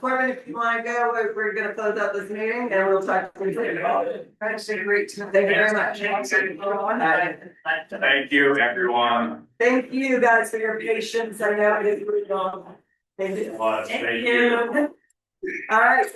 Corbin, if you wanna go, we're gonna close out this meeting and we'll talk to you later. Thank you very much. Thank you, everyone. Thank you guys for your patience. I know it is really long. Thank you. Thank you. All right,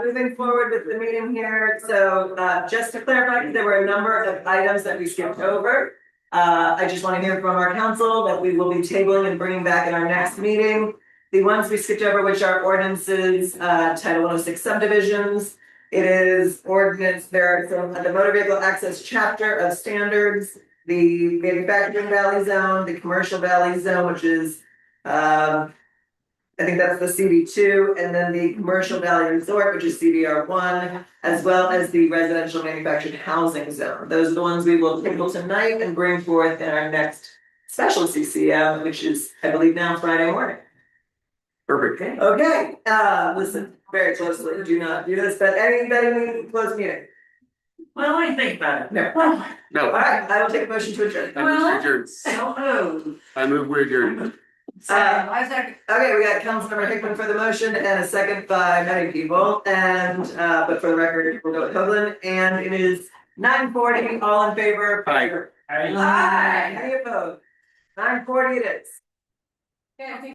moving forward with the meeting here, so just to clarify, there were a number of items that we skipped over. I just want to hear from our council that we will be tabling and bringing back in our next meeting. The ones we skipped over, which are ordinances, Title 106 subdivisions. It is ordinance, there are some, the motor vehicle access chapter of standards, the manufacturing valley zone, the commercial valley zone, which is, I think that's the CD2, and then the commercial valley resort, which is CDR1, as well as the residential manufactured housing zone. Those are the ones we will table tonight and bring forth in our next special CCM, which is, I believe, now Friday morning. Perfect. Okay, listen very closely, do not do this, but anybody need to close meeting? Well, I think about it. No. No. All right, I will take a motion to adjourn. I move we adjourn. Okay, we got Councilmember Hickman for the motion and a second by many people, and, but for the record, we'll go with Hoagland, and it is 9:40, all in favor? Aye. Aye. Any opposed? 9:40 it is. Okay, I think